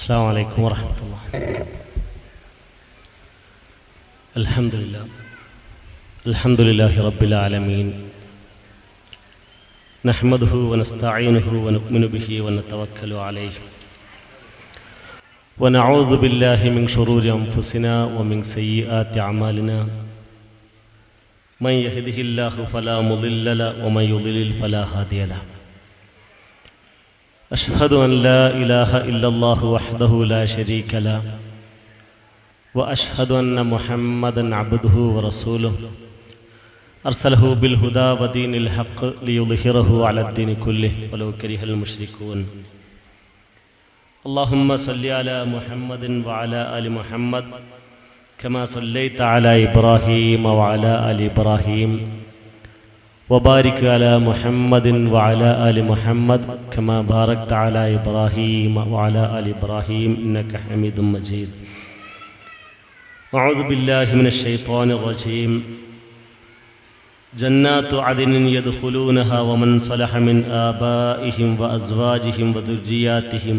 السلام عليكم ورحمة الله. الحمد لله رب العالمين، نحمده ونستعينه ونؤمن به ونتوكل عليه، ونعوذ بالله من شرور أنفسنا ومن سيئات أعمالنا، من يهده الله فلا مضل له ومن يضلل فلا هادي له. أشهد أن لا إله إلا الله وحده لا شريك له، وأشهد أن محمدًا عبده ورسوله، أرسله بالهدى ودين الحق ليظهره على الدين كله ولو كره المشركون. اللهم صل على محمد وعلى آل محمد كما صليت على إبراهيم وعلى آل إبراهيم، وبارك على محمد وعلى آل محمد كما باركت على إبراهيم وعلى آل إبراهيم إنك حميد مجيد. أعوذ بالله من الشيطان الرجيم. جنات عدن يدخلونها ومن صلح من آبائهم وأزواجهم وذرياتهم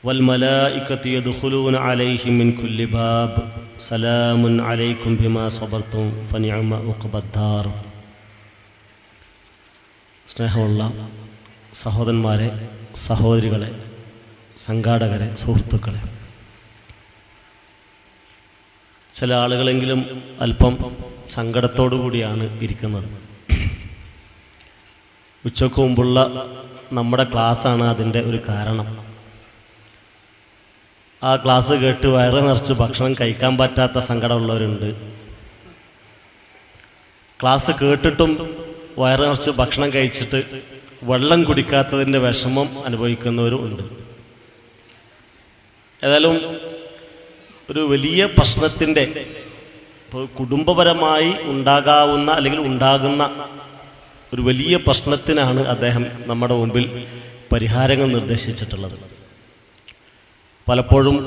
والملائكة يدخلون عليهم من كل باب سلام عليكم بما صبرتم فنعم عقبى الدار. സ്നേഹമുള്ള സഹോദരന്മാരെ, സഹോദരികളെ, സംഘാടകരെ, സുഹൃത്തുക്കളെ, ചില ആളുകളെങ്കിലും അല്പം സങ്കടത്തോടു കൂടിയാണ് ഇരിക്കുന്നത്. ഉച്ചയ്ക്ക് മുമ്പുള്ള നമ്മുടെ ക്ലാസ്സാണ് അതിൻ്റെ ഒരു കാരണം. ആ ക്ലാസ് കേട്ട് വയറ് നിറച്ച് ഭക്ഷണം കഴിക്കാൻ പറ്റാത്ത സങ്കടമുള്ളവരുണ്ട്. ക്ലാസ് കേട്ടിട്ടും വയറ് നിറച്ച് ഭക്ഷണം കഴിച്ചിട്ട് വെള്ളം കുടിക്കാത്തതിൻ്റെ വിഷമം അനുഭവിക്കുന്നവരും ഉണ്ട്. ഏതായാലും ഒരു വലിയ പ്രശ്നത്തിൻ്റെ, ഇപ്പോൾ കുടുംബപരമായി ഉണ്ടാകാവുന്ന അല്ലെങ്കിൽ ഉണ്ടാകുന്ന ഒരു വലിയ പ്രശ്നത്തിനാണ് അദ്ദേഹം നമ്മുടെ മുമ്പിൽ പരിഹാരങ്ങൾ നിർദ്ദേശിച്ചിട്ടുള്ളത്. പലപ്പോഴും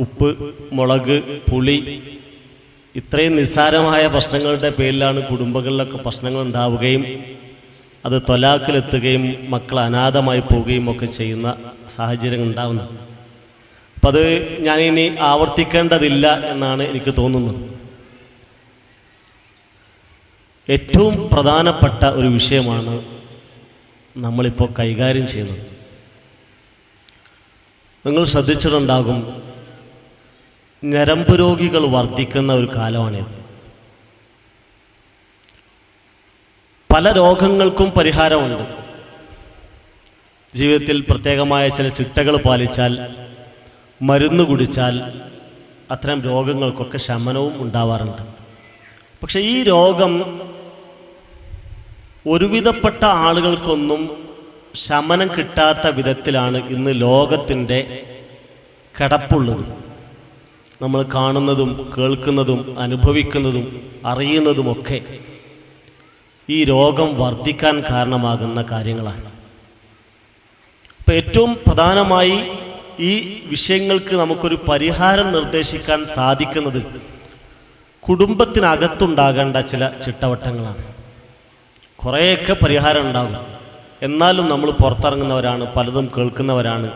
ഉപ്പ്, മുളക്, പുളി ഇത്രയും നിസ്സാരമായ പ്രശ്നങ്ങളുടെ പേരിലാണ് കുടുംബങ്ങളിലൊക്കെ പ്രശ്നങ്ങൾ ഉണ്ടാവുകയും അത് ത്വലാഖിലെത്തുകയും മക്കൾ അനാഥമായി പോവുകയും ഒക്കെ ചെയ്യുന്ന സാഹചര്യങ്ങൾ ഉണ്ടാകുന്നത്. അപ്പം അത് ഞാനിനി ആവർത്തിക്കേണ്ടതില്ല എന്നാണ് എനിക്ക് തോന്നുന്നത്. ഏറ്റവും പ്രധാനപ്പെട്ട ഒരു വിഷയമാണ് നമ്മളിപ്പോൾ കൈകാര്യം ചെയ്യുന്നത്. നിങ്ങൾ ശ്രദ്ധിച്ചിട്ടുണ്ടാകും, ഞരമ്പ് രോഗികൾ വർദ്ധിക്കുന്ന ഒരു കാലമാണിത്. പല രോഗങ്ങൾക്കും പരിഹാരമുണ്ട്. ജീവിതത്തിൽ പ്രത്യേകമായ ചില ചിട്ടകൾ പാലിച്ചാൽ, മരുന്ന് കുടിച്ചാൽ അത്തരം രോഗങ്ങൾക്കൊക്കെ ശമനവും ഉണ്ടാവാറുണ്ട്. പക്ഷെ ഈ രോഗം ഒരുവിധപ്പെട്ട ആളുകൾക്കൊന്നും ശമനം കിട്ടാത്ത വിധത്തിലാണ് ഇന്ന് ലോകത്തിൻ്റെ കിടപ്പുള്ളത്. നമ്മൾ കാണുന്നതും കേൾക്കുന്നതും അനുഭവിക്കുന്നതും അറിയുന്നതുമൊക്കെ ഈ രോഗം വർദ്ധിക്കാൻ കാരണമാകുന്ന കാര്യങ്ങളാണ്. അപ്പം ഏറ്റവും പ്രധാനമായി ഈ വിഷയങ്ങൾക്ക് നമുക്കൊരു പരിഹാരം നിർദ്ദേശിക്കാൻ സാധിക്കുന്നത് കുടുംബത്തിനകത്തുണ്ടാകേണ്ട ചില ചിട്ടവട്ടങ്ങളാണ്. കുറേയൊക്കെ പരിഹാരം ഉണ്ടാകും, എന്നാലും നമ്മൾ പുറത്തിറങ്ങുന്നവരാണ്, പലതും കേൾക്കുന്നവരാണ്.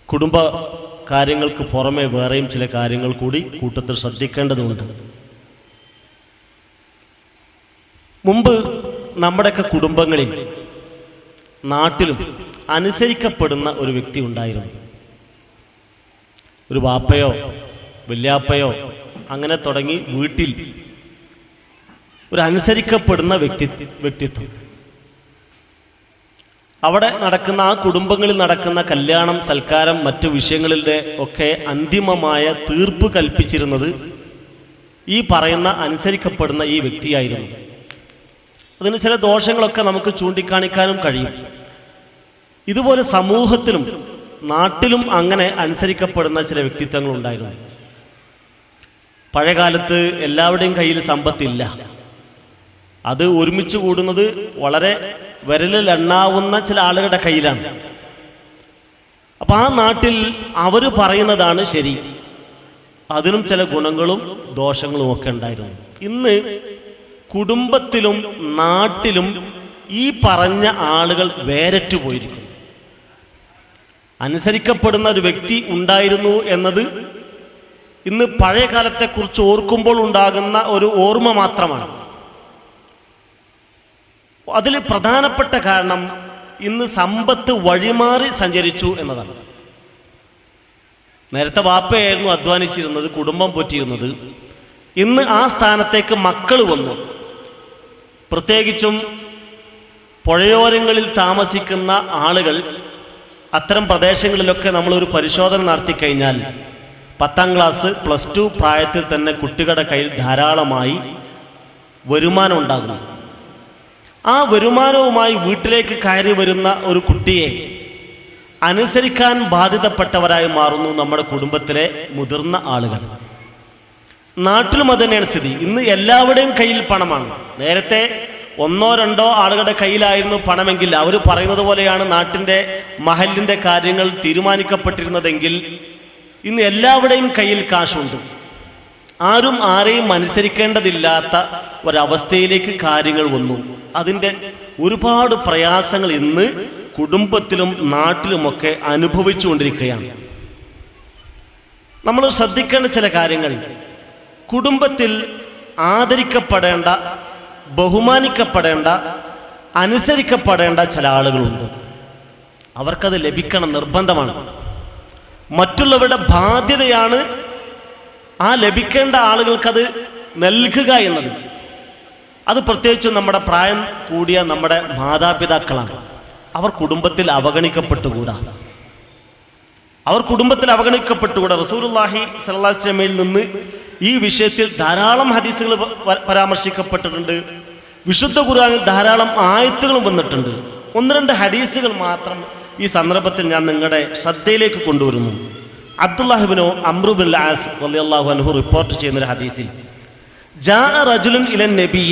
കുടുംബ കാര്യങ്ങൾക്ക് പുറമെ വേറെയും ചില കാര്യങ്ങൾ കൂടി കൂട്ടത്തിൽ ശ്രദ്ധിക്കേണ്ടതുണ്ട്. മുമ്പ് നമ്മുടെയൊക്കെ കുടുംബങ്ങളിൽ, നാട്ടിലും അനുസരിക്കപ്പെടുന്ന ഒരു വ്യക്തി ഉണ്ടായിരുന്നു. ഒരു വാപ്പയോ വല്യാപ്പയോ അങ്ങനെ തുടങ്ങി വീട്ടിൽ ഒരു അനുസരിക്കപ്പെടുന്ന വ്യക്തിത്വം. അവിടെ നടക്കുന്ന, ആ കുടുംബങ്ങളിൽ നടക്കുന്ന കല്യാണം, സൽക്കാരം, മറ്റു വിഷയങ്ങളിലെ ഒക്കെ അന്തിമമായ തീർപ്പ് കൽപ്പിച്ചിരുന്നത് ഈ പറയുന്ന അനുസരിക്കപ്പെടുന്ന ഈ വ്യക്തിയായിരുന്നു. അതിന് ചില ദോഷങ്ങളൊക്കെ നമുക്ക് ചൂണ്ടിക്കാണിക്കാനും കഴിയും. ഇതുപോലെ സമൂഹത്തിലും നാട്ടിലും അങ്ങനെ അനുസരിക്കപ്പെടുന്ന ചില വ്യക്തിത്വങ്ങൾ ഉണ്ടായിരുന്നു. പഴയകാലത്ത് എല്ലാവരുടെയും കയ്യിൽ സമ്പത്തില്ല. അത് ഒരുമിച്ച് കൂടുന്നത് വളരെ വിരലിൽ എണ്ണാവുന്ന ചില ആളുകളുടെ കയ്യിലാണ്. അപ്പം ആ നാട്ടിൽ അവർ പറയുന്നതാണ് ശരി. അതിനും ചില ഗുണങ്ങളും ദോഷങ്ങളും ഒക്കെ ഉണ്ടായിരുന്നു. ഇന്ന് കുടുംബത്തിലും നാട്ടിലും ഈ പറഞ്ഞ ആളുകൾ വേരറ്റു പോയിരിക്കുന്നു. അനുസരിക്കപ്പെടുന്ന ഒരു വ്യക്തി ഉണ്ടായിരുന്നു എന്നത് ഇന്ന് പഴയ കാലത്തെക്കുറിച്ച് ഓർക്കുമ്പോൾ ഉണ്ടാകുന്ന ഒരു ഓർമ്മ മാത്രമാണ്. അതിൽ പ്രധാനപ്പെട്ട കാരണം ഇന്ന് സമ്പത്ത് വഴിമാറി സഞ്ചരിച്ചു എന്നതാണ്. നേരത്തെ വാപ്പയായിരുന്നു അധ്വാനിച്ചിരുന്നത്, കുടുംബം പോറ്റിയിരുന്നത്. ഇന്ന് ആ സ്ഥാനത്തേക്ക് മക്കൾ വന്നു. പ്രത്യേകിച്ചും പുഴയോരങ്ങളിൽ താമസിക്കുന്ന ആളുകൾ, അത്തരം പ്രദേശങ്ങളിലൊക്കെ നമ്മളൊരു പരിശോധന നടത്തിക്കഴിഞ്ഞാൽ 10ാം ക്ലാസ് +2 പ്രായത്തിൽ തന്നെ കുട്ടികളുടെ കയ്യിൽ ധാരാളമായി വരുമാനം ഉണ്ടാകുന്നു. ആ വരുമാനവുമായി വീട്ടിലേക്ക് കയറി വരുന്ന ഒരു കുട്ടിയെ അനുസരിക്കാൻ ബാധ്യതപ്പെട്ടവരായി മാറുന്നു നമ്മുടെ കുടുംബത്തിലെ മുതിർന്ന ആളുകൾ. നാട്ടിലും അത് തന്നെയാണ് സ്ഥിതി. ഇന്ന് എല്ലാവരുടെയും കയ്യിൽ പണമാണ്. നേരത്തെ 1-2 ആളുകളുടെ കയ്യിലായിരുന്നു പണമെങ്കിൽ അവർ പറയുന്നത് പോലെയാണ് നാട്ടിൻ്റെ മഹലിൻ്റെ കാര്യങ്ങൾ തീരുമാനിക്കപ്പെട്ടിരുന്നതെങ്കിൽ ഇന്ന് എല്ലാവരുടെയും കയ്യിൽ കാശുണ്ട്. ആരും ആരെയും അനുസരിക്കേണ്ടതില്ലാത്ത ഒരവസ്ഥയിലേക്ക് കാര്യങ്ങൾ വന്നു. അതിൻ്റെ ഒരുപാട് പ്രയാസങ്ങൾ ഇന്ന് കുടുംബത്തിലും നാട്ടിലുമൊക്കെ അനുഭവിച്ചുകൊണ്ടിരിക്കുകയാണ്. നമ്മൾ ശ്രദ്ധിക്കേണ്ട ചില കാര്യങ്ങൾ, കുടുംബത്തിൽ ആദരിക്കപ്പെടേണ്ട, ബഹുമാനിക്കപ്പെടേണ്ട, അനുസരിക്കപ്പെടേണ്ട ചില ആളുകളുണ്ട്. അവർക്കത് ലഭിക്കണം, നിർബന്ധമാണ്. മറ്റുള്ളവരുടെ ബാധ്യതയാണ് ആ ലഭിക്കേണ്ട ആളുകൾക്കത് നൽകുക എന്നത്. അത് പ്രത്യേകിച്ചും നമ്മുടെ പ്രായം കൂടിയ നമ്മുടെ മാതാപിതാക്കളാണ്. അവർ കുടുംബത്തിൽ അവഗണിക്കപ്പെട്ടുകൂടാ. റസൂലുള്ളാഹി സ്വല്ലല്ലാഹു അലൈഹി വസല്ലമയിൽ നിന്ന് ഈ വിഷയത്തിൽ ധാരാളം ഹദീസുകൾ പരാമർശിക്കപ്പെട്ടിട്ടുണ്ട്. വിശുദ്ധ ഖുർആനിൽ ധാരാളം ആയത്തുകളും വന്നിട്ടുണ്ട്. 1-2 ഹദീസുകൾ മാത്രം ഈ സന്ദർഭത്തിൽ ഞാൻ നിങ്ങളുടെ ശ്രദ്ധയിലേക്ക് കൊണ്ടുവരുന്നു. അബ്ദുല്ലാഹി ഇബ്നു അംർ ഇബ്നുൽ ആസ് റളിയല്ലാഹു അൻഹു റിപ്പോർട്ട് ചെയ്യുന്ന ഹദീസിൽ, ജാഅ റജുലുൻ ഇലൻ നബി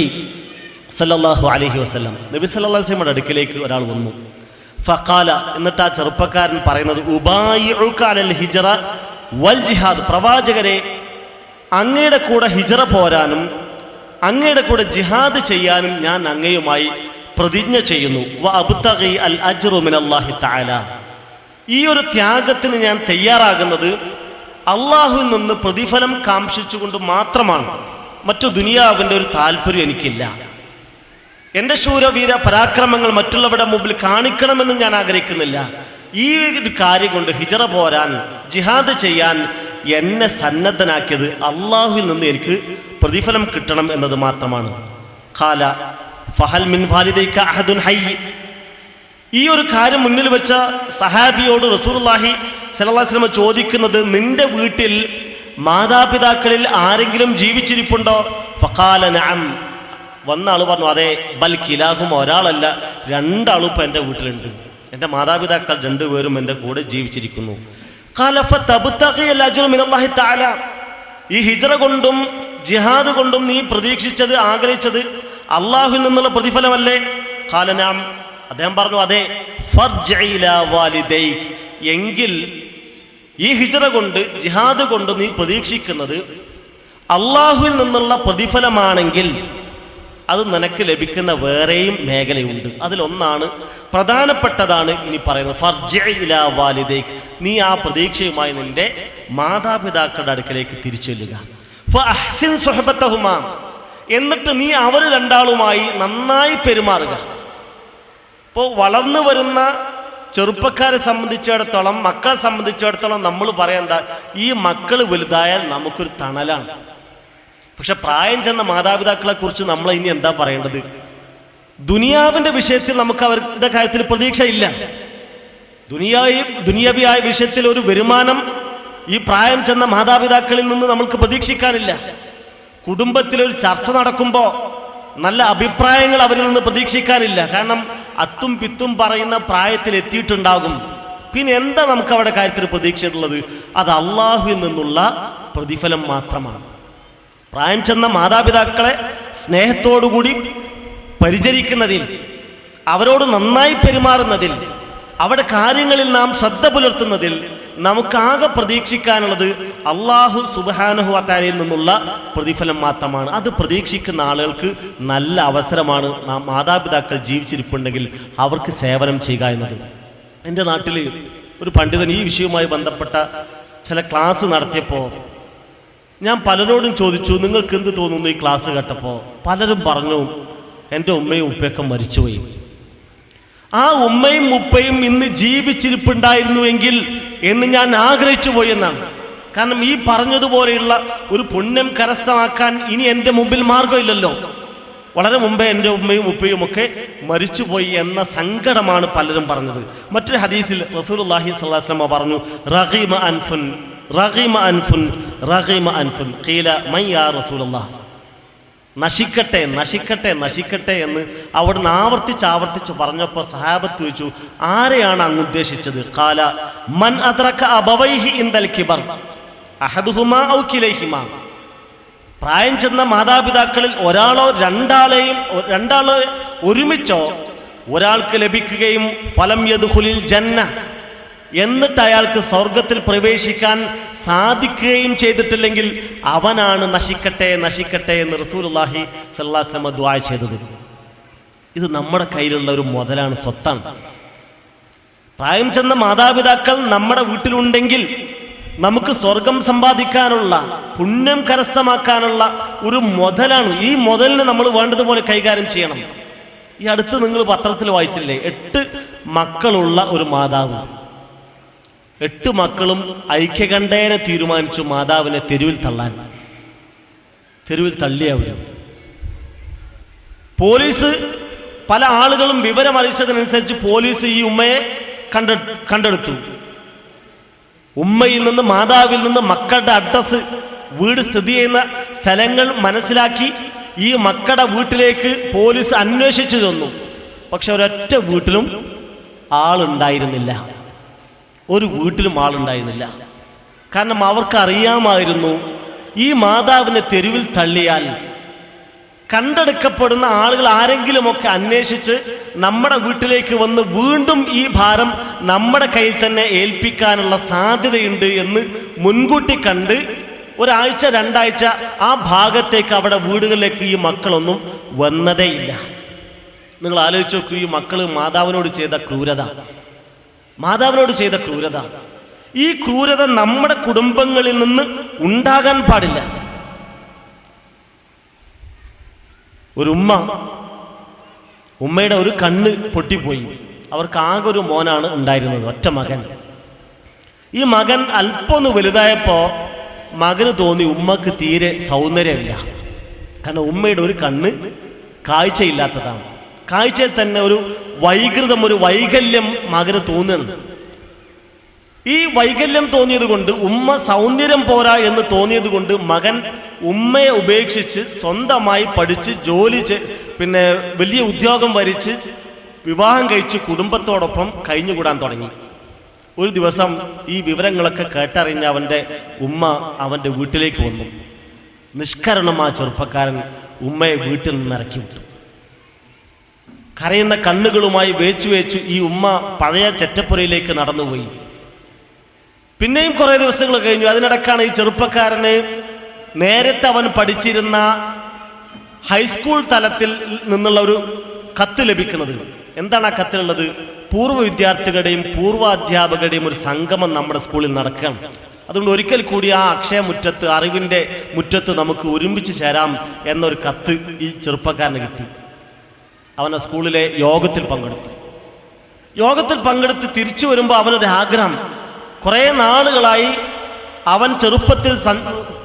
സല്ലല്ലാഹു അലൈഹി വസല്ലം, നബി സല്ലല്ലാഹു അലൈഹി വസല്ലമയുടെ അടുക്കലേക്ക് ഒരാൾ വന്നു. ഫഖാല, എന്നിട്ട് ആ ചെറുപ്പക്കാരൻ പറയുന്നത്, ഉബായിഉക അലൽ ഹിജ്റ വൽ ജിഹാദ്, പ്രവാചകരെ അങ്ങയുടെ കൂടെ ഹിജ്റ പോരാനും അങ്ങയുടെ കൂടെ ജിഹാദ് ചെയ്യാനും ഞാൻ അങ്ങയുമായി പ്രതിജ്ഞ ചെയ്യുന്നു. വ അബ്തഗി അൽ അജ്റു മിനല്ലാഹി തആല, ഈ ഒരു ത്യാഗത്തിന് ഞാൻ തയ്യാറാകുന്നത് അള്ളാഹുവിൽ നിന്ന് പ്രതിഫലം കാംക്ഷിച്ചുകൊണ്ട് മാത്രമാണ്. മറ്റു ദുനിയാവിൻ്റെ ഒരു താല്പര്യം എനിക്കില്ല. എൻ്റെ ശൂരവീര പരാക്രമങ്ങൾ മറ്റുള്ളവരുടെ മുമ്പിൽ കാണിക്കണമെന്നും ഞാൻ ആഗ്രഹിക്കുന്നില്ല. ഈ ഒരു കാര്യം കൊണ്ട് ഹിജ്റ പോരാൻ, ജിഹാദ് ചെയ്യാൻ എന്നെ സന്നദ്ധനാക്കിയത് അള്ളാഹുവിൽ നിന്ന് എനിക്ക് പ്രതിഫലം കിട്ടണം എന്നത് മാത്രമാണ്. ഖാല ഫഹൽ മിൻ വാലിദൈക അഹദുൻ ഹയ്യ്, ഈ ഒരു കാര്യം മുന്നിൽ വെച്ച സഹാബിയോട് റസൂലുള്ളാഹി സ്വല്ലല്ലാഹു അലൈഹി വസല്ലം ചോദിക്കുന്നത്, നിന്റെ വീട്ടിൽ മാതാപിതാക്കളിൽ ആരെങ്കിലും ജീവിച്ചിരിപ്പുണ്ടോ? ഫഖാല നഅം, വന്ന ആള് പറഞ്ഞു, അതെ. ബൽ കിലാഹും, ഒരാളല്ല 2 ആളും ഇപ്പം എൻ്റെ വീട്ടിലുണ്ട്. എൻ്റെ മാതാപിതാക്കൾ 2 പേരും എൻ്റെ കൂടെ ജീവിച്ചിരിക്കുന്നു. ഖാല ഫതബ്തഗി അൽ അജ്റ മിനല്ലാഹി തആല, ഈ ഹിജ്റ കൊണ്ടും ജിഹാദ് കൊണ്ടും നീ പ്രതീക്ഷിച്ചത്, ആഗ്രഹിച്ചത് അള്ളാഹുവിൽ നിന്നുള്ള പ്രതിഫലമല്ലേ? ഖാല നഅം, അദ്ദേഹം പറഞ്ഞു, അതെ. ഫർജി ഇലാ വാലിദൈക്, എങ്കിൽ ഈ ഹിജ്റ കൊണ്ട്, ജിഹാദ് കൊണ്ട് നീ പ്രതീക്ഷിക്കുന്നത് അള്ളാഹുവിൽ നിന്നുള്ള പ്രതിഫലമാണെങ്കിൽ അത് നിനക്ക് ലഭിക്കുന്ന വേറെയും മേഖലയുണ്ട്. അതിലൊന്നാണ്, പ്രധാനപ്പെട്ടതാണ് ഇനി പറയുന്നത്, ഫർജി ഇലാ വാലിദൈക്, നീ ആ പ്രതീക്ഷയുമായി നിന്റെ മാതാപിതാക്കളുടെ അടുക്കലേക്ക് തിരിച്ചെല്ലുക. ഫഅഹ്സിൻ സുഹബത്തഹുമാ, എന്നിട്ട് നീ അവർ 2 ആളുമായി നന്നായി പെരുമാറുക. ഇപ്പോൾ വളർന്നു വരുന്ന ചെറുപ്പക്കാരെ സംബന്ധിച്ചിടത്തോളം, മക്കളെ സംബന്ധിച്ചിടത്തോളം നമ്മൾ പറയാൻ എന്താ, ഈ മക്കൾ വലുതായാൽ നമുക്കൊരു തണലാണ്. പക്ഷെ പ്രായം ചെന്ന മാതാപിതാക്കളെ കുറിച്ച് നമ്മൾ ഇനി എന്താ പറയേണ്ടത്? ദുനിയാവിൻ്റെ വിഷയത്തിൽ നമുക്ക് അവരുടെ കാര്യത്തിൽ പ്രതീക്ഷയില്ല. ദുനിയാവിയായ വിഷയത്തിൽ ഒരു വരുമാനം ഈ പ്രായം ചെന്ന മാതാപിതാക്കളിൽ നിന്ന് നമുക്ക് പ്രതീക്ഷിക്കാനില്ല. കുടുംബത്തിലൊരു ചർച്ച നടക്കുമ്പോൾ നല്ല അഭിപ്രായങ്ങൾ അവരിൽ നിന്ന് പ്രതീക്ഷിക്കാനില്ല. കാരണം അത്തും പിത്തും പറയുന്ന പ്രായത്തിൽ എത്തിയിട്ടുണ്ടാകും. പിന്നെ എന്താ നമുക്ക് അവരുടെ കാര്യത്തിൽ പ്രതീക്ഷയുള്ളത്? അത് അള്ളാഹുവിൽ നിന്നുള്ള പ്രതിഫലം മാത്രമാണ്. പ്രായം ചെന്ന മാതാപിതാക്കളെ സ്നേഹത്തോടുകൂടി പരിചരിക്കുന്നതിൽ, അവരോട് നന്നായി പെരുമാറുന്നതിൽ, അവരുടെ കാര്യങ്ങളിൽ നാം ശ്രദ്ധ പുലർത്തുന്നതിൽ നമുക്കാകെ പ്രതീക്ഷിക്കാനുള്ളത് അള്ളാഹു സുബ്ഹാനഹു വ തആലയിൽ നിന്നുള്ള പ്രതിഫലം മാത്രമാണ്. അത് പ്രതീക്ഷിക്കുന്ന ആളുകൾക്ക് നല്ല അവസരമാണ് നാം മാതാപിതാക്കൾ ജീവിച്ചിരിപ്പുണ്ടെങ്കിൽ അവർക്ക് സേവനം ചെയ്യുക എന്നത്. എൻ്റെ നാട്ടിൽ ഒരു പണ്ഡിതൻ ഈ വിഷയവുമായി ബന്ധപ്പെട്ട ചില ക്ലാസ് നടത്തിയപ്പോൾ ഞാൻ പലരോടും ചോദിച്ചു, നിങ്ങൾക്ക് എന്ത് തോന്നുന്നു ഈ ക്ലാസ് കേട്ടപ്പോൾ? പലരും പറഞ്ഞു, എൻ്റെ ഉമ്മയും ഉപ്പയൊക്കെ മരിച്ചുപോയി. ആ ഉമ്മയും ഉപ്പയും ഇന്ന് ജീവിച്ചിരിപ്പുണ്ടായിരുന്നുവെങ്കിൽ എന്ന് ഞാൻ ആഗ്രഹിച്ചു പോയി എന്നാണ്. കാരണം ഈ പറഞ്ഞതുപോലെയുള്ള ഒരു പുണ്യം കരസ്ഥമാക്കാൻ ഇനി എൻ്റെ മുമ്പിൽ മാർഗമില്ലല്ലോ. വളരെ മുമ്പേ എൻ്റെ ഉമ്മയും ഉപ്പയും ഒക്കെ മരിച്ചുപോയി എന്ന സങ്കടമാണ് പലരും പറഞ്ഞത്. മറ്റൊരു ഹദീസിൽ റസൂലുള്ളാഹി സ്വല്ലല്ലാഹു അലൈഹി വസല്ലം പറഞ്ഞു, റഗീമ അൻഫുൻ റഗീമ അൻഫുൻ റഗീമ അൻഫുൻ ഖീല മൻ യാ റസൂലല്ലാഹ്. നശിക്കട്ടെ നശിക്കട്ടെ നശിക്കട്ടെ എന്ന് അവിടുന്ന് ആവർത്തിച്ച് പറഞ്ഞപ്പോൾ സഹാബത്ത് ചോദിച്ചു, ആരെയാണ് അങ്ങ് ഉദ്ദേശിച്ചത്? ഖാല മൻ അദ്റക അബവൈഹി ഇൻദൽ കിബർ അഹദുഹുമാ ഔ കിലൈഹിമാ. പ്രായം ചെന്ന മാതാപിതാക്കളിൽ ഒരാളോ രണ്ടാളോ ഒരുമിച്ചോ ഒരാൾക്ക് ലഭിക്കുകയും ഫലം യദ്ഖുലിൽ ജന്ന, എന്നിട്ട് അയാൾക്ക് സ്വർഗത്തിൽ പ്രവേശിക്കാൻ സാധിക്കുകയും ചെയ്തിട്ടില്ലെങ്കിൽ അവനാണ് നശിക്കട്ടെ നശിക്കട്ടെ എന്ന് റസൂലുള്ളാഹി സ്വല്ലല്ലാഹു അലൈഹി വസല്ലം ദുആ ചെയ്തത്. ഇത് നമ്മുടെ കയ്യിലുള്ള ഒരു മുതലാണ്, സ്വത്താണ്. പ്രായം ചെന്ന മാതാപിതാക്കൾ നമ്മുടെ വീട്ടിലുണ്ടെങ്കിൽ നമുക്ക് സ്വർഗം സമ്പാദിക്കാനുള്ള, പുണ്യം കരസ്ഥമാക്കാനുള്ള ഒരു മുതലാണ്. ഈ മുതലിന് നമ്മൾ വേണ്ടതുപോലെ കൈകാര്യം ചെയ്യണം. ഈ അടുത്ത് നിങ്ങൾ പത്രത്തിൽ വായിച്ചില്ലേ, 8 മക്കളുള്ള ഒരു മാതാവ്, 8 മക്കളും ഐക്യകണ്ഠേന തീരുമാനിച്ചു മാതാവിനെ തെരുവിൽ തള്ളിയവരും. പോലീസ്, പല ആളുകളും വിവരം അറിയിച്ചതിനനുസരിച്ച് പോലീസ് ഈ ഉമ്മയെ കണ്ടെടുത്തു. ഉമ്മയിൽ നിന്ന്, മാതാവിൽ നിന്ന് മക്കളുടെ അഡ്രസ്, വീട് സ്ഥിതി ചെയ്യുന്ന സ്ഥലങ്ങൾ മനസ്സിലാക്കി ഈ മക്കളുടെ വീട്ടിലേക്ക് പോലീസ് അന്വേഷിച്ചു ചെന്നു. പക്ഷെ ഒരൊറ്റ വീട്ടിലും ആളുണ്ടായിരുന്നില്ല. ഒരു വീട്ടിലും ആളുണ്ടായിരുന്നില്ല. കാരണം അവർക്കറിയാമായിരുന്നു, ഈ മാതാവിനെ തെരുവിൽ തള്ളിയാൽ കണ്ടെടുക്കപ്പെടുന്ന ആളുകൾ ആരെങ്കിലുമൊക്കെ അന്വേഷിച്ച് നമ്മുടെ വീട്ടിലേക്ക് വന്ന് വീണ്ടും ഈ ഭാരം നമ്മുടെ കയ്യിൽ തന്നെ ഏൽപ്പിക്കാനുള്ള സാധ്യതയുണ്ട് എന്ന് മുൻകൂട്ടി കണ്ട് ഒരാഴ്ച 2 ആഴ്ച ആ ഭാഗത്തേക്ക്, അവിടെ വീടുകളിലേക്ക് ഈ മക്കളൊന്നും വന്നതേയില്ല. നിങ്ങൾ ആലോചിച്ച് നോക്കൂ, ഈ മക്കള് മാതാവിനോട് ചെയ്ത ക്രൂരത. ഈ ക്രൂരത നമ്മുടെ കുടുംബങ്ങളിൽ നിന്ന് ഉണ്ടാകാൻ പാടില്ല. ഒരു ഉമ്മയുടെ ഒരു കണ്ണ് പൊട്ടിപ്പോയി. അവർക്ക് ആകെ ഒരു മോനാണ് ഉണ്ടായിരുന്നത്, ഒറ്റ മകൻ. ഈ മകൻ അല്പം ഒന്ന് വലുതായപ്പോ മകന് തോന്നി ഉമ്മക്ക് തീരെ സൗന്ദര്യമില്ല. കാരണം ഉമ്മയുടെ ഒരു കണ്ണ് കാഴ്ചയില്ലാത്തതാണ്. കാഴ്ചയിൽ തന്നെ ഒരു വൈകൃതം, ഒരു വൈകല്യം മകന് തോന്നുന്നുണ്ട്. ഈ വൈകല്യം തോന്നിയത് കൊണ്ട്, ഉമ്മ സൗന്ദര്യം പോരാ എന്ന് തോന്നിയത് കൊണ്ട് മകൻ ഉമ്മയെ ഉപേക്ഷിച്ച് സ്വന്തമായി പഠിച്ച് ജോലി പിന്നെ വലിയ ഉദ്യോഗം വരിച്ച് വിവാഹം കഴിച്ച് കുടുംബത്തോടൊപ്പം കഴിഞ്ഞുകൂടാൻ തുടങ്ങി. ഒരു ദിവസം ഈ വിവരങ്ങളൊക്കെ കേട്ടറിഞ്ഞ അവൻ്റെ ഉമ്മ അവൻ്റെ വീട്ടിലേക്ക് വന്നു. നിഷ്കരണമായ ചെറുപ്പക്കാരൻ ഉമ്മയെ വീട്ടിൽ നിന്ന് ഇറക്കി വിട്ടു. കരയുന്ന കണ്ണുകളുമായി വേച്ചു ഈ ഉമ്മ പഴയ ചെറ്റപ്പുരയിലേക്ക് നടന്നുപോയി. പിന്നെയും കുറേ ദിവസങ്ങൾ കഴിഞ്ഞു. അതിനിടക്കാണ് ഈ ചെറുപ്പക്കാരന് നേരത്തെ അവൻ പഠിച്ചിരുന്ന ഹൈസ്കൂൾ തലത്തിൽ നിന്നുള്ള ഒരു കത്ത് ലഭിക്കുന്നത്. എന്താണ് ആ കത്തിലുള്ളത്? പൂർവ്വ വിദ്യാർത്ഥികളുടെയും പൂർവ്വ അധ്യാപകരുടെയും ഒരു സംഗമം നമ്മുടെ സ്കൂളിൽ നടക്കുകയാണ്. അതുകൊണ്ട് ഒരിക്കൽ കൂടി ആ അക്ഷയ മുറ്റത്ത്, അറിവിൻ്റെ മുറ്റത്ത് നമുക്ക് ഒരുമിച്ച് ചേരാം എന്നൊരു കത്ത് ഈ ചെറുപ്പക്കാരന് കിട്ടി. അവൻ ആ സ്കൂളിലെ യോഗത്തിൽ പങ്കെടുത്ത് തിരിച്ചു വരുമ്പോൾ അവനൊരു ആഗ്രഹം. കുറേ നാളുകളായി അവൻ ചെറുപ്പത്തിൽ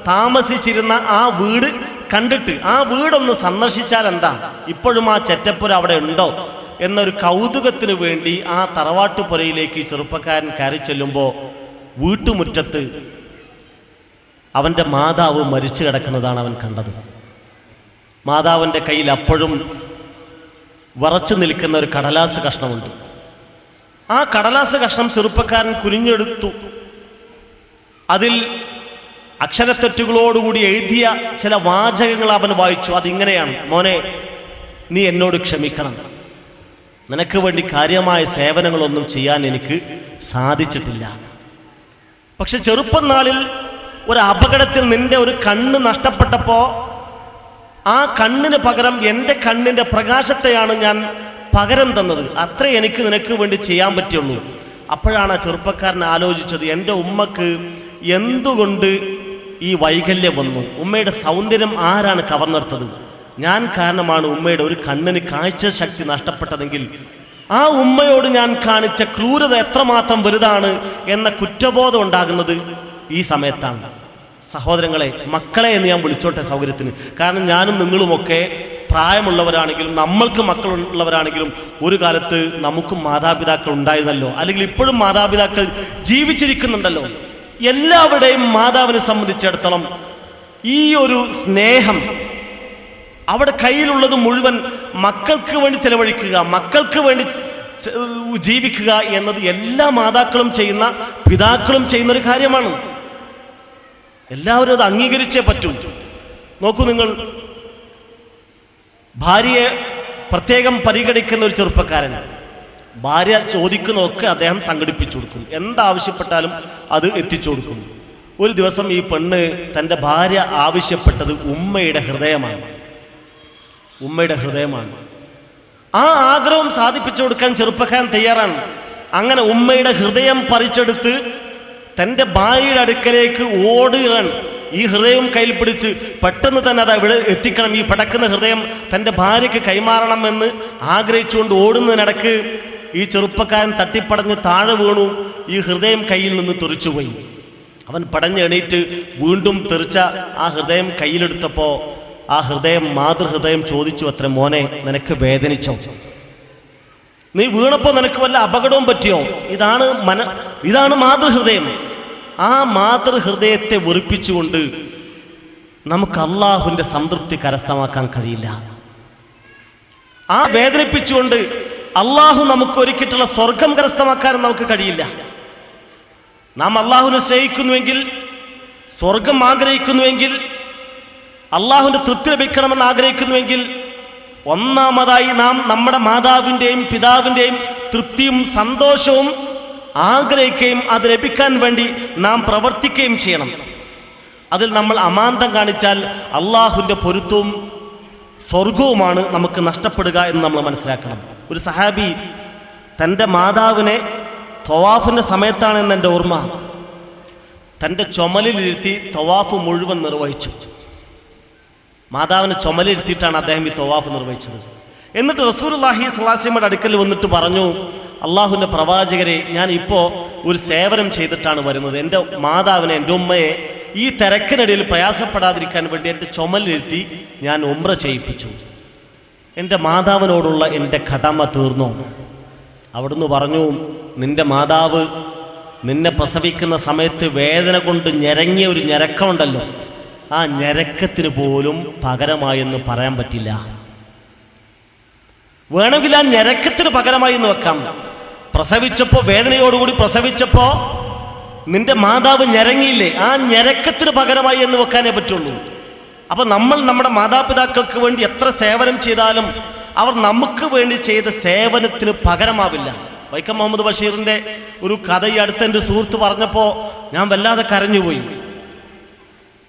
താമസിച്ചിരുന്ന ആ വീട് കണ്ടിട്ട് ആ വീടൊന്ന് സന്ദർശിച്ചാൽ എന്താ, ഇപ്പോഴും ആ ചെറ്റപ്പുര അവിടെ ഉണ്ടോ എന്നൊരു കൗതുകത്തിന് വേണ്ടി ആ തറവാട്ടുപുരയിലേക്ക് ചെറുപ്പക്കാരൻ കയറി ചെല്ലുമ്പോൾ വീട്ടുമുറ്റത്ത് അവൻ്റെ മാതാവ് മരിച്ചു കിടക്കുന്നതാണ് അവൻ കണ്ടത്. മാതാവിൻ്റെ കയ്യിൽ അപ്പോഴും വറച്ചു നിൽക്കുന്ന ഒരു കടലാസ് കഷ്ണമുണ്ട്. ആ കടലാസ് കഷ്ണം ചെറുപ്പക്കാരൻ കുനിഞ്ഞെടുത്തു. അതിൽ അക്ഷരത്തെറ്റുകളോടുകൂടി എഴുതിയ ചില വാചകങ്ങൾ അവൻ വായിച്ചു. അതിങ്ങനെയാണ്: മോനെ, നീ എന്നോട് ക്ഷമിക്കണം. നിനക്ക് വേണ്ടി കാര്യമായ സേവനങ്ങളൊന്നും ചെയ്യാൻ എനിക്ക് സാധിച്ചിട്ടില്ല. പക്ഷെ ചെറുപ്പം നാളിൽ ഒരു അപകടത്തിൽ നിന്റെ ഒരു കണ്ണ് നഷ്ടപ്പെട്ടപ്പോൾ ആ കണ്ണിന് പകരം എൻ്റെ കണ്ണിൻ്റെ പ്രകാശത്തെയാണ് ഞാൻ പകരം തന്നത്. അത്രേ എനിക്ക് നിനക്ക് വേണ്ടി ചെയ്യാൻ പറ്റുള്ളൂ. അപ്പോഴാണ് ആ ചെറുപ്പക്കാരൻ ആലോചിച്ചത്, എൻ്റെ ഉമ്മക്ക് എന്തുകൊണ്ട് ഈ വൈകല്യം വന്നു? ഉമ്മയുടെ സൗന്ദര്യം ആരാണ് കവർന്നെടുത്തത്? ഞാൻ കാരണമാണ് ഉമ്മയുടെ ഒരു കണ്ണിന് കാഴ്ച ശക്തി നഷ്ടപ്പെട്ടതെങ്കിൽ ആ ഉമ്മയോട് ഞാൻ കാണിച്ച ക്രൂരത എത്രമാത്രം വലുതാണ് എന്ന കുറ്റബോധം ഉണ്ടാകുന്നത് ഈ സമയത്താണ്. സഹോദരങ്ങളെ, മക്കളെ എന്ന് ഞാൻ വിളിച്ചോട്ടെ സൗകര്യത്തിന്. കാരണം ഞാനും നിങ്ങളുമൊക്കെ പ്രായമുള്ളവരാണെങ്കിലും നമ്മൾക്ക് മക്കളുള്ളവരാണെങ്കിലും ഒരു കാലത്ത് നമുക്കും മാതാപിതാക്കൾ ഉണ്ടായിരുന്നല്ലോ, അല്ലെങ്കിൽ ഇപ്പോഴും മാതാപിതാക്കൾ ജീവിച്ചിരിക്കുന്നുണ്ടല്ലോ. എല്ലാവരുടെയും മാതാവിനെ സംബന്ധിച്ചിടത്തോളം ഈ ഒരു സ്നേഹം, അവിടെ കയ്യിലുള്ളത് മുഴുവൻ മക്കൾക്ക് വേണ്ടി ചെലവഴിക്കുക, മക്കൾക്ക് വേണ്ടി ജീവിക്കുക എന്നത് എല്ലാ മാതാക്കളും ചെയ്യുന്ന, പിതാക്കളും ചെയ്യുന്ന ഒരു കാര്യമാണ്. എല്ലാവരും അത് അംഗീകരിച്ചേ പറ്റൂ. നോക്കൂ, നിങ്ങൾ ഭാര്യയെ പ്രത്യേകം പരിഗണിക്കുന്ന ഒരു ചെറുപ്പക്കാരൻ, ഭാര്യ ചോദിക്കുന്നതൊക്കെ അദ്ദേഹം സംഘടിപ്പിച്ചു കൊടുക്കും, എന്താവശ്യപ്പെട്ടാലും അത് എത്തിച്ചു കൊടുക്കും. ഒരു ദിവസം ഈ പെണ്ണ് തൻ്റെ ഭാര്യ ആവശ്യപ്പെട്ടത് ഉമ്മയുടെ ഹൃദയമാണ്. ആ ആഗ്രഹം സാധിപ്പിച്ചു കൊടുക്കാൻ ചെറുപ്പക്കാരൻ തയ്യാറാണ്. അങ്ങനെ ഉമ്മയുടെ ഹൃദയം പറിച്ചെടുത്ത് തൻ്റെ ഭാര്യയുടെ അടുക്കലേക്ക് ഓടുകയാണ്. ഈ ഹൃദയം കയ്യിൽ പിടിച്ച് പെട്ടെന്ന് തന്നെ അത് ഇവിടെ എത്തിക്കണം, ഈ പടക്കുന്ന ഹൃദയം തൻ്റെ ഭാര്യയ്ക്ക് കൈമാറണം എന്ന് ആഗ്രഹിച്ചുകൊണ്ട് ഓടുന്നതിനിടക്ക് ഈ ചെറുപ്പക്കാരൻ തട്ടിപ്പടഞ്ഞ് താഴെ വീണു. ഈ ഹൃദയം കയ്യിൽ നിന്ന് തെറിച്ചുപോയി. അവൻ പടഞ്ഞ് എണീറ്റ് വീണ്ടും തെറിച്ച ആ ഹൃദയം കയ്യിലെടുത്തപ്പോൾ ആ ഹൃദയം, മാതൃഹൃദയം ചോദിച്ചു അത്ര, മോനെ നിനക്ക് വേദനിച്ചോ? നീ വീണപ്പോൾ നിനക്ക് വല്ല അപകടവും പറ്റിയോ? ഇതാണ് മാതൃഹൃദയം. ആ മാതൃഹൃദയത്തെ വെറുപ്പിച്ചുകൊണ്ട് നമുക്ക് അള്ളാഹുവിൻ്റെ സംതൃപ്തി കരസ്ഥമാക്കാൻ കഴിയില്ല. ആ വേദനിപ്പിച്ചുകൊണ്ട് അള്ളാഹു നമുക്ക് ഒരുക്കിയിട്ടുള്ള സ്വർഗം കരസ്ഥമാക്കാൻ നമുക്ക് കഴിയില്ല. നാം അള്ളാഹുവിനെ സ്നേഹിക്കുന്നുവെങ്കിൽ, സ്വർഗം ആഗ്രഹിക്കുന്നുവെങ്കിൽ, അള്ളാഹുവിൻ്റെ തൃപ്തി ലഭിക്കണമെന്ന് ആഗ്രഹിക്കുന്നുവെങ്കിൽ, ഒന്നാമതായി നാം നമ്മുടെ മാതാവിൻ്റെയും പിതാവിൻ്റെയും തൃപ്തിയും സന്തോഷവും ആഗ്രഹിക്കുകയും അത് ലഭിക്കാൻ വേണ്ടി നാം പ്രവർത്തിക്കുകയും ചെയ്യണം. അതിൽ നമ്മൾ അമാന്തം കാണിച്ചാൽ അള്ളാഹുവിൻ്റെ പൊരുത്തവും സ്വർഗവുമാണ് നമുക്ക് നഷ്ടപ്പെടുക എന്ന് നമ്മൾ മനസ്സിലാക്കണം. ഒരു സഹാബി തൻ്റെ മാതാവിനെ തവാഫിൻ്റെ സമയത്താണെന്ന് എൻ്റെ ഓർമ്മ, തൻ്റെ ചുമലിലിരുത്തി തവാഫ് മുഴുവൻ നിർവഹിച്ചു. മാതാവിനെ ചുമലിരുത്തിയിട്ടാണ് അദ്ദേഹം ഈ തവാഫ് നിർവഹിച്ചത്. എന്നിട്ട് റസൂലുള്ളാഹി സ്വല്ലല്ലാഹു അലൈഹി വസല്ലമയുടെ അടുക്കൽ വന്നിട്ട് പറഞ്ഞു, അള്ളാഹുവിൻ്റെ പ്രവാചകരെ, ഞാൻ ഇപ്പോൾ ഒരു സേവനം ചെയ്തിട്ടാണ് വരുന്നത്. എൻ്റെ മാതാവിനെ, എൻ്റെ ഉമ്മയെ ഈ തിരക്കിനിടയിൽ പ്രയാസപ്പെടാതിരിക്കാൻ വേണ്ടി എൻ്റെ ചുമലിരുത്തി ഞാൻ ഉംറ ചെയ്യിപ്പിച്ചു. എൻ്റെ മാതാവിനോടുള്ള എൻ്റെ കടമ തീർന്നോ? അവിടുന്ന് പറഞ്ഞു, നിൻ്റെ മാതാവ് നിന്നെ പ്രസവിക്കുന്ന സമയത്ത് വേദന കൊണ്ട് ഞെരങ്ങിയ ഒരു ഞരക്കമുണ്ടല്ലോ, ആ ഞരക്കത്തിന് പോലും പകരമായെന്ന് പറയാൻ പറ്റില്ല. വേണമെങ്കിൽ ആ ഞരക്കത്തിന് പകരമായി എന്ന് വെക്കാം. പ്രസവിച്ചപ്പോൾ, വേദനയോടുകൂടി പ്രസവിച്ചപ്പോൾ നിന്റെ മാതാവ് ഞരങ്ങിയില്ലേ, ആ ഞരക്കത്തിന് പകരമായി എന്ന് വെക്കാനേ പറ്റുള്ളൂ. അപ്പൊ നമ്മൾ നമ്മുടെ മാതാപിതാക്കൾക്ക് വേണ്ടി എത്ര സേവനം ചെയ്താലും അവർ നമുക്ക് വേണ്ടി ചെയ്ത സേവനത്തിന് പകരമാവില്ല. വൈക്കം മുഹമ്മദ് ബഷീറിന്റെ ഒരു കഥ ഈ അടുത്ത എൻ്റെ സുഹൃത്ത് പറഞ്ഞപ്പോൾ ഞാൻ വല്ലാതെ കരഞ്ഞുപോയി.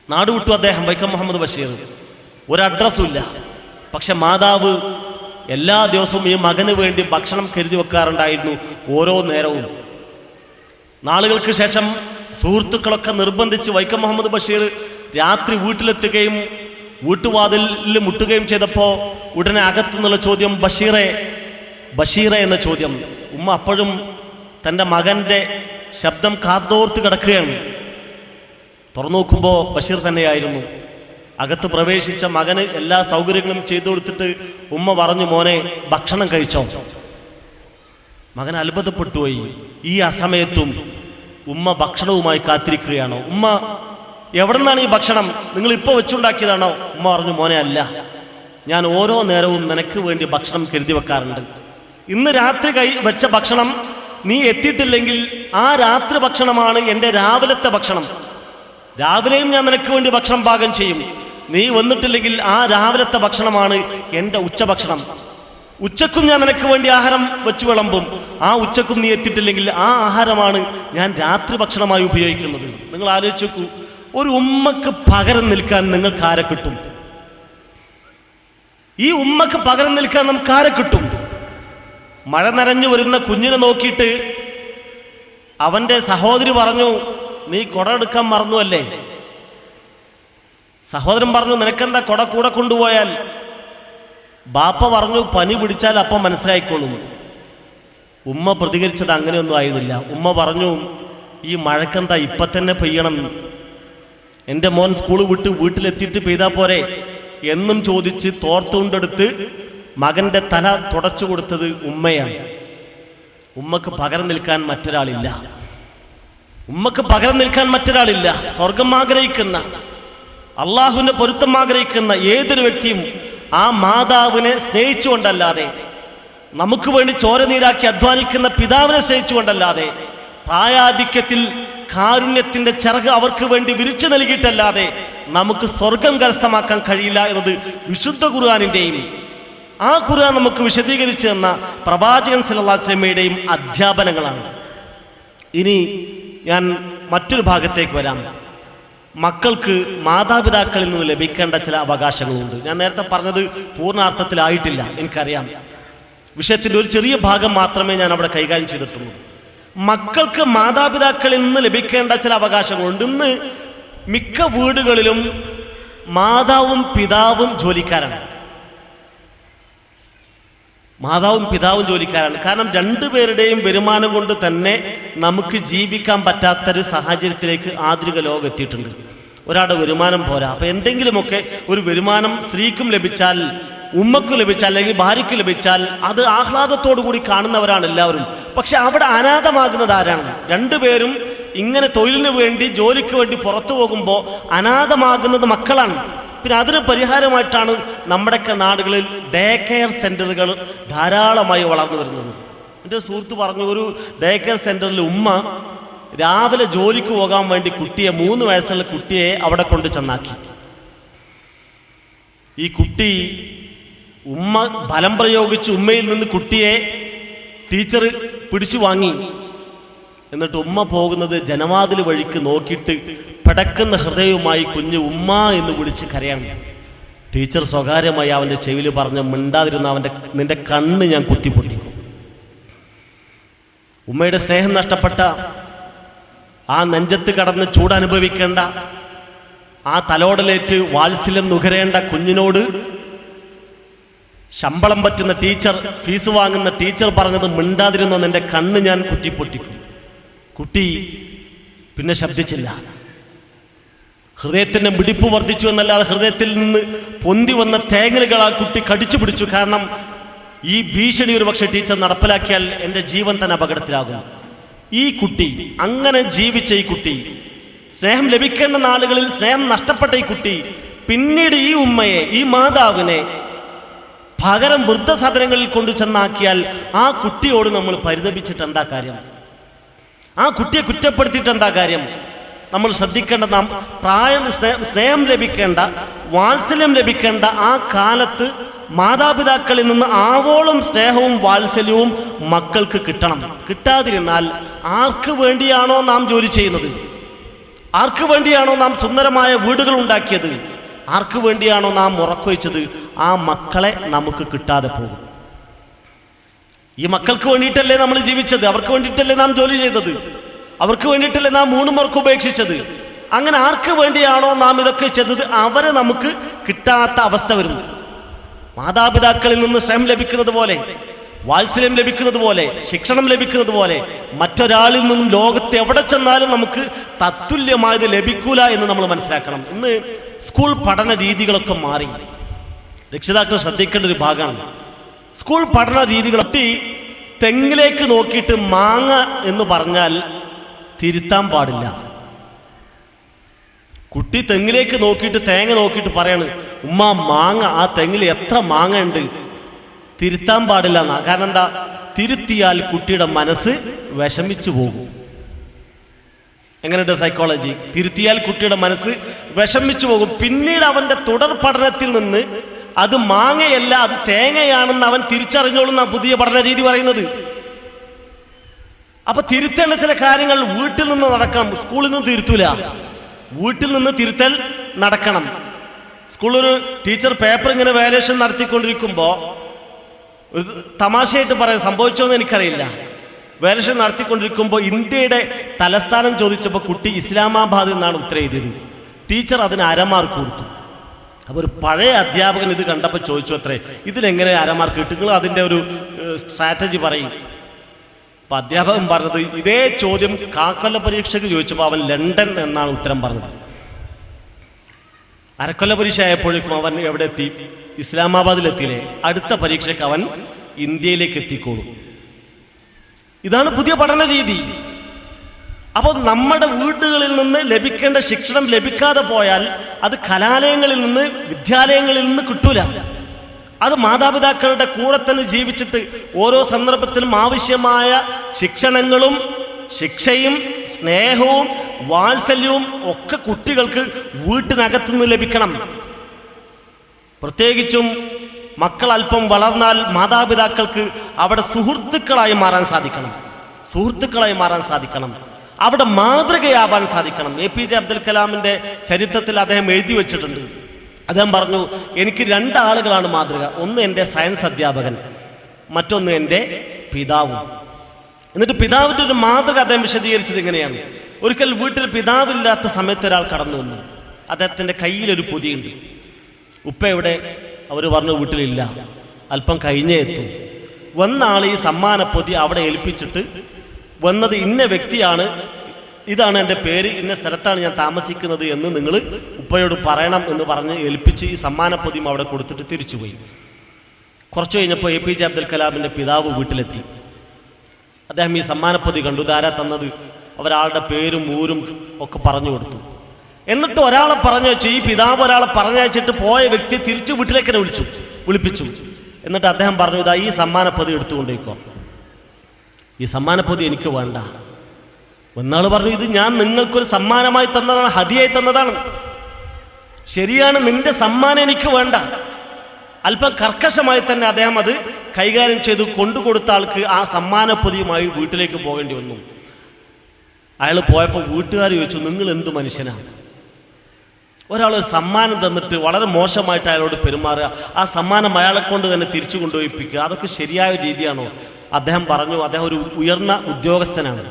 നാടുവിട്ടു അദ്ദേഹം, വൈക്കം മുഹമ്മദ് ബഷീർ. ഒരു അഡ്രസ്സും ഇല്ല. പക്ഷെ മാതാവ് എല്ലാ ദിവസവും ഈ മകന് വേണ്ടി ഭക്ഷണം കരുതി വെക്കാറുണ്ടായിരുന്നു ഓരോ നേരവും. നാളുകൾക്ക് ശേഷം സുഹൃത്തുക്കളൊക്കെ നിർബന്ധിച്ച് വൈക്കം മുഹമ്മദ് ബഷീർ രാത്രി വീട്ടിലെത്തുകയും വീട്ടുവാതിലിൽ മുട്ടുകയും ചെയ്തപ്പോൾ ഉടനെ അകത്തുനിന്നുള്ള ചോദ്യം, ബഷീറെ എന്ന ചോദ്യം. ഉമ്മ അപ്പോഴും തൻ്റെ മകൻ്റെ ശബ്ദം കാതോർത്ത് കിടക്കുകയാണ്. തുറന്നു നോക്കുമ്പോൾ ബഷീർ തന്നെയായിരുന്നു. അകത്ത് പ്രവേശിച്ച മകന് എല്ലാ സൗകര്യങ്ങളും ചെയ്തു കൊടുത്തിട്ട് ഉമ്മ പറഞ്ഞു, മോനെ ഭക്ഷണം കഴിച്ചോ? മകൻ അത്ഭുതപ്പെട്ടുപോയി. ഈ അസമയത്തും ഉമ്മ ഭക്ഷണവുമായി കാത്തിരിക്കുകയാണോ? ഉമ്മ, എവിടെ നിന്നാണ് ഈ ഭക്ഷണം? നിങ്ങൾ ഇപ്പോൾ വെച്ചുണ്ടാക്കിയതാണോ? ഉമ്മ പറഞ്ഞു, മോനെ അല്ല, ഞാൻ ഓരോ നേരവും നിനക്ക് വേണ്ടി ഭക്ഷണം കരുതി വെക്കാറുണ്ട്. ഇന്ന് രാത്രി വെച്ച ഭക്ഷണം നീ എത്തിയിട്ടില്ലെങ്കിൽ ആ രാത്രി ഭക്ഷണമാണ് എൻ്റെ രാവിലത്തെ ഭക്ഷണം. രാവിലെയും ഞാൻ നിനക്ക് വേണ്ടി ഭക്ഷണം പാകം ചെയ്യും. നീ വന്നിട്ടില്ലെങ്കിൽ ആ രാവിലത്തെ ഭക്ഷണമാണ് എൻ്റെ ഉച്ചഭക്ഷണം. ഉച്ചക്കും ഞാൻ നിനക്ക് വേണ്ടി ആഹാരം വെച്ച് വിളമ്പും. ആ ഉച്ചക്കും നീ എത്തിയിട്ടില്ലെങ്കിൽ ആ ആഹാരമാണ് ഞാൻ രാത്രി ഭക്ഷണമായി ഉപയോഗിക്കുന്നത്. നിങ്ങൾ ആലോചിച്ച് നോക്കൂ, ഒരു ഉമ്മക്ക് പകരം നിൽക്കാൻ നിങ്ങൾക്ക് ആരെ കിട്ടും? ഈ ഉമ്മക്ക് പകരം നിൽക്കാൻ നമുക്ക് ആരെ കിട്ടും? മഴ നനഞ്ഞു വരുന്ന കുഞ്ഞിനെ നോക്കിയിട്ട് അവൻ്റെ സഹോദരി പറഞ്ഞു, നീ കുട എടുക്കാൻ മറന്നു അല്ലേ? സഹോദരൻ പറഞ്ഞു, നിനക്കെന്താ കുട കൂടെ കൊണ്ടുപോയാൽ? ബാപ്പ പറഞ്ഞു, പനി പിടിച്ചാൽ അപ്പം മനസ്സിലായിക്കോളും. ഉമ്മ പ്രതികരിച്ചത് അങ്ങനെയൊന്നും ആയിരുന്നില്ല. ഉമ്മ പറഞ്ഞു, ഈ മഴക്കെന്താ ഇപ്പം തന്നെ പെയ്യണം? എൻ്റെ മോൻ സ്കൂൾ വിട്ട് വീട്ടിലെത്തിയിട്ട് പെയ്താൽ പോരെ എന്നും ചോദിച്ച് തോർത്തുകൊണ്ടെടുത്ത് മകൻ്റെ തല തുടച്ചു കൊടുത്തത് ഉമ്മയാണ്. ഉമ്മക്ക് പകരം നിൽക്കാൻ മറ്റൊരാളില്ല. ഉമ്മക്ക് പകരം നിൽക്കാൻ മറ്റൊരാളില്ല. സ്വർഗം ആഗ്രഹിക്കുന്ന, അള്ളാഹുവിന്റെ പൊരുത്തം ആഗ്രഹിക്കുന്ന ഏതൊരു വ്യക്തിയും ആ മാതാവിനെ സ്നേഹിച്ചുകൊണ്ടല്ലാതെ, നമുക്ക് വേണ്ടി ചോര നീരാക്കി അധ്വാനിക്കുന്ന പിതാവിനെ സ്നേഹിച്ചുകൊണ്ടല്ലാതെ, പ്രായാധിക്യത്തിൽ കാരുണ്യത്തിന്റെ ചിറക് അവർക്ക് വേണ്ടി വിരിച്ചു നൽകിയിട്ടല്ലാതെ നമുക്ക് സ്വർഗം കരസ്ഥമാക്കാൻ കഴിയില്ല എന്നത് വിശുദ്ധ ഖുർആനിന്റെയും ആ ഖുർആൻ നമുക്ക് വിശദീകരിച്ചു തന്ന പ്രവാചകൻ സല്ലല്ലാഹു അലൈഹി വസല്ലമയുടെയും അധ്യാപനങ്ങളാണ്. ഇനി ഞാൻ മറ്റൊരു ഭാഗത്തേക്ക് വരാം. മക്കൾക്ക് മാതാപിതാക്കളിൽ നിന്ന് ലഭിക്കേണ്ട ചില അവകാശങ്ങളുണ്ട്. ഞാൻ നേരത്തെ പറഞ്ഞത് പൂർണ്ണാർത്ഥത്തിലായിട്ടില്ല, എനിക്കറിയാം. വിഷയത്തിൻ്റെ ഒരു ചെറിയ ഭാഗം മാത്രമേ ഞാൻ അവിടെ കൈകാര്യം ചെയ്തിട്ടുള്ളൂ. മക്കൾക്ക് മാതാപിതാക്കളിൽ നിന്ന് ലഭിക്കേണ്ട ചില അവകാശങ്ങളുണ്ട്. ഇന്ന് മിക്ക വീടുകളിലും മാതാവും പിതാവും ജോലിക്കാരാണ്. മാതാവും പിതാവും ജോലിക്കാരാണ്. കാരണം രണ്ടുപേരുടെയും വരുമാനം കൊണ്ട് തന്നെ നമുക്ക് ജീവിക്കാൻ പറ്റാത്തൊരു സാഹചര്യത്തിലേക്ക് ആധുനിക ലോകം എത്തിയിട്ടുണ്ട്. ഒരാളുടെ വരുമാനം പോരാ. അപ്പം എന്തെങ്കിലുമൊക്കെ ഒരു വരുമാനം സ്ത്രീക്കും ലഭിച്ചാൽ, ഉമ്മക്ക് ലഭിച്ചാൽ, അല്ലെങ്കിൽ ഭാര്യയ്ക്ക് ലഭിച്ചാൽ അത് ആഹ്ലാദത്തോടു കൂടി കാണുന്നവരാണ് എല്ലാവരും. പക്ഷെ അവിടെ അനാഥമാകുന്നത് ആരാണ്? രണ്ടുപേരും ഇങ്ങനെ തൊഴിലിന് വേണ്ടി, ജോലിക്ക് വേണ്ടി പുറത്തു പോകുമ്പോൾ അനാഥമാകുന്നത് മക്കളാണ്. പിന്നെ അതിന് പരിഹാരമായിട്ടാണ് നമ്മുടെയൊക്കെ നാടുകളിൽ ഡേ കെയർ സെൻ്ററുകൾ ധാരാളമായി വളർന്നു വരുന്നത്. എൻ്റെ സുഹൃത്ത് പറഞ്ഞു, ഒരു ഡേ കെയർ സെൻ്ററിൽ ഉമ്മ രാവിലെ ജോലിക്ക് പോകാൻ വേണ്ടി കുട്ടിയെ, 3 വയസ്സുള്ള കുട്ടിയെ അവിടെ കൊണ്ട് ചെന്നാക്കി. ഈ കുട്ടി, ഉമ്മ ബലം പ്രയോഗിച്ച് ഉമ്മയിൽ നിന്ന് കുട്ടിയെ ടീച്ചർ പിടിച്ചു വാങ്ങി. എന്നിട്ട് ഉമ്മ പോകുന്നത് ജനവാതിൽ വഴിക്ക് നോക്കിയിട്ട് പടക്കുന്ന ഹൃദയവുമായി കുഞ്ഞ് ഉമ്മ എന്ന് വിളിച്ച് കരയാണ്. ടീച്ചർ സ്വകാര്യമായി അവൻ്റെ ചെവിയിൽ പറഞ്ഞ്, മിണ്ടാതിരുന്ന നിന്റെ കണ്ണ് ഞാൻ കുത്തിപ്പൊട്ടിക്കും. ഉമ്മയുടെ സ്നേഹം നഷ്ടപ്പെട്ട, ആ നെഞ്ചത്ത് കടന്ന് ചൂടനുഭവിക്കേണ്ട, ആ തലോടലേറ്റ് വാത്സല്യം നുകരേണ്ട കുഞ്ഞിനോട് ശമ്പളം പറ്റുന്ന ടീച്ചർ, ഫീസ് വാങ്ങുന്ന ടീച്ചർ പറഞ്ഞത്, മിണ്ടാതിരുന്ന നിന്റെ കണ്ണ് ഞാൻ കുത്തിപ്പൊട്ടിക്കും. കുട്ടി പിന്നെ ശബ്ദിച്ചില്ല. ഹൃദയത്തിന്റെ മിടിപ്പ് വർദ്ധിച്ചു എന്നല്ലാതെ ഹൃദയത്തിൽ നിന്ന് പൊന്തി വന്ന തേങ്ങലുകൾ ആ കുട്ടി കടിച്ചു പിടിച്ചു. കാരണം ഈ ഭീഷണി ഒരു പക്ഷേ ടീച്ചർ നടപ്പിലാക്കിയാൽ എൻ്റെ ജീവൻ തന്നെ അപകടത്തിലാകും. ഈ കുട്ടി, അങ്ങനെ ജീവിച്ച ഈ കുട്ടി, സ്നേഹം ലഭിക്കേണ്ട നാളുകളിൽ സ്നേഹം നഷ്ടപ്പെട്ട ഈ കുട്ടി, പിന്നീട് ഈ ഉമ്മയെ, ഈ മാതാവിനെ പകരം വൃദ്ധസദനങ്ങളിൽ കൊണ്ടു ചെന്നാക്കിയാൽ ആ കുട്ടിയോട് നമ്മൾ പരിതപിച്ചിട്ട് എന്താ കാര്യം? ആ കുട്ടിയെ കുറ്റപ്പെടുത്തിയിട്ട് എന്താ കാര്യം? നമ്മൾ ശ്രദ്ധിക്കേണ്ട, നാം സ്നേഹം ലഭിക്കേണ്ട, വാത്സല്യം ലഭിക്കേണ്ട ആ കാലത്ത് മാതാപിതാക്കളിൽ നിന്ന് ആവോളം സ്നേഹവും വാത്സല്യവും മക്കൾക്ക് കിട്ടണം. കിട്ടാതിരുന്നാൽ ആർക്ക് വേണ്ടിയാണോ നാം ജോലി ചെയ്യുന്നത്, ആർക്ക് വേണ്ടിയാണോ നാം സുന്ദരമായ വീടുകൾ ഉണ്ടാക്കിയത്, ആർക്ക് വേണ്ടിയാണോ നാം ഉറക്കൊഴിച്ചത്, ആ മക്കളെ നമുക്ക് കിട്ടാതെ പോകും. ഈ മക്കൾക്ക് വേണ്ടിയിട്ടല്ലേ നമ്മൾ ജീവിച്ചത്, അവർക്ക് വേണ്ടിയിട്ടല്ലേ നാം ജോലി ചെയ്തത്, അവർക്ക് വേണ്ടിയിട്ടല്ലേ നാം മൂന്നുമർക്ക് ഉപേക്ഷിച്ചത്. അങ്ങനെ ആർക്ക് വേണ്ടിയാണോ നാം ഇതൊക്കെ ചെയ്തത്, അവരെ നമുക്ക് കിട്ടാത്ത അവസ്ഥ വരും. മാതാപിതാക്കളിൽ നിന്ന് സ്നേഹം ലഭിക്കുന്നത് പോലെ, വാത്സല്യം ലഭിക്കുന്നത് പോലെ, ശിക്ഷണം ലഭിക്കുന്നത് പോലെ മറ്റൊരാളിൽ നിന്നും ലോകത്ത് എവിടെ ചെന്നാലും നമുക്ക് തത്തുല്യമായത് ലഭിക്കൂല എന്ന് നമ്മൾ മനസ്സിലാക്കണം. ഇന്ന് സ്കൂൾ പഠന രീതികളൊക്കെ മാറി. രക്ഷിതാക്കൾ ശ്രദ്ധിക്കേണ്ട ഒരു ഭാഗമാണ് സ്കൂൾ പഠന രീതികൾ. തെങ്ങിലേക്ക് നോക്കിയിട്ട് മാങ്ങ എന്ന് പറഞ്ഞാൽ തിരുത്താൻ പാടില്ല. കുട്ടി തെങ്ങിലേക്ക് നോക്കിയിട്ട്, തേങ്ങ നോക്കിയിട്ട് പറയാണ്, ഉമ്മ മാങ്ങ, ആ തെങ്ങിൽ എത്ര മാങ്ങ ഉണ്ട്, തിരുത്താൻ പാടില്ല എന്നാ. കാരണം എന്താ? തിരുത്തിയാൽ കുട്ടിയുടെ മനസ്സ് വിഷമിച്ചു പോകും. എങ്ങനെയുണ്ട് സൈക്കോളജി? തിരുത്തിയാൽ കുട്ടിയുടെ മനസ്സ് വിഷമിച്ചു പോകും. പിന്നീട് അവന്റെ തുടർ പഠനത്തിൽ നിന്ന് അത് മാങ്ങയല്ല, അത് തേങ്ങയാണെന്ന് അവൻ തിരിച്ചറിഞ്ഞോളുന്ന പുതിയ പഠന രീതി പറയുന്നത്. അപ്പൊ തിരുത്തേണ്ട ചില കാര്യങ്ങൾ വീട്ടിൽ നിന്ന് നടക്കണം, സ്കൂളിൽ നിന്ന് തിരുത്തൂല. വീട്ടിൽ നിന്ന് തിരുത്തൽ നടക്കണം. സ്കൂളിലൊരു ടീച്ചർ പേപ്പർ ഇങ്ങനെ വാല്യുവേഷൻ നടത്തിക്കൊണ്ടിരിക്കുമ്പോൾ തമാശയായിട്ട് പറയാൻ സംഭവിച്ചോന്ന് എനിക്കറിയില്ല, വാല്യുവേഷൻ നടത്തിക്കൊണ്ടിരിക്കുമ്പോൾ ഇന്ത്യയുടെ തലസ്ഥാനം ചോദിച്ചപ്പോൾ കുട്ടി ഇസ്ലാമാബാദ് എന്നാണ് ഉത്തരം എഴുതിയത്. ടീച്ചർ അതിന് അരമാർക്ക് കൊടുത്തു. അപ്പോൾ ഒരു പഴയ അധ്യാപകൻ ഇത് കണ്ടപ്പോൾ ചോദിച്ചു അത്രേ, ഇതിലെങ്ങനെ അരമാർക്ക് കിട്ടും, നിങ്ങൾ അതിൻ്റെ ഒരു സ്ട്രാറ്റജി പറയും. അപ്പം അധ്യാപകൻ പറഞ്ഞത് ഇതേ ചോദ്യം കാക്കൊല്ല പരീക്ഷയ്ക്ക് ചോദിച്ചപ്പോൾ അവൻ ലണ്ടൻ എന്നാണ് ഉത്തരം പറഞ്ഞത്. അരക്കൊല്ല പരീക്ഷ ആയപ്പോഴേക്കും അവൻ എവിടെ എത്തി? ഇസ്ലാമാബാദിലെത്തിയില്ലേ. അടുത്ത പരീക്ഷയ്ക്ക് അവൻ ഇന്ത്യയിലേക്ക് എത്തിക്കോളും. ഇതാണ് പുതിയ പഠന രീതി. അപ്പോൾ നമ്മുടെ വീടുകളിൽ നിന്ന് ലഭിക്കേണ്ട ശിക്ഷണം ലഭിക്കാതെ പോയാൽ അത് കലാലയങ്ങളിൽ നിന്ന്, വിദ്യാലയങ്ങളിൽ നിന്ന് കിട്ടൂല. അത് മാതാപിതാക്കളുടെ കൂടെ തന്നെ ജീവിച്ചിട്ട് ഓരോ സന്ദർഭത്തിലും ആവശ്യമായ ശിക്ഷണങ്ങളും ശിക്ഷയും സ്നേഹവും വാത്സല്യവും ഒക്കെ കുട്ടികൾക്ക് വീട്ടിനകത്തുനിന്ന് ലഭിക്കണം. പ്രത്യേകിച്ചും മക്കൾ അല്പം വളർന്നാൽ മാതാപിതാക്കൾക്ക് അവിടെ സുഹൃത്തുക്കളായി മാറാൻ സാധിക്കണം. അവിടെ മാതൃകയാവാൻ സാധിക്കണം. APJ അബ്ദുൽ കലാമിൻ്റെ ചരിത്രത്തിൽ അദ്ദേഹം എഴുതി വച്ചിട്ടുണ്ട്. അദ്ദേഹം പറഞ്ഞു, എനിക്ക് 2 ആളുകളാണ് മാതൃക. ഒന്ന് എൻ്റെ സയൻസ് അധ്യാപകൻ, മറ്റൊന്ന് എൻ്റെ പിതാവും. എന്നിട്ട് പിതാവിൻ്റെ ഒരു മാതൃക അദ്ദേഹം വിശദീകരിച്ചത് ഇങ്ങനെയാണ്. ഒരിക്കൽ വീട്ടിൽ പിതാവില്ലാത്ത സമയത്ത് ഒരാൾ കടന്നു വന്നു. അദ്ദേഹത്തിൻ്റെ കയ്യിലൊരു പൊതിയുണ്ട്. ഉപ്പ എവിടെ? അവർ പറഞ്ഞു വീട്ടിലില്ല, അല്പം കഴിഞ്ഞേ എത്തും. വന്ന ആൾ ഈ സമ്മാന പൊതി അവിടെ ഏൽപ്പിച്ചിട്ട്, വന്നത് ഇന്ന വ്യക്തിയാണ്, ഇതാണ് എൻ്റെ പേര്, ഇന്ന സ്ഥലത്താണ് ഞാൻ താമസിക്കുന്നത് എന്ന് നിങ്ങൾ ഉപ്പയോട് പറയണം എന്ന് പറഞ്ഞ് ഏൽപ്പിച്ച് ഈ സമ്മാന പൊതിയും അവിടെ കൊടുത്തിട്ട് തിരിച്ചുപോയി. കുറച്ച് കഴിഞ്ഞപ്പോൾ APJ അബ്ദുൽ കലാമിൻ്റെ പിതാവ് വീട്ടിലെത്തി. അദ്ദേഹം ഈ സമ്മാനപ്പൊതി കണ്ടു. ഇതാരാ തന്നത്? ഒരാളുടെ പേരും ഊരും ഒക്കെ പറഞ്ഞു കൊടുത്തു. എന്നിട്ട് ഒരാളെ പറഞ്ഞയച്ചു. ഈ പിതാവ് ഒരാളെ പറഞ്ഞയച്ചിട്ട് പോയ വ്യക്തി തിരിച്ചു വീട്ടിലേക്ക് തന്നെ വിളിപ്പിച്ചു. എന്നിട്ട് അദ്ദേഹം പറഞ്ഞു, ഇതാ ഈ സമ്മാനപ്പൊതി എടുത്തുകൊണ്ടേക്കോ, ഈ സമ്മാനപ്പൊതി എനിക്ക് വേണ്ട. ഒന്നാൾ പറഞ്ഞു, ഇത് ഞാൻ നിങ്ങൾക്കൊരു സമ്മാനമായി തന്നതാണ്, ഹദിയായി തന്നതാണ്. ശരിയാണ്, നിന്റെ സമ്മാനം എനിക്ക് വേണ്ട. അല്പം കർക്കശമായി തന്നെ അദ്ദേഹം അത് കൈകാര്യം ചെയ്തു. കൊണ്ടുകൊടുത്ത ആൾക്ക് ആ സമ്മാനപ്പൊതിയുമായി വീട്ടിലേക്ക് പോകേണ്ടി വന്നു. അയാൾ പോയപ്പോൾ വീട്ടുകാർ ചോദിച്ചു, നിങ്ങൾ എന്ത് മനുഷ്യനാണ്? ഒരാളൊരു സമ്മാനം തന്നിട്ട് വളരെ മോശമായിട്ട് അയാളോട് പെരുമാറുക, ആ സമ്മാനം അയാളെ കൊണ്ട് തന്നെ തിരിച്ചു കൊണ്ടുപോയിപ്പിക്കുക, അതൊക്കെ ശരിയായ രീതിയാണോ? അദ്ദേഹം പറഞ്ഞു, അദ്ദേഹം ഒരു ഉയർന്ന ഉദ്യോഗസ്ഥനാണ്.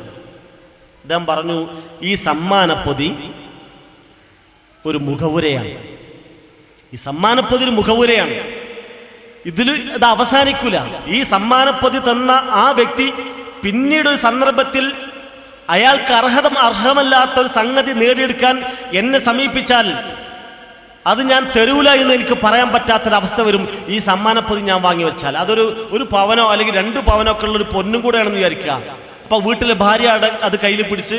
അദ്ദേഹം പറഞ്ഞു, ഈ സമ്മാനപ്പൊതി ഒരു മുഖവുരയാണ്. ഈ സമ്മാനപ്പൊതി ഒരു മുഖവുരയാണ്. ഇതിൽ ഇത് അവസാനിക്കൂല. ഈ സമ്മാനപ്പൊതി തന്ന ആ വ്യക്തി പിന്നീട് ഒരു സന്ദർഭത്തിൽ അയാൾക്ക് അർഹമല്ലാത്തൊരു സംഗതി നേടിയെടുക്കാൻ എന്നെ സമീപിച്ചാൽ അത് ഞാൻ തരൂല എന്ന് എനിക്ക് പറയാൻ പറ്റാത്തൊരവസ്ഥ വരും. ഈ സമ്മാനപ്പൊതി ഞാൻ വാങ്ങി വെച്ചാൽ ഒരു പവനോ അല്ലെങ്കിൽ 2 പവനോ ഒക്കെ ഉള്ളൊരു പൊന്നും കൂടെയാണെന്ന് വിചാരിക്കുക. അപ്പോൾ വീട്ടിലെ ഭാര്യ അത് കയ്യിൽ പിടിച്ച്,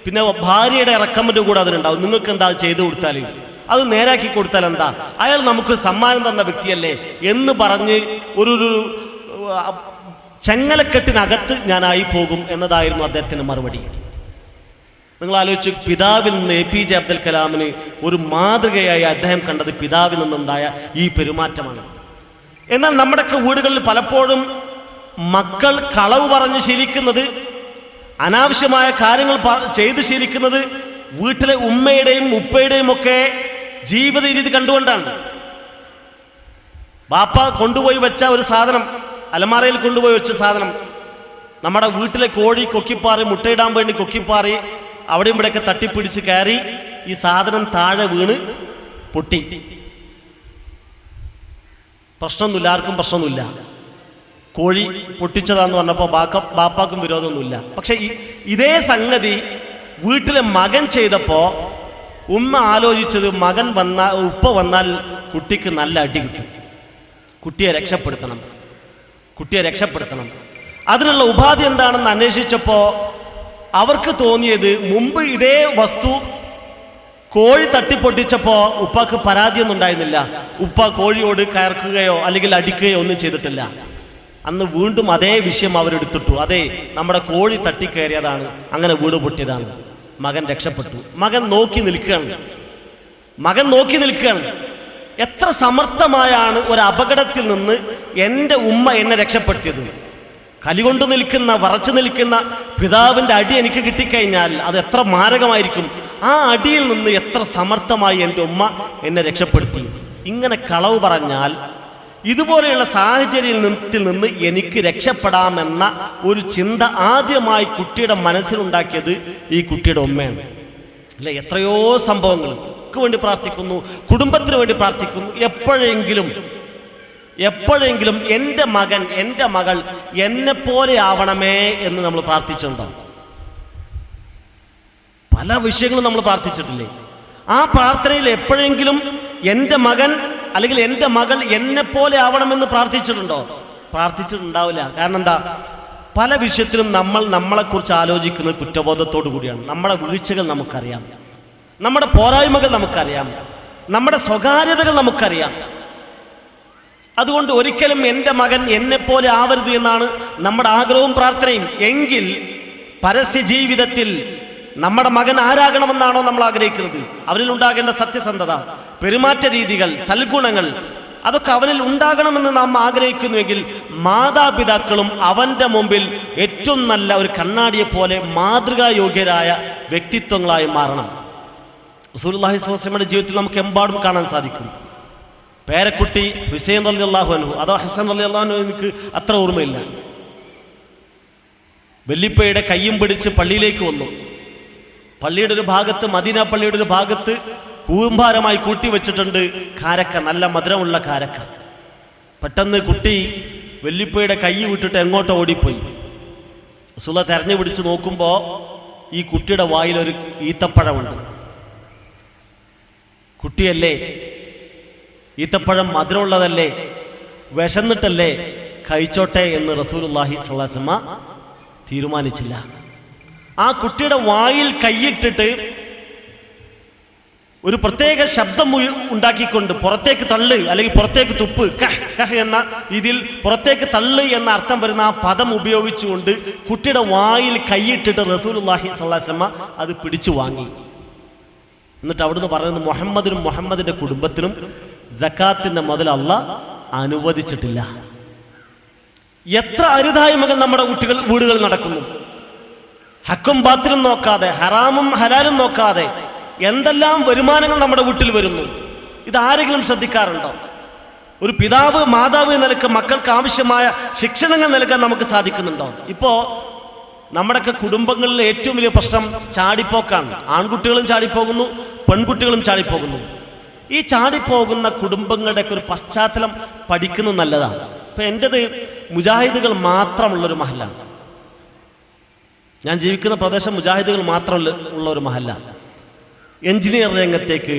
പിന്നെ ഭാര്യയുടെ റെക്കമെൻഡ് കൂടെ അതിനുണ്ടാവും. നിങ്ങൾക്ക് എന്താ ചെയ്തു കൊടുത്താൽ, അത് നേരാക്കി കൊടുത്താൽ എന്താ, അയാൾ നമുക്കൊരു സമ്മാനം തന്ന വ്യക്തിയല്ലേ എന്ന് പറഞ്ഞ് ഒരു ചെങ്ങലക്കെട്ടിനകത്ത് ഞാനായി പോകും എന്നതായിരുന്നു അദ്ദേഹത്തിൻ്റെ മറുപടി. നിങ്ങൾ ആലോചിച്ച്, പിതാവിൽ നിന്ന് APJ അബ്ദുൽ കലാമിന് ഒരു മാതൃകയായി അദ്ദേഹം കണ്ടത് പിതാവിൽ നിന്നുണ്ടായ ഈ പെരുമാറ്റമാണ്. എന്നാൽ നമ്മുടെയൊക്കെ വീടുകളിൽ പലപ്പോഴും മക്കൾ കളവ് പറഞ്ഞ് ശീലിക്കുന്നത്, അനാവശ്യമായ കാര്യങ്ങൾ ചെയ്ത് ശീലിക്കുന്നത് വീട്ടിലെ ഉമ്മയുടെയും ഉപ്പയുടെയും ഒക്കെ ജീവിത രീതി കണ്ടുകൊണ്ടാണ്. ബാപ്പ കൊണ്ടുപോയി വെച്ച ഒരു സാധനം, അലമാരയിൽ കൊണ്ടുപോയി വെച്ച സാധനം, നമ്മുടെ വീട്ടിലെ കോഴി കൊക്കിപ്പാറി, മുട്ടയിടാൻ വേണ്ടി കൊക്കിപ്പാറി അവിടെയും ഇവിടെയൊക്കെ തട്ടിപ്പിടിച്ച് കയറി ഈ സാധനം താഴെ വീണ് പൊട്ടി. പ്രശ്നമൊന്നുമില്ല, ആർക്കും പ്രശ്നമൊന്നുമില്ല. കോഴി പൊട്ടിച്ചതാന്ന് പറഞ്ഞപ്പോൾ ബാപ്പാക്കും വിരോധമൊന്നുമില്ല. പക്ഷെ ഇതേ സംഗതി വീട്ടിലെ മകൻ ചെയ്തപ്പോൾ ഉമ്മ ആലോചിച്ചത്, ഉപ്പ വന്നാൽ കുട്ടിക്ക് നല്ല അടി കിട്ടും, കുട്ടിയെ രക്ഷപ്പെടുത്തണം. അതിനുള്ള ഉപാധി എന്താണെന്ന് അന്വേഷിച്ചപ്പോൾ അവർക്ക് തോന്നിയത്, മുമ്പ് ഇതേ വസ്തു കോഴി തട്ടിപ്പൊട്ടിച്ചപ്പോൾ ഉപ്പാക്ക് പരാതിയൊന്നും ഉണ്ടായിരുന്നില്ല. ഉപ്പ കോഴിയോട് കയർക്കുകയോ അല്ലെങ്കിൽ അടിക്കുകയോ ഒന്നും ചെയ്തിട്ടില്ല. അന്ന് വീണ്ടും അതേ വിഷയം അവരെടുത്തിട്ടു. അതെ, നമ്മുടെ കോഴി തട്ടിക്കയറിയതാണ്, അങ്ങനെ വീട് പൊട്ടിയതാണ്. മകൻ രക്ഷപ്പെട്ടു. മകൻ നോക്കി നിൽക്കുകയാണ്. എത്ര സമർത്ഥമായാണ് ഒരു അപകടത്തിൽ നിന്ന് എൻ്റെ ഉമ്മ എന്നെ രക്ഷപ്പെടുത്തിയത്. കലികൊണ്ട് വറച്ചു നിൽക്കുന്ന പിതാവിൻ്റെ അടി എനിക്ക് കിട്ടിക്കഴിഞ്ഞാൽ അത് എത്ര മാരകമായിരിക്കും. ആ അടിയിൽ നിന്ന് എത്ര സമർത്ഥമായി എൻ്റെ ഉമ്മ എന്നെ രക്ഷപ്പെടുത്തി. ഇങ്ങനെ കളവ് പറഞ്ഞാൽ ഇതുപോലെയുള്ള സാഹചര്യത്തിൽ നിന്ന് എനിക്ക് രക്ഷപ്പെടാമെന്ന ഒരു ചിന്ത ആദ്യമായി കുട്ടിയുടെ മനസ്സിലുണ്ടാക്കിയത് ഈ കുട്ടിയുടെ ഉമ്മയാണ്. അല്ലെ, എത്രയോ സംഭവങ്ങൾക്ക് വേണ്ടി പ്രാർത്ഥിക്കുന്നു, കുടുംബത്തിന് വേണ്ടി പ്രാർത്ഥിക്കുന്നു. എപ്പോഴെങ്കിലും എൻ്റെ മകൻ, എൻ്റെ മകൾ എന്നെപ്പോലെ ആവണമേ എന്ന് നമ്മൾ പ്രാർത്ഥിച്ചിട്ടുണ്ടാവും. പല വിഷയങ്ങളും നമ്മൾ പ്രാർത്ഥിച്ചിട്ടില്ലേ? ആ പ്രാർത്ഥനയിൽ എപ്പോഴെങ്കിലും എൻ്റെ മകൻ അല്ലെങ്കിൽ എൻ്റെ മകൾ എന്നെപ്പോലെ ആവണമെന്ന് പ്രാർത്ഥിച്ചിട്ടുണ്ടോ? പ്രാർത്ഥിച്ചിട്ടുണ്ടാവില്ല. കാരണം എന്താ? പല വിഷയത്തിലും നമ്മൾ നമ്മളെക്കുറിച്ച് ആലോചിക്കുന്നത് കുറ്റബോധത്തോടു കൂടിയാണ്. നമ്മുടെ വീഴ്ചകൾ നമുക്കറിയാം, നമ്മുടെ പോരായ്മകൾ നമുക്കറിയാം, നമ്മുടെ സ്വകാര്യതകൾ നമുക്കറിയാം. അതുകൊണ്ട് ഒരിക്കലും എൻ്റെ മകൻ എന്നെപ്പോലെ ആവരുത് എന്നാണ് നമ്മുടെ ആഗ്രഹവും പ്രാർത്ഥനയും. എങ്കിൽ പരസ്യ ജീവിതത്തിൽ നമ്മുടെ മകൻ ആരാകണമെന്നാണോ നമ്മൾ ആഗ്രഹിക്കുന്നത്? അവനിൽ ഉണ്ടാകേണ്ട സത്യസന്ധത, പെരുമാറ്റ രീതികൾ, സൽഗുണങ്ങൾ, അതൊക്കെ അവനിൽ ഉണ്ടാകണമെന്ന് നാം ആഗ്രഹിക്കുന്നുവെങ്കിൽ മാതാപിതാക്കളും അവൻ്റെ മുമ്പിൽ ഏറ്റവും നല്ല ഒരു കണ്ണാടിയെ പോലെ മാതൃകായോഗ്യരായ വ്യക്തിത്വങ്ങളായി മാറണം. റസൂലുള്ളാഹി സ്വല്ലല്ലാഹു അലൈഹി വസല്ലമയുടെ ജീവിതത്തിൽ നമുക്ക് എമ്പാടും കാണാൻ സാധിക്കും. പേരക്കുട്ടി ഹുസൈൻ റളിയല്ലാഹു അൻഹു, അതോ ഹസൻ റളിയല്ലാഹു അൻഹു, എനിക്ക് അത്ര ഓർമ്മയില്ല, വല്ലിപ്പയുടെ കയ്യും പിടിച്ച് പള്ളിയിലേക്ക് വന്നു. പള്ളിയുടെ ഒരു ഭാഗത്ത്, മദീന പള്ളിയുടെ ഒരു ഭാഗത്ത് കൂമ്പാരമായി കൂട്ടി വെച്ചിട്ടുണ്ട് കാരക്ക, നല്ല മധുരമുള്ള കാരക്ക. പെട്ടെന്ന് കുട്ടി വല്ലിപ്പയുടെ കൈ വിട്ടിട്ട് എങ്ങോട്ടോ ഓടിപ്പോയി. റസൂലുള്ളാഹി തെരഞ്ഞു പിടിച്ച് നോക്കുമ്പോൾ ഈ കുട്ടിയുടെ വായിലൊരു ഈത്തപ്പഴമുണ്ട്. കുട്ടിയല്ലേ, ഈത്തപ്പഴം മധുരമുള്ളതല്ലേ, വിശന്നിട്ടല്ലേ, കഴിച്ചോട്ടെ എന്ന് റസൂലുള്ളാഹി സ്വല്ലല്ലാഹു അലൈഹി വസല്ലം തീരുമാനിച്ചില്ല. ആ കുട്ടിയുടെ വായിൽ കൈയിട്ടിട്ട് ഒരു പ്രത്യേക ശബ്ദം ഉണ്ടാക്കിക്കൊണ്ട് പുറത്തേക്ക് തള്ളു അല്ലെങ്കിൽ പുറത്തേക്ക് തുപ്പ്, കഹ് കഹ് എന്ന ഇതിൽ പുറത്തേക്ക് തള്ളു എന്ന അർത്ഥം വരുന്ന ആ പദം ഉപയോഗിച്ചുകൊണ്ട് കുട്ടിയുടെ വായിൽ കൈയിട്ടിട്ട് റസൂലുള്ളാഹി സ്വല്ലല്ലാഹു അലൈഹി വസല്ലം അത് പിടിച്ചു വാങ്ങി. എന്നിട്ട് അവിടുന്ന് പറയുന്നത്, മുഹമ്മദിനും മുഹമ്മദിന്റെ കുടുംബത്തിനും സക്കാത്തിന്റെ മുതൽ അല്ലാഹ് അനുവദിച്ചിട്ടില്ല. എത്ര അരുതായ്മകൾ നമ്മുടെ വീടുകളിൽ നടക്കുന്നു. ഹക്കും ബാത്തിലും നോക്കാതെ, ഹറാമും ഹലാലും നോക്കാതെ എന്തെല്ലാം വരുമാനങ്ങൾ നമ്മുടെ വീട്ടിൽ വരുന്നു. ഇതാരെങ്കിലും ശ്രദ്ധിക്കാറുണ്ടോ? ഒരു പിതാവ്, മാതാവ് എന്ന നിലക്ക് മക്കൾക്ക് ആവശ്യമായ ശിക്ഷണങ്ങൾ നൽകാൻ നമുക്ക് സാധിക്കുന്നുണ്ടോ? ഇപ്പോ നമ്മുടെയൊക്കെ കുടുംബങ്ങളിലെ ഏറ്റവും വലിയ പ്രശ്നം ചാടിപ്പോക്കാണ്. ആൺകുട്ടികളും ചാടിപ്പോകുന്നു, പെൺകുട്ടികളും ചാടിപ്പോകുന്നു. ഈ ചാടിപ്പോകുന്ന കുടുംബങ്ങളുടെയൊക്കെ ഒരു പശ്ചാത്തലം പഠിക്കുന്നത് നല്ലതാണ്. ഇപ്പൊ എൻ്റെത് മുജാഹിദുകൾ മാത്രമുള്ളൊരു മഹല്ലാണ്. ഞാൻ ജീവിക്കുന്ന പ്രദേശം മുജാഹിദുകൾ മാത്രമുള്ള ഒരു മഹല്ല. എഞ്ചിനീയർ രംഗത്തേക്ക്,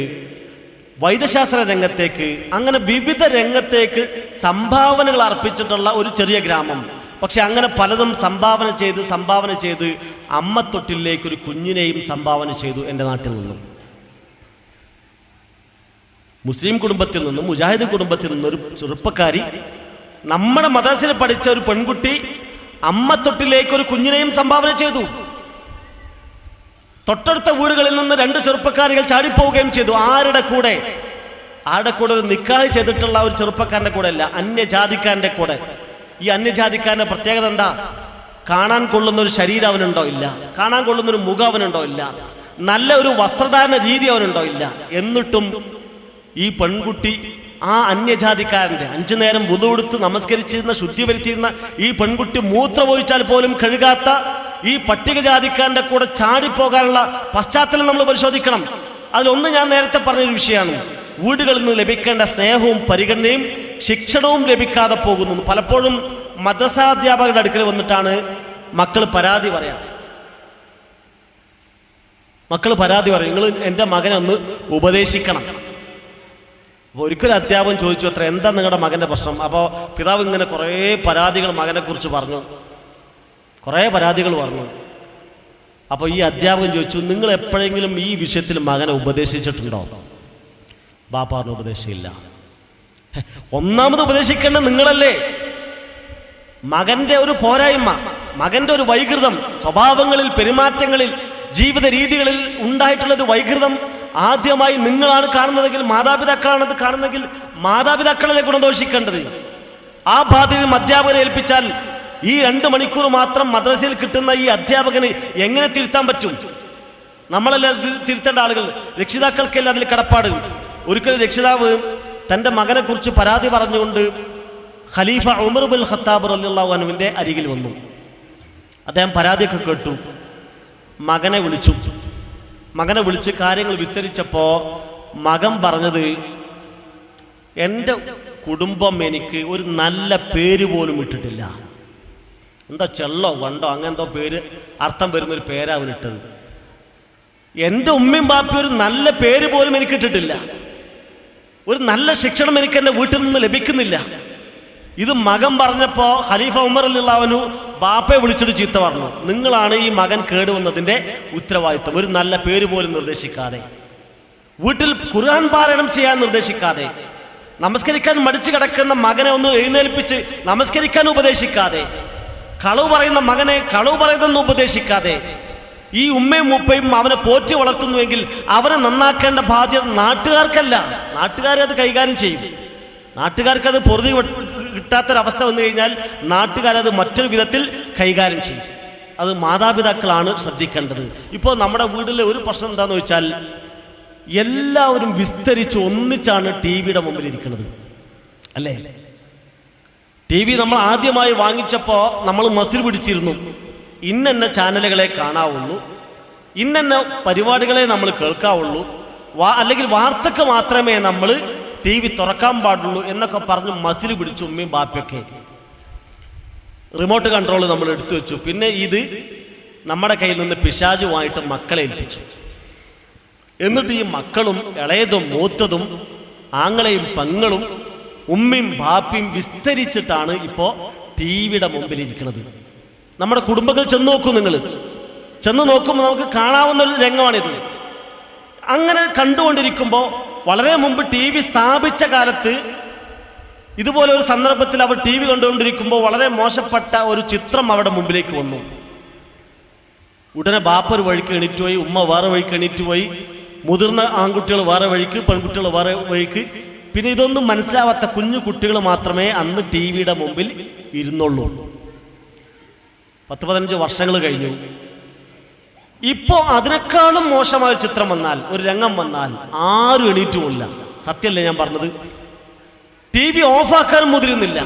വൈദ്യശാസ്ത്ര രംഗത്തേക്ക്, അങ്ങനെ വിവിധ രംഗത്തേക്ക് സംഭാവനകൾ അർപ്പിച്ചിട്ടുള്ള ഒരു ചെറിയ ഗ്രാമം. പക്ഷെ അങ്ങനെ പലതും സംഭാവന ചെയ്ത് അമ്മത്തൊട്ടിലേക്ക് ഒരു കുഞ്ഞിനെയും സംഭാവന ചെയ്തു എൻ്റെ നാട്ടിൽ നിന്നും. മുസ്ലിം കുടുംബത്തിൽ നിന്നും, മുജാഹിദ് കുടുംബത്തിൽ നിന്നും ഒരു ചെറുപ്പക്കാരി, നമ്മുടെ മദ്രസയിൽ പഠിച്ച ഒരു പെൺകുട്ടി അമ്മത്തൊട്ടിലേക്ക് ഒരു കുഞ്ഞിനെയും സംഭാവന ചെയ്തു. തൊട്ടടുത്ത വീടുകളിൽ നിന്ന് 2 ചെറുപ്പക്കാരികൾ ചാടിപ്പോവുകയും ചെയ്തു. ആരുടെ കൂടെ? ഒരു നിക്കാഹ് ചെയ്തിട്ടുള്ള ഒരു ചെറുപ്പക്കാരന്റെ കൂടെ അല്ല, അന്യജാതിക്കാരന്റെ കൂടെ. ഈ അന്യജാതിക്കാരന്റെ പ്രത്യേകത എന്താ? കാണാൻ കൊള്ളുന്ന ഒരു ശരീരം അവനുണ്ടോ? ഇല്ല. കാണാൻ കൊള്ളുന്ന ഒരു മുഖം അവനുണ്ടോ? ഇല്ല. നല്ല ഒരു വസ്ത്രധാരണ രീതി അവനുണ്ടോ? ഇല്ല. എന്നിട്ടും ഈ പെൺകുട്ടി ആ അന്യജാതിക്കാരൻ്റെ 5 നേരം വുളു എടുത്ത് നമസ്കരിച്ചിരുന്ന, ശുദ്ധി വരുത്തിയിരുന്ന ഈ പെൺകുട്ടി മൂത്രമൊഴിച്ചാൽ പോലും കഴുകാത്ത ഈ പട്ടികജാതിക്കാരൻ്റെ കൂടെ ചാടിപ്പോകാനുള്ള പശ്ചാത്തലം നമ്മൾ പരിശോധിക്കണം. അതിലൊന്ന് ഞാൻ നേരത്തെ പറഞ്ഞൊരു വിഷയമാണ്. വീടുകളിൽ നിന്ന് ലഭിക്കേണ്ട സ്നേഹവും പരിഗണനയും ശിക്ഷണവും ലഭിക്കാതെ പോകുന്നു. പലപ്പോഴും മദ്രസാധ്യാപകരുടെ അടുക്കൽ വന്നിട്ടാണ് മക്കൾ പരാതി പറയാം. നിങ്ങൾ എൻ്റെ മകനെ ഒന്ന് ഉപദേശിക്കണം. അപ്പോൾ ഒരിക്കലും അധ്യാപകൻ ചോദിച്ചു, അത്ര എന്താ നിങ്ങളുടെ മകൻ്റെ പ്രശ്നം? അപ്പോൾ പിതാവ് ഇങ്ങനെ കുറേ പരാതികൾ മകനെക്കുറിച്ച് പറഞ്ഞു. അപ്പോൾ ഈ അധ്യാപകൻ ചോദിച്ചു, നിങ്ങൾ എപ്പോഴെങ്കിലും ഈ വിഷയത്തിൽ മകനെ ഉപദേശിച്ചിട്ടുണ്ടോ? ബാപ്പാറിന് ഉപദേശിച്ചില്ല. ഒന്നാമത് ഉപദേശിക്കേണ്ടത് നിങ്ങളല്ലേ. മകൻ്റെ ഒരു പോരായ്മ, മകൻ്റെ ഒരു വൈകൃതം, സ്വഭാവങ്ങളിൽ, പെരുമാറ്റങ്ങളിൽ, ജീവിത രീതികളിൽ ഉണ്ടായിട്ടുള്ളൊരു വൈകൃതം ആദ്യമായി നിങ്ങളാണ് കാണുന്നതെങ്കിൽ, മാതാപിതാക്കളാണത് കാണുന്നതെങ്കിൽ മാതാപിതാക്കളെ ഗുണദോഷിക്കേണ്ടത്. ആ ബാധ്യത അധ്യാപകനെ ഏൽപ്പിച്ചാൽ ഈ 2 മണിക്കൂർ മാത്രം മദ്രസയിൽ കിട്ടുന്ന ഈ അധ്യാപകന് എങ്ങനെ തിരുത്താൻ പറ്റും? നമ്മളല്ല തിരുത്തേണ്ട ആളുകൾ, രക്ഷിതാക്കൾക്കല്ല അതിൽ കടപ്പാട്. ഒരിക്കലും രക്ഷിതാവ് തൻ്റെ മകനെ കുറിച്ച് പരാതി പറഞ്ഞുകൊണ്ട് ഖലീഫ ഉമർ ബിൻ ഖത്താബ് റളിയല്ലാഹു അൻഹുവിൻ്റെ അരികിൽ വന്നു. അദ്ദേഹം പരാതിയൊക്കെ കേട്ടു. മകനെ വിളിച്ച് കാര്യങ്ങൾ വിസ്തരിച്ചപ്പോൾ മകൻ പറഞ്ഞത്, എൻ്റെ കുടുംബം എനിക്ക് ഒരു നല്ല പേര് പോലും ഇട്ടിട്ടില്ല. എന്താ ചെള്ളോ വണ്ടോ അങ്ങനെന്തോ പേര് അർത്ഥം വരുന്നൊരു പേരാ അവനിട്ടത്. എൻ്റെ ഉമ്മയും ബാപ്പയും ഒരു നല്ല പേര് പോലും എനിക്ക് ഇട്ടിട്ടില്ല. ഒരു നല്ല ശിക്ഷണം എനിക്ക് എൻ്റെ വീട്ടിൽ നിന്ന് ലഭിക്കുന്നില്ല. ഇത് മകൻ പറഞ്ഞപ്പോൾ ഖലീഫ ഉമർ റളിയല്ലാഹു അൻഹു ബാപ്പയെ വിളിച്ചിട്ട് ചീത്ത പറഞ്ഞു, നിങ്ങളാണ് ഈ മകൻ കേടുവന്നതിൻ്റെ ഉത്തരവാദിത്വം. ഒരു നല്ല പേര് പോലും നിർദ്ദേശിക്കാതെ, വീട്ടിൽ ഖുർആൻ പാരായണം ചെയ്യാൻ നിർദ്ദേശിക്കാതെ, നമസ്കരിക്കാൻ മടിച്ചു കിടക്കുന്ന മകനെ ഒന്ന് എഴുന്നേൽപ്പിച്ച് നമസ്കരിക്കാൻ ഉപദേശിക്കാതെ, കളവ് പറയുന്ന മകനെ കളവ് പറയുന്നതെന്ന് ഉപദേശിക്കാതെ, ഈ ഉമ്മയും ഉപ്പയും അവനെ പോറ്റി വളർത്തുന്നുവെങ്കിൽ അവനെ നന്നാക്കേണ്ട ബാധ്യത നാട്ടുകാർക്കല്ല. നാട്ടുകാരെ അത് കൈകാര്യം ചെയ്യും. നാട്ടുകാർക്കത് പൊറുതി കിട്ടാത്തൊരവസ്ഥ വന്നു കഴിഞ്ഞാൽ നാട്ടുകാരത് മറ്റൊരു വിധത്തിൽ കൈകാര്യം ചെയ്യും. അത് മാതാപിതാക്കളാണ് ശ്രദ്ധിക്കേണ്ടത്. ഇപ്പോൾ നമ്മുടെ വീട്ടിലെ ഒരു പ്രശ്നം എന്താണെന്ന് വെച്ചാൽ, എല്ലാവരും വിസ്തരിച്ച് ഒന്നിച്ചാണ് ടി വിയുടെ മുമ്പിൽ ഇരിക്കുന്നത്, അല്ലേ? ടി വി നമ്മൾ ആദ്യമായി വാങ്ങിച്ചപ്പോൾ നമ്മൾ മസിൽ പിടിച്ചിരുന്നു. ഇന്ന ചാനലുകളെ കാണാവുള്ളൂ, ഇന്ന പരിപാടികളെ നമ്മൾ കേൾക്കാവുള്ളൂ, അല്ലെങ്കിൽ വാർത്തക്ക് മാത്രമേ നമ്മൾ ടി വി തുറക്കാൻ പാടുള്ളൂ എന്നൊക്കെ പറഞ്ഞ് മസിൽ പിടിച്ചു ഉമ്മയും ബാപ്പയൊക്കെ. റിമോട്ട് കൺട്രോൾ നമ്മൾ എടുത്തു വെച്ചു. പിന്നെ ഇത് നമ്മുടെ കയ്യിൽ നിന്ന് പിശാചുമായിട്ട് മക്കളെ ഏൽപ്പിച്ചു. എന്നിട്ട് ഈ മക്കളും ഇളയതും മൂത്തതും ആങ്ങളെയും പെങ്ങളും ഉമ്മയും ബാപ്പയും വിസ്തരിച്ചിട്ടാണ് ഇപ്പോൾ ടി വിയുടെ മുമ്പിൽ ഇരിക്കുന്നത്. നമ്മുടെ കുടുംബങ്ങൾ ചെന്ന് നോക്കൂ. നിങ്ങൾ ചെന്ന് നോക്കുമ്പോൾ നമുക്ക് കാണാവുന്ന ഒരു രംഗമാണിത്. അങ്ങനെ കണ്ടുകൊണ്ടിരിക്കുമ്പോൾ വളരെ മുമ്പ് ടി വി സ്ഥാപിച്ച കാലത്ത് ഇതുപോലെ ഒരു സന്ദർഭത്തിൽ അവർ ടി വി കണ്ടുകൊണ്ടിരിക്കുമ്പോൾ വളരെ മോശപ്പെട്ട ഒരു ചിത്രം അവരുടെ മുമ്പിലേക്ക് വന്നു. ഉടനെ ബാപ്പ ഒരു വഴിക്ക് എണീറ്റ് പോയി, ഉമ്മ വേറെ വഴിക്ക് എണീറ്റ് പോയി, മുതിർന്ന ആൺകുട്ടികൾ വേറെ വഴിക്ക്, പെൺകുട്ടികൾ വേറെ വഴിക്ക്. പിന്നെ ഇതൊന്നും മനസ്സിലാവാത്ത കുഞ്ഞു കുട്ടികൾ മാത്രമേ അന്ന് ടി വിയുടെ മുമ്പിൽ ഇരുന്നുള്ളൂ. 10-15 വർഷങ്ങൾ കഴിഞ്ഞു. ഇപ്പോൾ അതിനേക്കാളും മോശമായ ചിത്രം വന്നാൽ, ഒരു രംഗം വന്നാൽ ആരും എണീറ്റ് പോകില്ല. സത്യമല്ലേ ഞാൻ പറഞ്ഞത്? ടി വി ഓഫാക്കാനും മുതിരുന്നില്ല,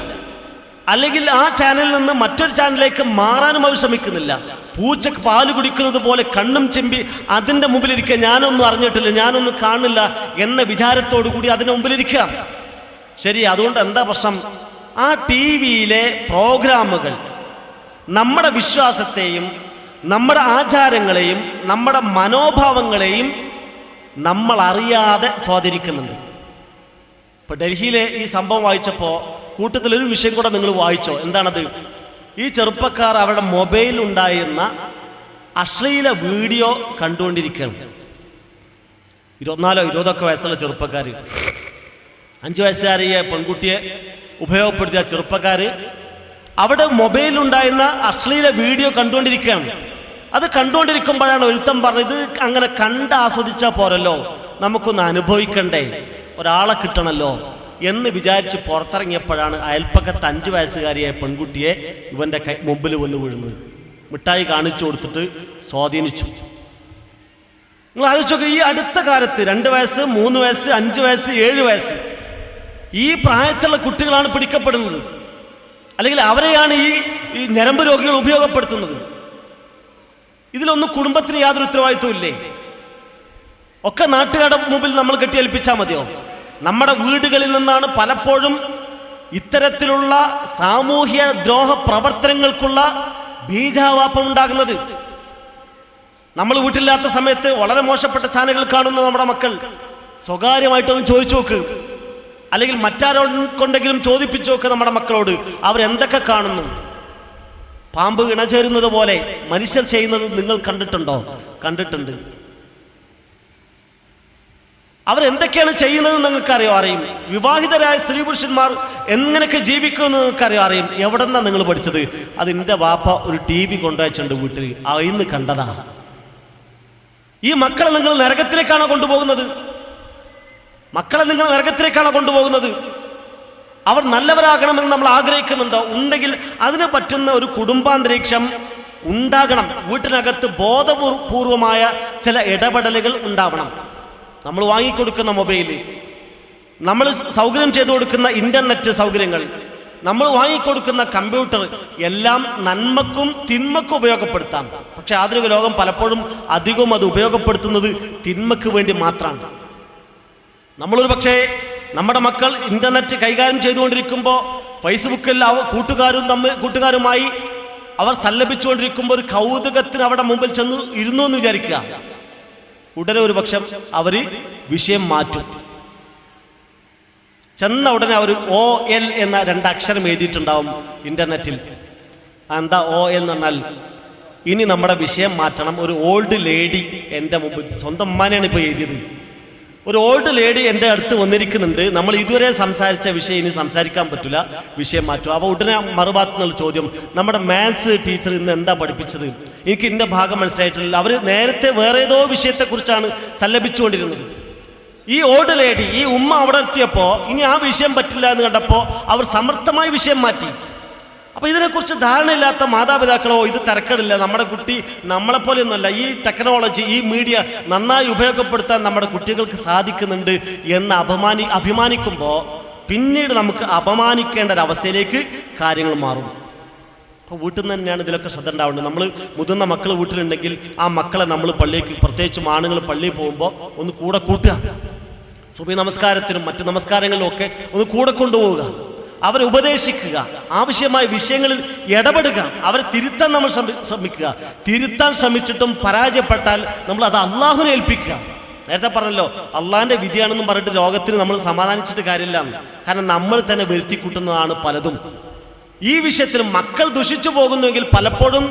അല്ലെങ്കിൽ ആ ചാനലിൽ നിന്ന് മറ്റൊരു ചാനലിലേക്ക് മാറാനും അവർ ശ്രമിക്കുന്നില്ല. പൂച്ചക്ക് പാല് കുടിക്കുന്നത് പോലെ കണ്ണും ചെമ്പി അതിൻ്റെ മുമ്പിലിരിക്കുക. ഞാനൊന്നും അറിഞ്ഞിട്ടില്ല, ഞാനൊന്നും കാണില്ല എന്ന വിചാരത്തോടു കൂടി അതിൻ്റെ മുമ്പിലിരിക്കുക. ശരി, അതുകൊണ്ട് എന്താ പ്രശ്നം? ആ ടി വിയിലെ പ്രോഗ്രാമുകൾ നമ്മുടെ വിശ്വാസത്തെയും നമ്മുടെ ആചാരങ്ങളെയും നമ്മുടെ മനോഭാവങ്ങളെയും നമ്മൾ അറിയാതെ സ്വാധീനിക്കുന്നുണ്ട്. ഇപ്പൊ ഡൽഹിയിലെ ഈ സംഭവം വായിച്ചപ്പോൾ കൂട്ടത്തിലൊരു വിഷയം കൂടെ നിങ്ങൾ വായിച്ചോ? എന്താണത്? ഈ ചെറുപ്പക്കാർ അവരുടെ മൊബൈലിൽ ഉണ്ടായിരുന്ന അശ്ലീല വീഡിയോ കണ്ടുകൊണ്ടിരിക്കുകയാണ്. 24-20 വയസ്സുള്ള ചെറുപ്പക്കാർ, 5 വയസ്സുകാരിയെ പെൺകുട്ടിയെ ഉപയോഗപ്പെടുത്തിയ ചെറുപ്പക്കാർ അവിടെ മൊബൈലിലുണ്ടായിരുന്ന അശ്ലീല വീഡിയോ കണ്ടുകൊണ്ടിരിക്കുകയാണ്. അത് കണ്ടുകൊണ്ടിരിക്കുമ്പോഴാണ് ഒരുത്തൻ പറഞ്ഞത്, ഇത് അങ്ങനെ കണ്ട് ആസ്വദിച്ചാൽ പോരല്ലോ, നമുക്കൊന്ന് അനുഭവിക്കണ്ടേ, ഒരാളെ കിട്ടണമല്ലോ എന്ന് വിചാരിച്ച് പുറത്തിറങ്ങിയപ്പോഴാണ് അയൽപ്പക്കത്ത് 5 വയസ്സുകാരിയായ പെൺകുട്ടിയെ ഇവൻ്റെ മുമ്പിൽ വന്ന് വീഴുന്നത്. മിഠായി കാണിച്ചു കൊടുത്തിട്ട് സ്വാധീനിച്ചു. നിങ്ങൾ ആലോചിച്ചോക്കെ, ഈ അടുത്ത കാലത്ത് 2 വയസ്സ്, 3 വയസ്സ്, 5 വയസ്സ്, 7 വയസ്സ് ഈ പ്രായത്തിലുള്ള കുട്ടികളാണ് പിടിക്കപ്പെടുന്നത്. അല്ലെങ്കിൽ അവരെയാണ് ഈ ഞരമ്പ് രോഗികൾ ഉപയോഗപ്പെടുത്തുന്നത്. ഇതിലൊന്നും കുടുംബത്തിന് യാതൊരു ഉത്തരവാദിത്വം ഇല്ലേ? ഒക്കെ നാട്ടുകാരുടെ മുമ്പിൽ നമ്മൾ കെട്ടിയേൽപ്പിച്ചാൽ മതിയോ? നമ്മുടെ വീടുകളിൽ നിന്നാണ് പലപ്പോഴും ഇത്തരത്തിലുള്ള സാമൂഹ്യ ദ്രോഹ പ്രവർത്തനങ്ങൾക്കുള്ള ബീജാവാപം ഉണ്ടാകുന്നത്. നമ്മൾ വീട്ടിലില്ലാത്ത സമയത്ത് വളരെ മോശപ്പെട്ട ചാനലുകൾ കാണുന്ന നമ്മുടെ മക്കൾ സ്വകാര്യമായിട്ടൊന്ന് ചോദിച്ചു നോക്ക്, അല്ലെങ്കിൽ മറ്റാരോണ്ടെങ്കിലും ചോദിപ്പിച്ചു നോക്ക് നമ്മുടെ മക്കളോട്, അവരെന്തൊക്കെ കാണുന്നു. പാമ്പ് ഇണചേരുന്നത് പോലെ മനുഷ്യർ ചെയ്യുന്നത് നിങ്ങൾ കണ്ടിട്ടുണ്ടോ? കണ്ടിട്ടുണ്ട്. അവരെന്തൊക്കെയാണ് ചെയ്യുന്നത് നിങ്ങൾക്കറിയോ? അറിയും. വിവാഹിതരായ സ്ത്രീ പുരുഷന്മാർ എങ്ങനെയൊക്കെ ജീവിക്കുമെന്ന് നിങ്ങൾക്കറിയോ? അറിയും. എവിടെന്നാ നിങ്ങൾ പഠിച്ചത്? അത് എൻ്റെ വാപ്പ ഒരു ടി വി കൊണ്ടുവച്ചിട്ടുണ്ട് വീട്ടിൽ, ഇന്ന് കണ്ടതാ. ഈ മക്കളെ നിങ്ങൾ നരകത്തിലേക്കാണോ കൊണ്ടുപോകുന്നത്? മക്കളെ നിങ്ങൾ നരകത്തിലേക്കാണോ കൊണ്ടുപോകുന്നത്? അവർ നല്ലവരാകണമെന്ന് നമ്മൾ ആഗ്രഹിക്കുന്നുണ്ടോ? ഉണ്ടെങ്കിൽ അതിന് പറ്റുന്ന ഒരു കുടുംബാന്തരീക്ഷം ഉണ്ടാകണം. വീട്ടിനകത്ത് ബോധപൂർവമായ ചില ഇടപെടലുകൾ ഉണ്ടാവണം. നമ്മൾ വാങ്ങിക്കൊടുക്കുന്ന മൊബൈൽ, നമ്മൾ സൗകര്യം ചെയ്തു കൊടുക്കുന്ന ഇന്റർനെറ്റ് സൗകര്യങ്ങൾ, നമ്മൾ വാങ്ങിക്കൊടുക്കുന്ന കമ്പ്യൂട്ടർ എല്ലാം നന്മക്കും തിന്മക്കും ഉപയോഗപ്പെടുത്താം. പക്ഷെ ആധുനിക ലോകം പലപ്പോഴും അധികവും അത് ഉപയോഗപ്പെടുത്തുന്നത് തിന്മക്ക് വേണ്ടി മാത്രമാണ്. നമ്മളൊരു പക്ഷേ നമ്മുടെ മക്കൾ ഇന്റർനെറ്റ് കൈകാര്യം ചെയ്തുകൊണ്ടിരിക്കുമ്പോൾ ഫേസ്ബുക്കിൽ കൂട്ടുകാരുമായി അവർ സല്ലപിച്ചുകൊണ്ടിരിക്കുമ്പോൾ ഒരു കൗതുകത്തിന് അവിടെ മുമ്പിൽ ചെന്ന് ഇരുന്നു എന്ന് വിചാരിക്കുക. ഉടനെ ഒരു പക്ഷം അവർ വിഷയം മാറ്റും. ചെന്ന ഉടനെ അവർ OL എന്ന 2 അക്ഷരം എഴുതിയിട്ടുണ്ടാവും ഇന്റർനെറ്റിൽ. എന്താ OL എന്ന് പറഞ്ഞാൽ? ഇനി നമ്മുടെ വിഷയം മാറ്റണം. ഒരു ഓൾഡ് ലേഡി എൻ്റെ മുമ്പിൽ, സ്വന്തം ഉമ്മാനെയാണ് ഇപ്പോൾ എഴുതിയത്. ഒരു ഓൾഡ് ലേഡി എൻ്റെ അടുത്ത് വന്നിരിക്കുന്നുണ്ട്, നമ്മൾ ഇതുവരെ സംസാരിച്ച വിഷയം ഇനി സംസാരിക്കാൻ പറ്റില്ല, വിഷയം മാറ്റും. അപ്പോൾ ഉടനെ മറുഭാഗത്തു നിന്നുള്ള ചോദ്യം, നമ്മുടെ മാത്സ് ടീച്ചർ ഇന്ന് എന്താ പഠിപ്പിച്ചത്? എനിക്ക് ഇതിൻ്റെ ഭാഗം മനസ്സിലായിട്ടില്ല. അവർ നേരത്തെ വേറെ ഏതോ വിഷയത്തെക്കുറിച്ചാണ് സല്ലപിച്ചുകൊണ്ടിരുന്നത്. ഈ ഓൾഡ് ലേഡി, ഈ ഉമ്മ അവിടെ എത്തിയപ്പോൾ ഇനി ആ വിഷയം പറ്റില്ല എന്ന് കണ്ടപ്പോൾ അവർ സമർത്ഥമായി വിഷയം മാറ്റി. അപ്പോൾ ഇതിനെക്കുറിച്ച് ധാരണയില്ലാത്ത മാതാപിതാക്കളോ ഇത് തിരക്കടില്ല, നമ്മുടെ കുട്ടി നമ്മളെപ്പോലെയൊന്നുമല്ല, ഈ ടെക്നോളജി, ഈ മീഡിയ നന്നായി ഉപയോഗപ്പെടുത്താൻ നമ്മുടെ കുട്ടികൾക്ക് സാധിക്കുന്നുണ്ട് എന്ന് അഭിമാനിക്കുമ്പോൾ പിന്നീട് നമുക്ക് അപമാനിക്കേണ്ട ഒരവസ്ഥയിലേക്ക് കാര്യങ്ങൾ മാറും. അപ്പോൾ വീട്ടിൽ നിന്ന് തന്നെയാണ് ഇതിലൊക്കെ ശ്രദ്ധ ഉണ്ടാവേണ്ടത്. നമ്മൾ മുതിർന്ന മക്കൾ വീട്ടിലുണ്ടെങ്കിൽ ആ മക്കളെ നമ്മൾ പള്ളിക്ക്, പ്രത്യേകിച്ചും ആണുങ്ങൾ പള്ളിയിൽ പോകുമ്പോൾ ഒന്ന് കൂടെ കൂട്ടുക. സുബഹി നമസ്കാരത്തിനും മറ്റു നമസ്കാരങ്ങളിലും ഒക്കെ ഒന്ന് കൂടെ കൊണ്ടുപോവുക, അവരെ ഉപദേശിക്കുക, ആവശ്യമായ വിഷയങ്ങളിൽ ഇടപെടുക, അവരെ തിരുത്താൻ നമ്മൾ ശ്രമിക്കുക. തിരുത്താൻ ശ്രമിച്ചിട്ടും പരാജയപ്പെട്ടാൽ നമ്മൾ അത് അള്ളാഹുവിനെ ഏൽപ്പിക്കുക. നേരത്തെ പറഞ്ഞല്ലോ, അള്ളാഹിന്റെ വിധിയാണെന്നും പറഞ്ഞിട്ട് ലോകത്തിന് നമ്മൾ സമാധാനിച്ചിട്ട് കാര്യമില്ല. കാരണം നമ്മൾ തന്നെ വരുത്തിക്കൂട്ടുന്നതാണ് പലതും. ഈ വിഷയത്തിൽ മക്കൾ ദുഷിച്ചു പോകുന്നുവെങ്കിൽ പലപ്പോഴും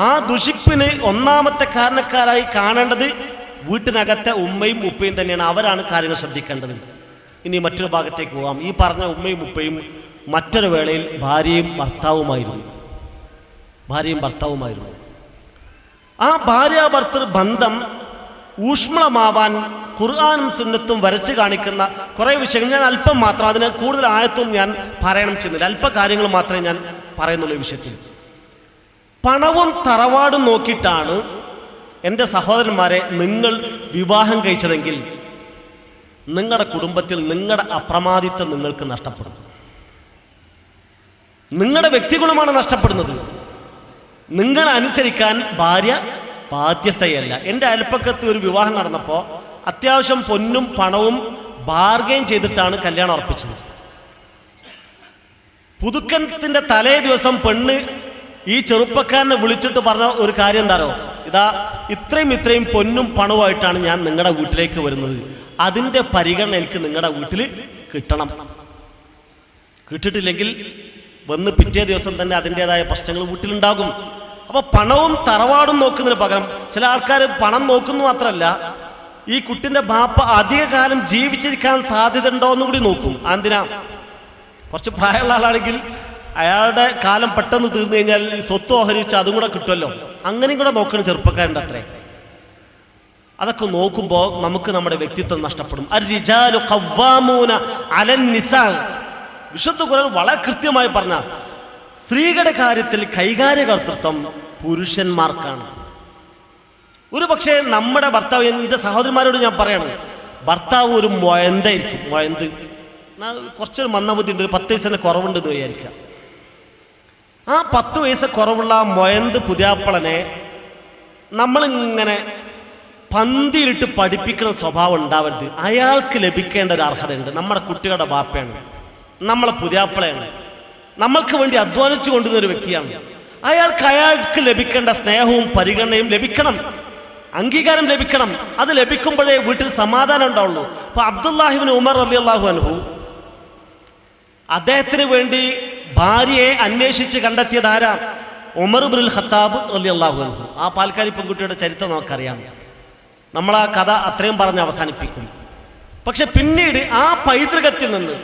ആ ദുഷിപ്പിന് ഒന്നാമത്തെ കാരണക്കാരായി കാണേണ്ടത് വീട്ടിനകത്തെ ഉമ്മയും ഉപ്പയും തന്നെയാണ്. അവരാണ് കാര്യങ്ങൾ ശ്രദ്ധിക്കേണ്ടത്. ഇനി മറ്റൊരു ഭാഗത്തേക്ക് പോകാം. ഈ പറഞ്ഞ ഉമ്മയും ഉപ്പയും മറ്റൊരു വേളയിൽ ഭാര്യയും ഭർത്താവുമായിരുന്നു. ആ ഭാര്യാഭർത്തൃ ബന്ധം ഊഷ്മളമാവാൻ ഖുർആനും സുന്നത്തും വരച്ച് കാണിക്കുന്ന കുറേ വിഷയങ്ങൾ ഞാൻ അല്പം മാത്രം, അതിന് കൂടുതൽ ആയത്തും ഞാൻ പാരായണം ചെയ്യുന്നില്ല, അല്പ കാര്യങ്ങൾ മാത്രമേ ഞാൻ പറയുന്നുള്ളൂ ഈ വിഷയത്തിൽ. പണവും തറവാടും നോക്കിയിട്ടാണ് എൻ്റെ സഹോദരന്മാരെ നിങ്ങൾ വിവാഹം കഴിച്ചതെങ്കിൽ നിങ്ങളുടെ കുടുംബത്തിൽ നിങ്ങളുടെ അപ്രമാദിത്വം നിങ്ങൾക്ക് നഷ്ടപ്പെടും. നിങ്ങളുടെ വ്യക്തിഗുണമാണ് നഷ്ടപ്പെടുന്നത്. നിങ്ങളെ അനുസരിക്കാൻ ഭാര്യ ബാധ്യസ്ഥയല്ല. എൻ്റെ അയൽപ്പക്കത്ത് ഒരു വിവാഹം നടന്നപ്പോൾ അത്യാവശ്യം പൊന്നും പണവും ബാർഗെയിൻ ചെയ്തിട്ടാണ് കല്യാണം ഉറപ്പിച്ചത്. പുതുക്കത്തിന്റെ തലേ ദിവസം പെണ്ണ് ഈ ചെറുപ്പക്കാരനെ വിളിച്ചിട്ട് പറഞ്ഞ ഒരു കാര്യം എന്താണോ, ഇതാ ഇത്രയും പൊന്നും പണവുമായിട്ടാണ് ഞാൻ നിങ്ങളുടെ വീട്ടിലേക്ക് വരുന്നത്, അതിൻ്റെ പരിഗണന എനിക്ക് നിങ്ങളുടെ വീട്ടിൽ കിട്ടണം. കിട്ടിയിട്ടില്ലെങ്കിൽ വന്ന് പിറ്റേ ദിവസം തന്നെ അതിൻ്റെതായ പ്രശ്നങ്ങൾ വീട്ടിലുണ്ടാകും. അപ്പൊ പണവും തറവാടും നോക്കുന്നതിന് പകരം ചില ആൾക്കാർ പണം നോക്കുന്നു മാത്രമല്ല, ഈ കുട്ടിന്റെ ബാപ്പ അധികകാലം ജീവിച്ചിരിക്കാൻ സാധ്യത ഉണ്ടോ എന്നുകൂടി നോക്കും. എന്തിനാ? കുറച്ച് പ്രായമുള്ള ആളാണെങ്കിൽ അയാളുടെ കാലം പെട്ടെന്ന് തീർന്നു കഴിഞ്ഞാൽ ഈ സ്വത്ത് ഓഹരിച്ച് അതും കൂടെ കിട്ടുമല്ലോ, അങ്ങനെയും കൂടെ നോക്കണം ചെറുപ്പക്കാരുണ്ട് അത്രേ. അതൊക്കെ നോക്കുമ്പോൾ നമുക്ക് നമ്മുടെ വ്യക്തിത്വം നഷ്ടപ്പെടും. അർ-റിജാലു ഖവ്വാമൂന അലൻ നിസാ, വിശുദ്ധ ഖുർആൻ വളരെ കൃത്യമായി പറഞ്ഞ സ്ത്രീകളുടെ കാര്യത്തിൽ കൈകാര്യകർത്തൃത്വം പുരുഷന്മാർക്കാണ്. ഒരു പക്ഷേ നമ്മുടെ ഭർത്താവ്, എൻ്റെ സഹോദരന്മാരോട് ഞാൻ പറയണം, ഭർത്താവ് ഒരു മൊയന്തായിരിക്കും. മൊയന്ത് കുറച്ചൊരു മന്ദബുദ്ധി ഉണ്ട്, ഒരു 10 വയസ്സിന് കുറവുണ്ടെന്ന് വിചാരിക്കുക. ആ 10 വയസ്സ് കുറവുള്ള മൊയന്ത് പുതിയാപ്പളനെ നമ്മളിങ്ങനെ പന്തിയിലിട്ട് പഠിപ്പിക്കുന്ന സ്വഭാവം ഉണ്ടാവരുത്. അയാൾക്ക് ലഭിക്കേണ്ട ഒരു അർഹതയുണ്ട്. നമ്മുടെ കുട്ടികളുടെ ബാപ്പയാണ്, നമ്മളെ പുതിയാപ്പളയാണ്, നമ്മൾക്ക് വേണ്ടി അധ്വാനിച്ചു കൊണ്ടുവന്ന ഒരു വ്യക്തിയാണ്. അയാൾക്ക് ലഭിക്കേണ്ട സ്നേഹവും പരിഗണനയും ലഭിക്കണം, അംഗീകാരം ലഭിക്കണം. അത് ലഭിക്കുമ്പോഴേ വീട്ടിൽ സമാധാനം ഉണ്ടാവുള്ളൂ. അപ്പൊ അബ്ദുല്ലാഹി ഇബ്നു ഉമർ റളിയല്ലാഹു അൻഹു അദ്ദേഹത്തിന് വേണ്ടി ഭാര്യയെ അന്വേഷിച്ച് കണ്ടെത്തിയതാരാ? ഉമർ ഇബ്നുൽ ഖത്താബ് റളിയല്ലാഹു അൻഹു. ആ പാൽക്കാരി പെൺകുട്ടിയുടെ ചരിത്രം നമുക്കറിയാം. നമ്മൾ ആ കഥ അത്രയും പറഞ്ഞ് അവസാനിപ്പിക്കും. പക്ഷെ പിന്നീട് ആ പൈതൃകത്തിൽ നിന്ന്,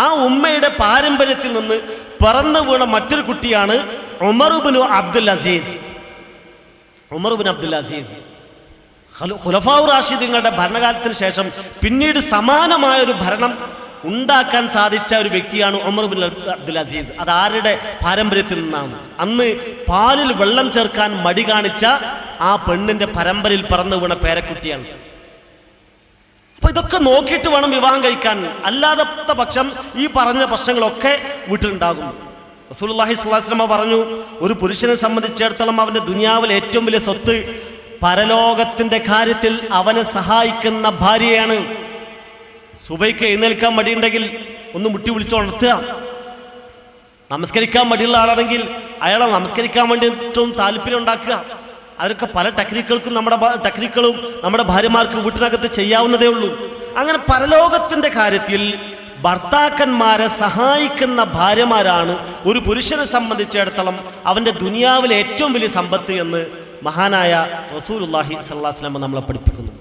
ആ ഉമ്മയുടെ പാരമ്പര്യത്തിൽ നിന്ന് പിറന്നു വീണ മറ്റൊരു കുട്ടിയാണ് ഉമർ ഇബ്നു അബ്ദുൽ അസീസ്. ഉമർ ഇബ്നു അബ്ദുൽ അസീസ് ഖുലഫാഉ റാഷിദീങ്ങളുടെ ഭരണകാലത്തിന് ശേഷം പിന്നീട് സമാനമായ ഒരു ഭരണം ഉണ്ടാക്കാൻ സാധിച്ച ഒരു വ്യക്തിയാണ് ഉമർ ഇബ്നു അബ്ദുൽ അസീസ്. അത് ആരുടെ പാരമ്പര്യത്തിൽ നിന്നാണ്? അന്ന് പാലിൽ വെള്ളം ചേർക്കാൻ മടി കാണിച്ച ആ പെണ്ണിന്റെ പരമ്പരയിൽ പിറന്നു വീണ പേരക്കുട്ടിയാണ്. അപ്പൊ അപ്പൊ ഇതൊക്കെ നോക്കിയിട്ട് വേണം വിവാഹം കഴിക്കാൻ. അല്ലാത്ത പക്ഷം ഈ പറഞ്ഞ പ്രശ്നങ്ങളൊക്കെ വീട്ടിലുണ്ടാകും. റസൂലുള്ളാഹി സ്വല്ലല്ലാഹു അലൈഹി വസല്ലം പറഞ്ഞു, ഒരു പുരുഷനെ സംബന്ധിച്ചിടത്തോളം അവന്റെ ദുനിയാവിലെ ഏറ്റവും വലിയ സ്വത്ത് പരലോകത്തിന്റെ കാര്യത്തിൽ അവനെ സഹായിക്കുന്ന ഭാര്യയാണ്. സുബൈക്ക് എഴുന്നേൽക്കാൻ മടിയുണ്ടെങ്കിൽ ഒന്ന് മുട്ടി വിളിച്ച് ഉണർത്തുക. നമസ്കരിക്കാൻ മടിയുള്ള ആളാണെങ്കിൽ അയാളെ നമസ്കരിക്കാൻ വേണ്ടിയിട്ടും താല്പര്യം ഉണ്ടാക്കുക. അതൊക്കെ പല ടെക്നിക്കുകളും നമ്മുടെ ഭാര്യമാർക്ക് വീട്ടിനകത്ത് ചെയ്യാവുന്നതേ ഉള്ളൂ. അങ്ങനെ പരലോകത്തിന്റെ കാര്യത്തിൽ ഭർത്താക്കന്മാരെ സഹായിക്കുന്ന ഭാര്യമാരാണ് ഒരു പുരുഷനെ സംബന്ധിച്ചിടത്തോളം അവന്റെ ദുനിയാവിലെ ഏറ്റവും വലിയ സമ്പത്ത് എന്ന് മഹാനായ റസൂലുള്ളാഹി സ്വല്ലല്ലാഹു അലൈഹി വസല്ലം നമ്മളെ പഠിപ്പിക്കുന്നു.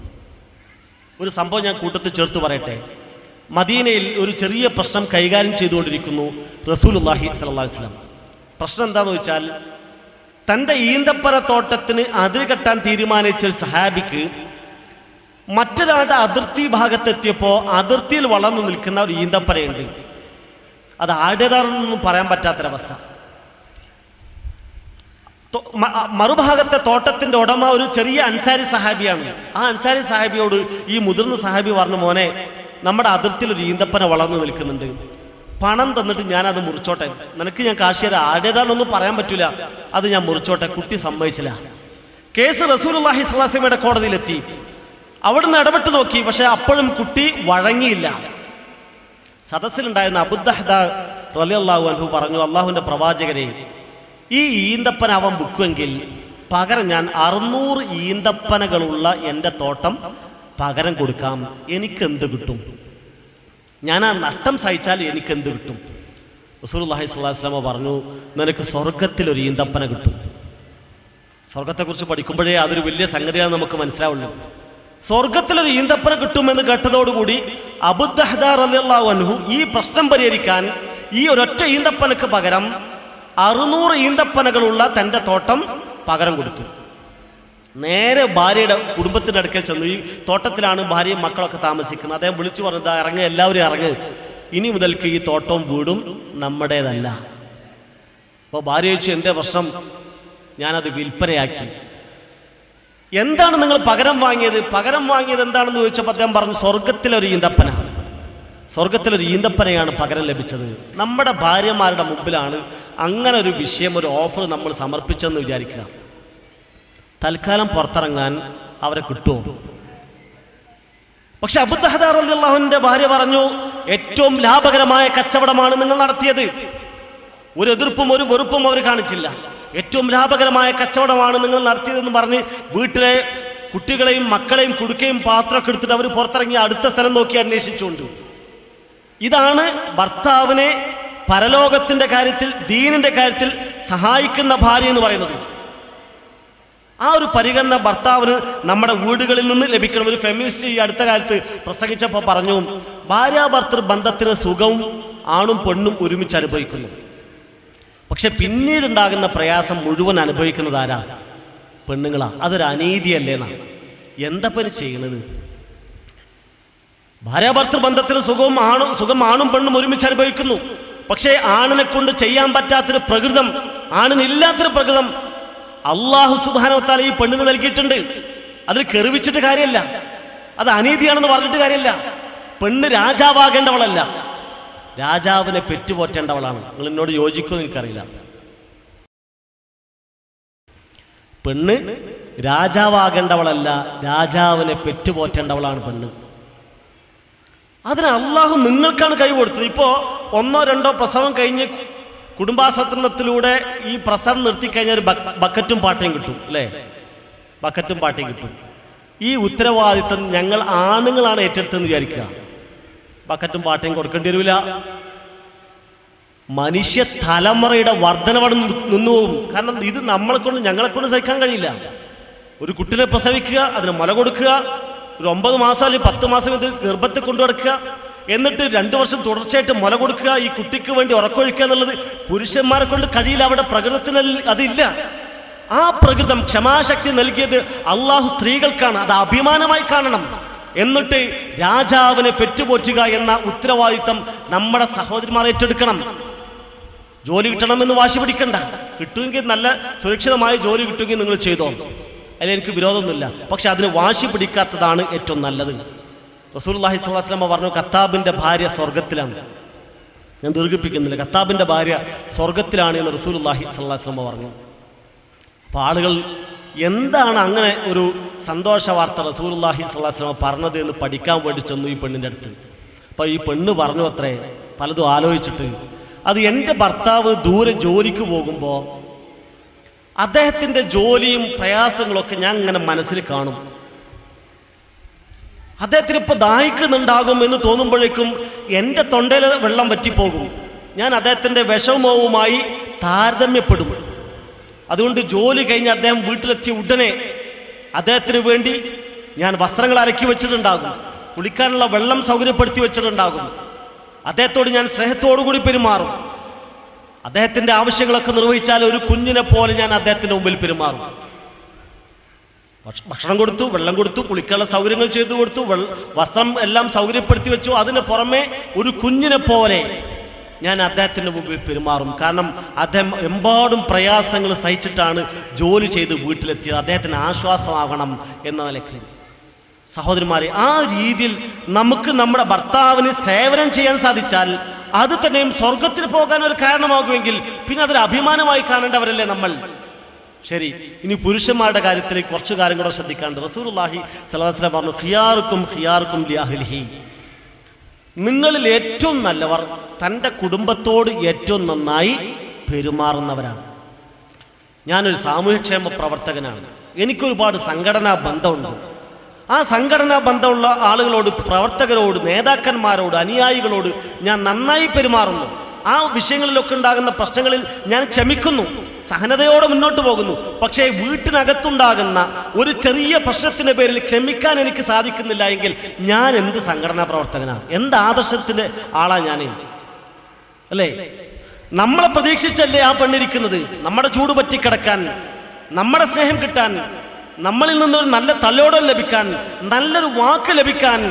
ഒരു സംഭവം ഞാൻ കൂട്ടത്തിൽ ചേർത്ത് പറയട്ടെ. മദീനയിൽ ഒരു ചെറിയ പ്രശ്നം കൈകാര്യം ചെയ്തുകൊണ്ടിരിക്കുന്നു റസൂലുള്ളാഹി സ്വല്ലല്ലാഹു അലൈഹി വസല്ലം. പ്രശ്നം എന്താണെന്ന് വെച്ചാൽ, തൻ്റെ ഈന്തപ്പന തോട്ടത്തിന് അതിര് കെട്ടാൻ തീരുമാനിച്ച ഒരു സഹാബിക്ക് മറ്റൊരാളുടെ അതിർത്തി ഭാഗത്തെത്തിയപ്പോൾ അതിർത്തിയിൽ വളർന്നു നിൽക്കുന്ന ഒരു ഈന്തപ്പനയുണ്ട്. അത് ആരുടേതാണെന്നൊന്നും പറയാൻ പറ്റാത്തൊരവസ്ഥ. മറുഭാഗത്തെ തോട്ടത്തിന്റെ ഉടമ ഒരു ചെറിയ അൻസാരി സഹാബിയാണ്. ആ അൻസാരി സഹാബിയോട് ഈ മുതിർന്ന സഹാബി പറഞ്ഞു, മോനെ, നമ്മുടെ അതിർത്തിയിൽ ഒരു ഈന്തപ്പന വളർന്നു നിൽക്കുന്നുണ്ട്, പണം തന്നിട്ട് ഞാനത് മുറിച്ചോട്ടെ, നിനക്ക് ഞാൻ കാശ് തരാം, ആരുടേതാണെന്നൊന്നും പറയാൻ പറ്റൂല, അത് ഞാൻ മുറിച്ചോട്ടെ. കുട്ടി സമ്മതിച്ചില്ല. കേസ് റസൂലുള്ളാഹി സ്വല്ലല്ലാഹു അലൈഹി വസല്ലമയുടെ കോടതിയിലെത്തി. അവിടുന്ന് ഇടപെട്ട് നോക്കി, പക്ഷെ അപ്പോഴും കുട്ടി വഴങ്ങിയില്ല. സദസ്സിലുണ്ടായിരുന്ന അബൂദഹ്ദാ റളിയല്ലാഹു അൻഹു പറഞ്ഞു, അള്ളാഹുവിന്റെ പ്രവാചകരെ, ഈ ഈന്തപ്പന അവൻ വിൽക്കുമെങ്കിൽ പകരം ഞാൻ 600 ഈന്തപ്പനകളുള്ള എൻ്റെ തോട്ടം പകരം കൊടുക്കാം, എനിക്കെന്ത് കിട്ടും? ഞാൻ ആ നഷ്ടം സഹിച്ചാൽ എനിക്കെന്ത് കിട്ടും? റസൂലുള്ളാഹി സ്വല്ലല്ലാഹു അലൈഹി വസല്ലം പറഞ്ഞു, നിനക്ക് സ്വർഗത്തിലൊരു ഈന്തപ്പന കിട്ടും. സ്വർഗത്തെക്കുറിച്ച് പഠിക്കുമ്പോഴേ അതൊരു വലിയ സംഗതിയാണ് നമുക്ക് മനസ്സിലാവുള്ളൂ. സ്വർഗത്തിലൊരു ഈന്തപ്പന കിട്ടുമെന്ന് കേട്ടതോടുകൂടി അബൂദഹ്ദാ റളിയല്ലാഹു അൻഹു ഈ പ്രശ്നം പരിഹരിക്കാൻ ഈ ഒരൊറ്റ ഈന്തപ്പനക്ക് പകരം 600 ഈന്തപ്പനകളുള്ള തൻ്റെ തോട്ടം പകരം കൊടുത്തു. നേരെ ഭാര്യയുടെ കുടുംബത്തിൻ്റെ അടുക്കൽ ചെന്നു. ഈ തോട്ടത്തിലാണ് ഭാര്യയും മക്കളൊക്കെ താമസിക്കുന്നത്. അദ്ദേഹം വിളിച്ചു പറഞ്ഞത്, ഇറങ്ങ്, എല്ലാവരും ഇറങ്ങ്, ഇനി മുതൽക്ക് ഈ തോട്ടവും വീടും നമ്മുടേതല്ല. അപ്പോൾ ഭാര്യ ചോദിച്ചു, എന്തേ പ്രശ്നം? ഞാനത് വിൽപ്പനയാക്കി. എന്താണ് നിങ്ങൾ പകരം വാങ്ങിയത്? പകരം വാങ്ങിയത് എന്താണെന്ന് ചോദിച്ചപ്പോൾ അദ്ദേഹം പറഞ്ഞു, സ്വർഗത്തിലൊരു ഈന്തപ്പന, സ്വർഗത്തിലൊരു ഈന്തപ്പനയാണ് പകരം ലഭിച്ചത്. നമ്മുടെ ഭാര്യമാരുടെ മുമ്പിലാണ് അങ്ങനെ ഒരു വിഷയം, ഒരു ഓഫർ നമ്മൾ സമർപ്പിച്ചെന്ന് വിചാരിക്കുക. തൽക്കാലം പുറത്തിറങ്ങാൻ അവരെ കിട്ടുമോ? പക്ഷെ അബൂദഹ്ദാ റളിയല്ലാഹു അൻഹുവിന്റെ ഭാര്യ പറഞ്ഞു, ഏറ്റവും ലാഭകരമായ കച്ചവടമാണ് നിങ്ങൾ നടത്തിയത്. ഒരു എതിർപ്പും ഒരു വെറുപ്പും അവർ കാണിച്ചില്ല. ഏറ്റവും ലാഭകരമായ കച്ചവടമാണ് നിങ്ങൾ നടത്തിയതെന്ന് പറഞ്ഞ് വീട്ടിലെ കുട്ടികളെയും മക്കളെയും കുടുക്കയും പാത്രമൊക്കെ എടുത്തിട്ട് അവർ പുറത്തിറങ്ങി അടുത്ത സ്ഥലം നോക്കി അന്വേഷിച്ചുകൊണ്ട്. ഇതാണ് ഭർത്താവിനെ പരലോകത്തിന്റെ കാര്യത്തിൽ, ദീനിന്റെ കാര്യത്തിൽ സഹായിക്കുന്ന ഭാര്യ എന്ന് പറയുന്നത്. ആ ഒരു പരിഗണന ഭർത്താവിന് നമ്മുടെ വീടുകളിൽ നിന്ന് ലഭിക്കണം. ഒരു ഫെമിനിസ്റ്റ് ഈ അടുത്ത കാലത്ത് പ്രസംഗിച്ചപ്പോൾ പറഞ്ഞു, ഭാര്യാഭർത്തൃ ബന്ധത്തിന് സുഖവും ആണും പെണ്ണും ഒരുമിച്ച് അനുഭവിക്കുന്നു. പക്ഷെ പിന്നീടുണ്ടാകുന്ന പ്രയാസം മുഴുവൻ അനുഭവിക്കുന്നത് ആരാ? പെണ്ണുങ്ങളാ. അതൊരു അനീതിയല്ലേന്നാ. എന്താ പേര് ചെയ്യുന്നത്? ഭാര്യാഭർത്തൃ ബന്ധത്തിന് സുഖം ആണും പെണ്ണും ഒരുമിച്ച് അനുഭവിക്കുന്നു. പക്ഷേ ആണിനെ കൊണ്ട് ചെയ്യാൻ പറ്റാത്തൊരു പ്രകൃതം, ആണിനില്ലാത്തൊരു പ്രകൃതം അല്ലാഹു സുബ്ഹാനഹു വ തആല ഈ പെണ്ണിന് നൽകിയിട്ടുണ്ട്. അതിൽ കെറിവിച്ചിട്ട് കാര്യമല്ല, അത് അനീതിയാണെന്ന് പറഞ്ഞിട്ട് കാര്യമില്ല. പെണ്ണ് രാജാവാകേണ്ടവളല്ല, രാജാവിനെ പെറ്റുപോറ്റേണ്ടവളാണ്. നിങ്ങൾ എന്നോട് യോജിക്കുമെന്ന് എനിക്കറിയില്ല. പെണ്ണ് രാജാവാകേണ്ടവളല്ല, രാജാവിനെ പെറ്റുപോറ്റേണ്ടവളാണ് പെണ്ണ്. അതിന് അള്ളാഹു നിങ്ങൾക്കാണ് കൈ കൊടുത്തത്. ഇപ്പോൾ 1 or 2 പ്രസവം കഴിഞ്ഞ് കുടുംബാസൂത്രണത്തിലൂടെ ഈ പ്രസവം നിർത്തിക്കഴിഞ്ഞാൽ ഒരു ബക്കറ്റും പാട്ടയും കിട്ടും, അല്ലേ? ബക്കറ്റും പാട്ടയും കിട്ടും. ഈ ഉത്തരവാദിത്തം ഞങ്ങൾ ആണുങ്ങളാണ് ഏറ്റെടുത്തെന്ന് വിചാരിക്കുക. ബക്കറ്റും പാട്ടയും കൊടുക്കേണ്ടി വരില്ല. മനുഷ്യ തലമുറയുടെ വർധനവടെ നിന്നു പോകും. കാരണം ഇത് ഞങ്ങളെക്കൊണ്ട് സഹിക്കാൻ കഴിയില്ല. ഒരു കുട്ടിനെ പ്രസവിക്കുക, അതിന് മുല കൊടുക്കുക, ഒരു 9 മാസം അല്ലെങ്കിൽ 10 മാസം ഇത് ഗർഭത്തിൽ കൊണ്ടു നടക്കുക, എന്നിട്ട് 2 വർഷം തുടർച്ചയായിട്ട് മുല കൊടുക്കുക, ഈ കുട്ടിക്ക് വേണ്ടി ഉറക്കൊഴിക്കുക എന്നുള്ളത് പുരുഷന്മാരെ കൊണ്ട് കഴിയില്ല. അവിടെ പ്രകൃതത്തിന് അതില്ല. ആ പ്രകൃതം, ക്ഷമാശക്തി നൽകിയത് അള്ളാഹു സ്ത്രീകൾക്കാണ്. അത് അഭിമാനമായി കാണണം. എന്നിട്ട് രാജാവിനെ പെറ്റുപോറ്റുക എന്ന ഉത്തരവാദിത്തം നമ്മുടെ സഹോദരിമാർ ഏറ്റെടുക്കണം. ജോലി കിട്ടണമെന്ന് വാശി പിടിക്കണ്ട. കിട്ടുമെങ്കിൽ നല്ല സുരക്ഷിതമായ ജോലി കിട്ടുമെങ്കിൽ നിങ്ങൾ ചെയ്തോ, അതിൽ എനിക്ക് വിരോധമൊന്നുമില്ല. പക്ഷെ അതിന് വാശി പിടിക്കാത്തതാണ് ഏറ്റവും നല്ലത്. റസൂലുള്ളാഹി സ്വല്ലല്ലാഹു അലൈഹി വസല്ലം പറഞ്ഞു, ഖത്താബിന്റെ ഭാര്യ സ്വർഗത്തിലാണ്. ഞാൻ ദീർഘിപ്പിക്കുന്നില്ല, ഖത്താബിന്റെ ഭാര്യ സ്വർഗത്തിലാണ് എന്ന് റസൂലുള്ളാഹി സ്വല്ലല്ലാഹു അലൈഹി വസല്ലം പറഞ്ഞു. അപ്പോൾ ആളുകൾ എന്താണ് അങ്ങനെ ഒരു സന്തോഷ വാർത്ത റസൂലുള്ളാഹി സ്വല്ലല്ലാഹു അലൈഹി വസല്ലം പറഞ്ഞത് എന്ന് പഠിക്കാൻ വേണ്ടി ചെന്നു ഈ പെണ്ണിൻ്റെ അടുത്ത്. അപ്പോൾ ഈ പെണ്ണ് പറഞ്ഞു അത്രേ, പലതും ആലോചിച്ചിട്ട്, അത് എൻ്റെ ഭർത്താവ് ദൂരെ ജോലിക്ക് പോകുമ്പോൾ അദ്ദേഹത്തിൻ്റെ ജോലിയും പ്രയാസങ്ങളൊക്കെ ഞാൻ ഇങ്ങനെ മനസ്സിൽ കാണും. അദ്ദേഹത്തിന് ഇപ്പോൾ ദാഹിക്കുന്നുണ്ടാകും എന്ന് തോന്നുമ്പോഴേക്കും എൻ്റെ തൊണ്ടയിൽ വെള്ളം വറ്റിപ്പോകും. ഞാൻ അദ്ദേഹത്തിൻ്റെ വിഷമവുമായി താരതമ്യപ്പെടും. അതുകൊണ്ട് ജോലി കഴിഞ്ഞ് അദ്ദേഹം വീട്ടിലെത്തിയ ഉടനെ അദ്ദേഹത്തിന് വേണ്ടി ഞാൻ വസ്ത്രങ്ങൾ അലക്കി വെച്ചിട്ടുണ്ടാകും, കുളിക്കാനുള്ള വെള്ളം സൗകര്യപ്പെടുത്തി വെച്ചിട്ടുണ്ടാകും. അദ്ദേഹത്തോട് ഞാൻ സ്നേഹത്തോടു കൂടി പെരുമാറും. അദ്ദേഹത്തിൻ്റെ ആവശ്യങ്ങളൊക്കെ നിർവഹിച്ചാൽ ഒരു കുഞ്ഞിനെ പോലെ ഞാൻ അദ്ദേഹത്തിൻ്റെ മുമ്പിൽ പെരുമാറും. ഭക്ഷണം കൊടുത്തു, വെള്ളം കൊടുത്തു, കുളിക്കാനുള്ള സൗകര്യങ്ങൾ ചെയ്തു കൊടുത്തു, വസ്ത്രം എല്ലാം സൗകര്യപ്പെടുത്തി വെച്ചു. അതിന് പുറമെ ഒരു കുഞ്ഞിനെ പോലെ ഞാൻ അദ്ദേഹത്തിൻ്റെ മുമ്പിൽ പെരുമാറും. കാരണം അദ്ദേഹം എമ്പാടും പ്രയാസങ്ങൾ സഹിച്ചിട്ടാണ് ജോലി ചെയ്ത് വീട്ടിലെത്തിയത്. അദ്ദേഹത്തിന് ആശ്വാസമാകണം എന്ന നിലയ്ക്ക് സഹോദരന്മാരെ, ആ രീതിയിൽ നമുക്ക് നമ്മുടെ ഭർത്താവിന് സേവനം ചെയ്യാൻ സാധിച്ചാൽ അത് തന്നെയും സ്വർഗത്തിന് പോകാൻ ഒരു കാരണമാകുമെങ്കിൽ പിന്നെ അതൊരു അഭിമാനമായി കാണേണ്ടവരല്ലേ നമ്മൾ. ശരി, ഇനി പുരുഷന്മാരുടെ കാര്യത്തിൽ കുറച്ച് കാര്യം കൂടെ ശ്രദ്ധിക്കാണ്ട്. റസൂലുള്ളാഹി സ്വല്ലല്ലാഹു അലൈഹി വസല്ലം പറഞ്ഞു, ഖിയാറുക്കും ലി അഹ്ലിഹി, നിങ്ങളിൽ ഏറ്റവും നല്ലവർ തൻ്റെ കുടുംബത്തോട് ഏറ്റവും നന്നായി പെരുമാറുന്നവരാണ്. ഞാനൊരു സാമൂഹ്യക്ഷേമ പ്രവർത്തകനാണ്. എനിക്കൊരുപാട് സംഘടനാ ബന്ധമുണ്ട്. ആ സംഘടനാ ബന്ധമുള്ള ആളുകളോട്, പ്രവർത്തകരോട്, നേതാക്കന്മാരോട്, അനുയായികളോട് ഞാൻ നന്നായി പെരുമാറുന്നു. ആ വിഷയങ്ങളിലൊക്കെ ഉണ്ടാകുന്ന പ്രശ്നങ്ങളിൽ ഞാൻ ക്ഷമിക്കുന്നു, സഹനതയോടെ മുന്നോട്ട് പോകുന്നു. പക്ഷേ വീട്ടിനകത്തുണ്ടാകുന്ന ഒരു ചെറിയ പ്രശ്നത്തിൻ്റെ പേരിൽ ക്ഷമിക്കാൻ എനിക്ക് സാധിക്കുന്നില്ല എങ്കിൽ ഞാൻ എന്ത് സംഘടനാ പ്രവർത്തകനാണ്, എന്ത് ആദർശത്തിൻ്റെ ആളാ ഞാൻ? അല്ലേ? നമ്മളെ പ്രതീക്ഷിച്ചല്ലേ ആ പെണ്ണിരിക്കുന്നത്, നമ്മുടെ ചൂട് പറ്റിക്കിടക്കാൻ, നമ്മുടെ സ്നേഹം കിട്ടാൻ, നമ്മളിൽ നിന്നൊരു നല്ല തലോടൽ ലഭിക്കാൻ, നല്ലൊരു വാക്ക് ലഭിക്കാൻ.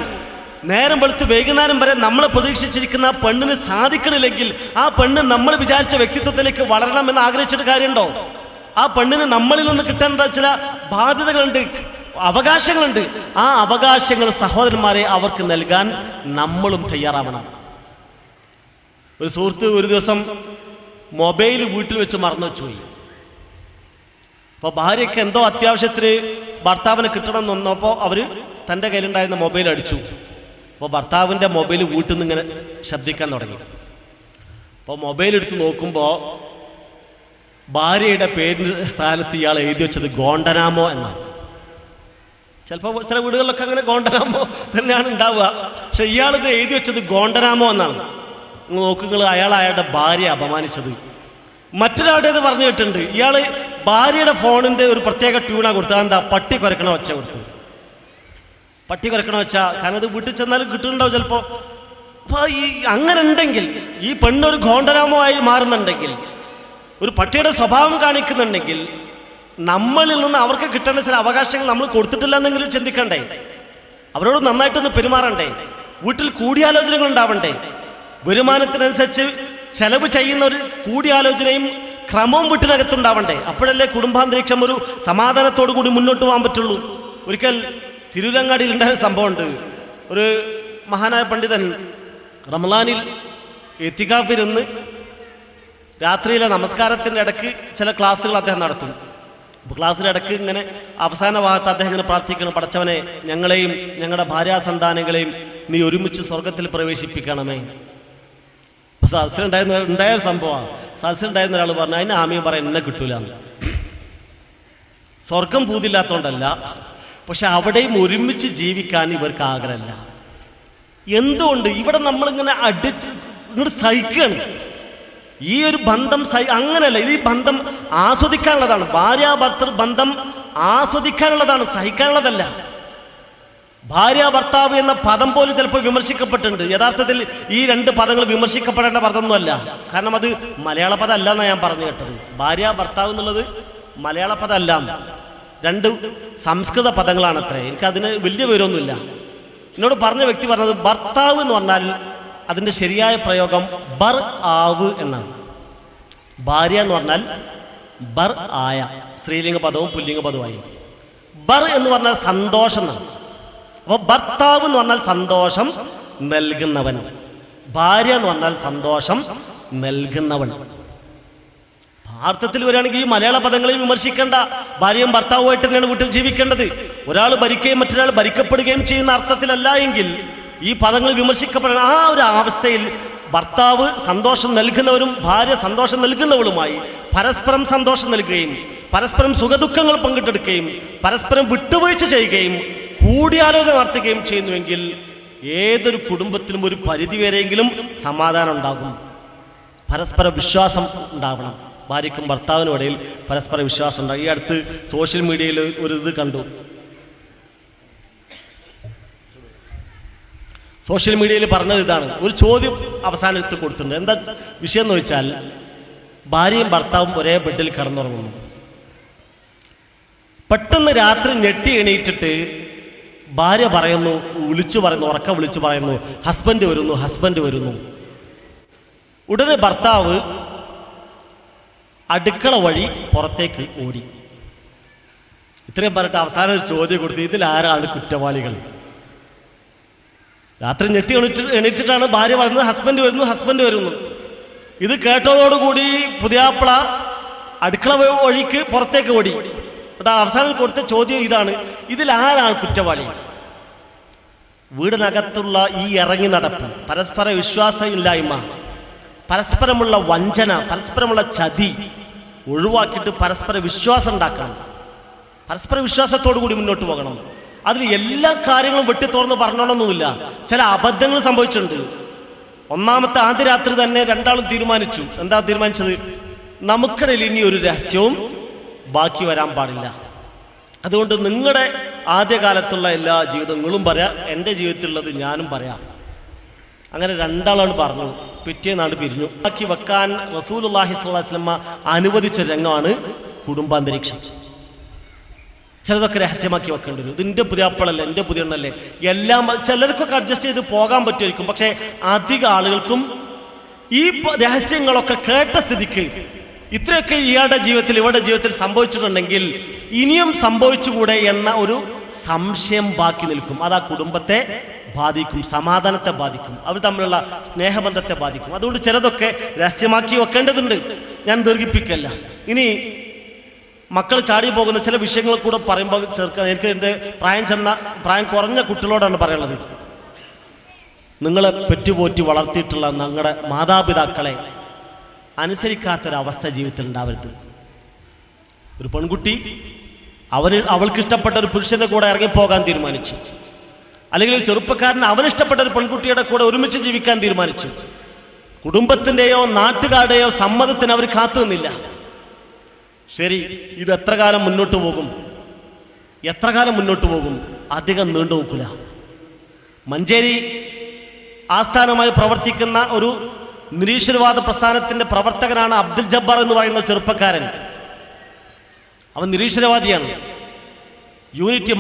നേരം വെളുത്ത് വൈകുന്നേരം വരെ നമ്മളെ പ്രതീക്ഷിച്ചിരിക്കുന്ന ആ പെണ്ണിന് സാധിക്കണില്ലെങ്കിൽ ആ പെണ്ണ് നമ്മൾ വിചാരിച്ച വ്യക്തിത്വത്തിലേക്ക് വളരണമെന്ന് ആഗ്രഹിച്ചിട്ട് കാര്യമുണ്ടോ? ആ പെണ്ണിന് നമ്മളിൽ നിന്ന് കിട്ടേണ്ട ചില ബാധ്യതകളുണ്ട്, അവകാശങ്ങളുണ്ട്. ആ അവകാശങ്ങൾ സഹോദരന്മാരെ അവർക്ക് നൽകാൻ നമ്മളും തയ്യാറാവണം. ഒരു സുഹൃത്ത് ഒരു ദിവസം മൊബൈൽ വീട്ടിൽ വെച്ച് മറന്നു വെച്ചു പോയി. അപ്പോൾ ഭാര്യയ്ക്ക് എന്തോ അത്യാവശ്യത്തിന് ഭർത്താവിന് കിട്ടണം എന്ന് വന്നപ്പോൾ അവർ തൻ്റെ കയ്യിലുണ്ടായിരുന്ന മൊബൈൽ അടിച്ചു. അപ്പോൾ ഭർത്താവിൻ്റെ മൊബൈൽ വീട്ടിൽ നിന്ന് ഇങ്ങനെ ശബ്ദിക്കാൻ തുടങ്ങി. അപ്പോൾ മൊബൈൽ എടുത്ത് നോക്കുമ്പോൾ ഭാര്യയുടെ പേരിൻ്റെ സ്ഥാനത്ത് ഇയാൾ എഴുതി വെച്ചത് ഗോണ്ടനാമോ എന്നാണ്. ചിലപ്പോൾ ചില വീടുകളിലൊക്കെ അങ്ങനെ ഗോണ്ടനാമോ തന്നെയാണ് ഉണ്ടാവുക. പക്ഷെ ഇയാളിത് എഴുതി വെച്ചത് ഗോണ്ടനാമോ എന്നാണ്. നോക്കുക, അയാൾ അയാളുടെ ഭാര്യയെ അപമാനിച്ചത്. മറ്റൊരാളുടേത് പറഞ്ഞു കേട്ടിട്ടുണ്ട്, ഇയാൾ ഭാര്യയുടെ ഫോണിൻ്റെ ഒരു പ്രത്യേക ട്യൂണാണ് കൊടുത്തത്. എന്താ? പട്ടി കുരക്കണ വെച്ച കൊടുത്തത്. പട്ടി കുരക്കണ വെച്ചാൽ കാരണം അത് വീട്ടിൽ ചെന്നാലും കിട്ടുന്നുണ്ടാവും ചിലപ്പോൾ. അപ്പോൾ അങ്ങനെ ഉണ്ടെങ്കിൽ, ഈ പെണ്ണൊരു ഗോണ്ടനാമോ ആയി മാറുന്നുണ്ടെങ്കിൽ, ഒരു പട്ടിയുടെ സ്വഭാവം കാണിക്കുന്നുണ്ടെങ്കിൽ, നമ്മളിൽ നിന്ന് അവർക്ക് കിട്ടേണ്ട ചില അവകാശങ്ങൾ നമ്മൾ കൊടുത്തിട്ടില്ല എന്നെങ്കിലും ചിന്തിക്കണ്ടേ? അവരോട് നന്നായിട്ടൊന്ന് പെരുമാറണ്ടേ? വീട്ടിൽ കൂടിയാലോചനകൾ ഉണ്ടാവണ്ടേ? വരുമാനത്തിനനുസരിച്ച് ചെലവ് ചെയ്യുന്ന ഒരു കൂടിയാലോചനയും ക്രമവും വീട്ടിനകത്തുണ്ടാവണ്ടേ? അപ്പോഴല്ലേ കുടുംബാന്തരീക്ഷം ഒരു സമാധാനത്തോടു കൂടി മുന്നോട്ട് പോകാൻ പറ്റുള്ളൂ. ഒരിക്കൽ തിരുവരങ്ങാടിയിൽ ഉണ്ടായ സംഭവമുണ്ട്. ഒരു മഹാനായ പണ്ഡിതൻ റമളാനിൽ ഇത്തികാഫിരുന്ന് രാത്രിയിലെ നമസ്കാരത്തിൻ്റെ ഇടയ്ക്ക് ചില ക്ലാസ്സുകൾ അദ്ദേഹം നടത്തും. അപ്പോൾ ക്ലാസ്സിൻ്റെ ഇടയ്ക്ക് ഇങ്ങനെ അവസാന ഭാഗത്ത് അദ്ദേഹം ഇങ്ങനെ പ്രാർത്ഥിക്കണം, പടച്ചവനെ ഞങ്ങളെയും ഞങ്ങളുടെ ഭാര്യാസന്താനങ്ങളെയും നീ ഒരുമിച്ച് സ്വർഗത്തിൽ പ്രവേശിപ്പിക്കണമേ. ഉണ്ടായ ഒരു സംഭവമാണ്. സദസ്സിലുണ്ടായിരുന്ന ഒരാൾ പറഞ്ഞു, അതിന് ആമയും പറയാൻ എന്നെ കിട്ടൂല എന്ന്. സ്വർഗം പൂതില്ലാത്തതുകൊണ്ടല്ല, പക്ഷെ അവിടെയും ഒരുമിച്ച് ജീവിക്കാൻ ഇവർക്ക് ആഗ്രഹമില്ല. എന്തുകൊണ്ട്? ഇവിടെ നമ്മളിങ്ങനെ അടിച്ച് ഇങ്ങോട്ട് സഹിക്കുകയാണ്. ഈ ഒരു ബന്ധം അങ്ങനെയല്ല, ഇത് ഈ ബന്ധം ആസ്വദിക്കാനുള്ളതാണ്. ഭാര്യ ഭർത്തൃ ബന്ധം ആസ്വദിക്കാനുള്ളതാണ്, സഹിക്കാനുള്ളതല്ല. ഭാര്യ ഭർത്താവ് എന്ന പദം പോലും ചിലപ്പോൾ വിമർശിക്കപ്പെട്ടിട്ടുണ്ട്. യഥാർത്ഥത്തിൽ ഈ രണ്ട് പദങ്ങൾ വിമർശിക്കപ്പെടേണ്ട പദമൊന്നുമല്ല. കാരണം അത് മലയാള പദം അല്ല എന്നാണ് ഞാൻ പറഞ്ഞു കേട്ടത്. ഭാര്യ ഭർത്താവ് എന്നുള്ളത് മലയാള പദം അല്ല, രണ്ട് സംസ്കൃത പദങ്ങളാണ് അത്രേ. എനിക്കതിന് വലിയ വിവരമൊന്നുമില്ല. എന്നോട് പറഞ്ഞ വ്യക്തി പറഞ്ഞത് ഭർത്താവ് എന്ന് പറഞ്ഞാൽ അതിൻ്റെ ശരിയായ പ്രയോഗം ബർ ആവ് എന്നാണ്. ഭാര്യ എന്ന് പറഞ്ഞാൽ ബർ ആയ, സ്ത്രീലിംഗ പദവും പുല്ലിംഗ പദവുമായി. ബർ എന്ന് പറഞ്ഞാൽ സന്തോഷം എന്നാണ്. അപ്പോൾ ഭർത്താവ് എന്ന് പറഞ്ഞാൽ സന്തോഷം നൽകുന്നവൻ, ഭാര്യ എന്ന് പറഞ്ഞാൽ സന്തോഷം നൽകുന്നവൻ. അർത്ഥത്തിൽ വരികയാണെങ്കിൽ ഈ മലയാള പദങ്ങളെ വിമർശിക്കേണ്ട. ഭാര്യയും ഭർത്താവുമായിട്ട് തന്നെയാണ് വീട്ടിൽ ജീവിക്കേണ്ടത്. ഒരാൾ ഭരിക്കുകയും മറ്റൊരാൾ ഭരിക്കപ്പെടുകയും ചെയ്യുന്ന അർത്ഥത്തിലല്ല എങ്കിൽ ഈ പദങ്ങൾ വിമർശിക്കപ്പെടണം. ആ ഒരു അവസ്ഥയിൽ ഭർത്താവ് സന്തോഷം നൽകുന്നവരും ഭാര്യ സന്തോഷം നൽകുന്നവളുമായി പരസ്പരം സന്തോഷം നൽകുകയും പരസ്പരം സുഖദുഃഖങ്ങൾ പങ്കിട്ടെടുക്കുകയും പരസ്പരം വിട്ടുവീഴ്ച ചെയ്യുകയും കൂടിയാലോചന നടത്തുകയും ചെയ്യുന്നുവെങ്കിൽ ഏതൊരു കുടുംബത്തിലും ഒരു പരിധിവരെയെങ്കിലും സമാധാനം ഉണ്ടാകും. പരസ്പര വിശ്വാസം ഉണ്ടാവണം. ഭാര്യയ്ക്കും ഭർത്താവിനും ഇടയിൽ പരസ്പര വിശ്വാസം ഉണ്ടാകും. ഈ അടുത്ത് സോഷ്യൽ മീഡിയയിൽ ഒരു ഇത് കണ്ടു. സോഷ്യൽ മീഡിയയിൽ പറഞ്ഞത് ഇതാണ്. ഒരു ചോദ്യം അവസാനത്ത് കൊടുത്തിട്ടുണ്ട്. എന്താ വിഷയം എന്ന് വെച്ചാൽ, ഭാര്യയും ഭർത്താവും ഒരേ ബെഡിൽ കിടന്നുറങ്ങുന്നു. പെട്ടെന്ന് രാത്രി ഞെട്ടി എണീറ്റിട്ട് ഭാര്യ പറയുന്നു, ഉറക്കം വിളിച്ചു പറയുന്നു, ഹസ്ബൻഡ് വരുന്നു. ഉടനെ ഭർത്താവ് അടുക്കള വഴി പുറത്തേക്ക് ഓടി. ഇത്രയും പറഞ്ഞിട്ട് അവസാനം ഒരു ചോദ്യം കൊടുത്തു, ഇതിൽ ആരാണ് കുറ്റവാളികൾ? രാത്രി ഞെട്ടി എണീറ്റിട്ടാണ് ഭാര്യ പറയുന്നത് ഹസ്ബൻഡ് വരുന്നു. ഇത് കേട്ടതോടുകൂടി പുതിയാപ്പിള അടുക്കള വഴിക്ക് പുറത്തേക്ക് ഓടി. എന്നിട്ട് അവസാനം കൊടുത്ത ചോദ്യം ഇതാണ്, ഇതിൽ ആരാണ് കുറ്റവാളി? വീടിനകത്തുള്ള ഈ ഇറങ്ങി നടപ്പ്, പരസ്പര വിശ്വാസമില്ലായ്മ, പരസ്പരമുള്ള വഞ്ചന, പരസ്പരമുള്ള ചതി ഒഴിവാക്കിയിട്ട് പരസ്പര വിശ്വാസം ഉണ്ടാക്കണം. പരസ്പര വിശ്വാസത്തോടു കൂടി മുന്നോട്ട് പോകണം. അതിൽ എല്ലാ കാര്യങ്ങളും വെട്ടി തുറന്ന് പറഞ്ഞോണമെന്നില്ല. ചില അബദ്ധങ്ങൾ സംഭവിച്ചിട്ടുണ്ട്. ഒന്നാമത്തെ ആദ്യ രാത്രി തന്നെ രണ്ടാളും തീരുമാനിച്ചു. എന്താ തീരുമാനിച്ചത്? നമുക്കിടയിൽ ഇനി ഒരു രഹസ്യവും ബാക്കി വരാൻ പാടില്ല. അതുകൊണ്ട് നിങ്ങളുടെ ആദ്യകാലത്തുള്ള എല്ലാ ജീവിതങ്ങളും പറയാം, എൻ്റെ ജീവിതത്തിലുള്ളത് ഞാനും പറയാം. അങ്ങനെ രണ്ടാളാണ് പറഞ്ഞു. പിറ്റേന്നാണ് പിരിഞ്ഞു. ബാക്കി വെക്കാൻ റസൂലുള്ളാഹി സ്വല്ലല്ലാഹി അലൈഹി വസല്ലം അനുവദിച്ച രംഗമാണ് കുടുംബാന്തരീക്ഷം. ചിലതൊക്കെ രഹസ്യമാക്കി വെക്കേണ്ടി വരും. ഇതിൻ്റെ പുതിയാപ്പളല്ലേ, എൻ്റെ പുതിയണ്ണല്ലേ, എല്ലാം ചിലർക്കൊക്കെ അഡ്ജസ്റ്റ് ചെയ്ത് പോകാൻ പറ്റുമായിരിക്കും. പക്ഷേ അധിക ആളുകൾക്കും ഈ രഹസ്യങ്ങളൊക്കെ കേട്ട സ്ഥിതിക്ക് ഇത്രയൊക്കെ ഇവരുടെ ജീവിതത്തിൽ സംഭവിച്ചിട്ടുണ്ടെങ്കിൽ ഇനിയും സംഭവിച്ചുകൂടെ എന്ന ഒരു സംശയം ബാക്കി നിൽക്കും. അത് ആ കുടുംബത്തെ ബാധിക്കും, സമാധാനത്തെ ബാധിക്കും, അവർ തമ്മിലുള്ള സ്നേഹബന്ധത്തെ ബാധിക്കും. അതുകൊണ്ട് ചിലതൊക്കെ രഹസ്യമാക്കി വെക്കേണ്ടതുണ്ട്. ഞാൻ ദീർഘിപ്പിക്കല്ല. ഇനി മക്കൾ ചാടി പോകുന്ന ചില വിഷയങ്ങൾ കൂടെ പറയുമ്പോൾ എനിക്ക് എൻ്റെ പ്രായം കുറഞ്ഞ കുട്ടികളോടാണ് പറയുന്നത്. നിങ്ങളെ പെറ്റുപോറ്റി വളർത്തിയിട്ടുള്ള നിങ്ങളുടെ മാതാപിതാക്കളെ അനുസരിക്കാത്തൊരവസ്ഥ ജീവിതത്തിൽ ഉണ്ടാവരുത്. ഒരു പെൺകുട്ടി അവൾക്ക് ഇഷ്ടപ്പെട്ട ഒരു പുരുഷന്റെ കൂടെ ഇറങ്ങിപ്പോകാൻ തീരുമാനിച്ചു, അല്ലെങ്കിൽ ഒരു ചെറുപ്പക്കാരൻ അവനിഷ്ടപ്പെട്ട ഒരു പെൺകുട്ടിയുടെ കൂടെ ഒരുമിച്ച് ജീവിക്കാൻ തീരുമാനിച്ചു. കുടുംബത്തിൻ്റെയോ നാട്ടുകാരുടെയോ സമ്മതത്തിന് അവർ കാത്തു നിന്നില്ല. ശരി, ഇത് എത്ര കാലം മുന്നോട്ട് പോകും? അധികം നീണ്ടു നോക്കില്ല. മഞ്ചേരി ആസ്ഥാനമായി പ്രവർത്തിക്കുന്ന ഒരു നിരീശ്വരവാദ പ്രസ്ഥാനത്തിന്റെ പ്രവർത്തകനാണ് അബ്ദുൽ ജബ്ബാർ എന്ന് പറയുന്ന ചെറുപ്പക്കാരൻ. അവൻ നിരീശ്വരവാദിയാണ്.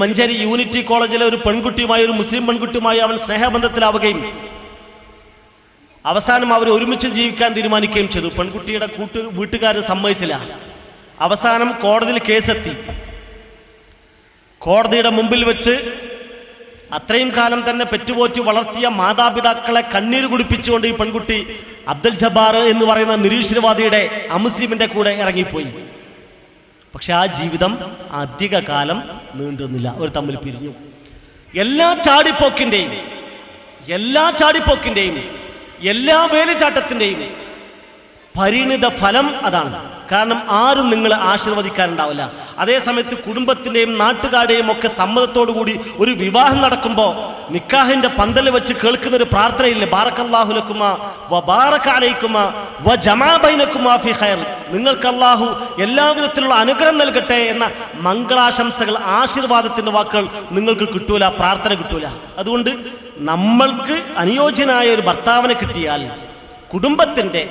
മഞ്ചേരി യൂണിറ്റി കോളേജിലെ ഒരു പെൺകുട്ടിയുമായി, ഒരു മുസ്ലിം പെൺകുട്ടിയുമായി അവൻ സ്നേഹബന്ധത്തിലാവുകയും അവസാനം അവർ ഒരുമിച്ച് ജീവിക്കാൻ തീരുമാനിക്കുകയും ചെയ്തു. പെൺകുട്ടിയുടെ വീട്ടുകാർ സമ്മതിച്ചില്ല. അവസാനം കോടതിയിൽ കേസെത്തി. കോടതിയുടെ മുമ്പിൽ വെച്ച് അത്രയും കാലം തന്നെ പെറ്റുപോറ്റി വളർത്തിയ മാതാപിതാക്കളെ കണ്ണീര് കുടിപ്പിച്ചുകൊണ്ട് ഈ പെൺകുട്ടി അബ്ദുൽ ജബ്ബാർ എന്ന് പറയുന്ന നിരീശ്വരവാദിയുടെ അമുസ്ലിമിന്റെ കൂടെ ഇറങ്ങിപ്പോയി. പക്ഷെ ആ ജീവിതം അധിക കാലം നീണ്ടുന്നില്ല. അവർ തമ്മിൽ പിരിഞ്ഞു. എല്ലാ ചാടിപ്പോക്കിന്റെയും എല്ലാ വേലിച്ചാട്ടത്തിന്റെയും പരിണിത ഫലം അതാണ്. കാരണം ആരും നിങ്ങളെ ആശീർവദിക്കാനുണ്ടാവില്ല. അതേസമയത്ത് കുടുംബത്തിന്റെയും നാട്ടുകാരുടെയും ഒക്കെ സമ്മതത്തോടു കൂടി ഒരു വിവാഹം നടക്കുമ്പോൾ നിക്കാഹിന്റെ പന്തൽ വെച്ച് കേൾക്കുന്ന ഒരു പ്രാർത്ഥനയില്ലേ, ബാറക്കല്ലാഹു ലക്കുമാ വ ബാറക അലൈക്കുമാ വ ജമാ ബൈനക്കുമാ ഫി ഖൈർ, നിങ്ങൾക്ക് അല്ലാഹു എല്ലാവിധത്തിലുള്ള അനുഗ്രഹം നൽകട്ടെ എന്ന മംഗളാശംസകൾ, ആശീർവാദത്തിന്റെ വാക്കുകൾ നിങ്ങൾക്ക് കിട്ടൂല, പ്രാർത്ഥന കിട്ടൂല. അതുകൊണ്ട് നമ്മൾക്ക് അനുയോജ്യനായ ഒരു ഭർത്താവിനെ കിട്ടിയാൽ കുടുംബത്തിന്റെ,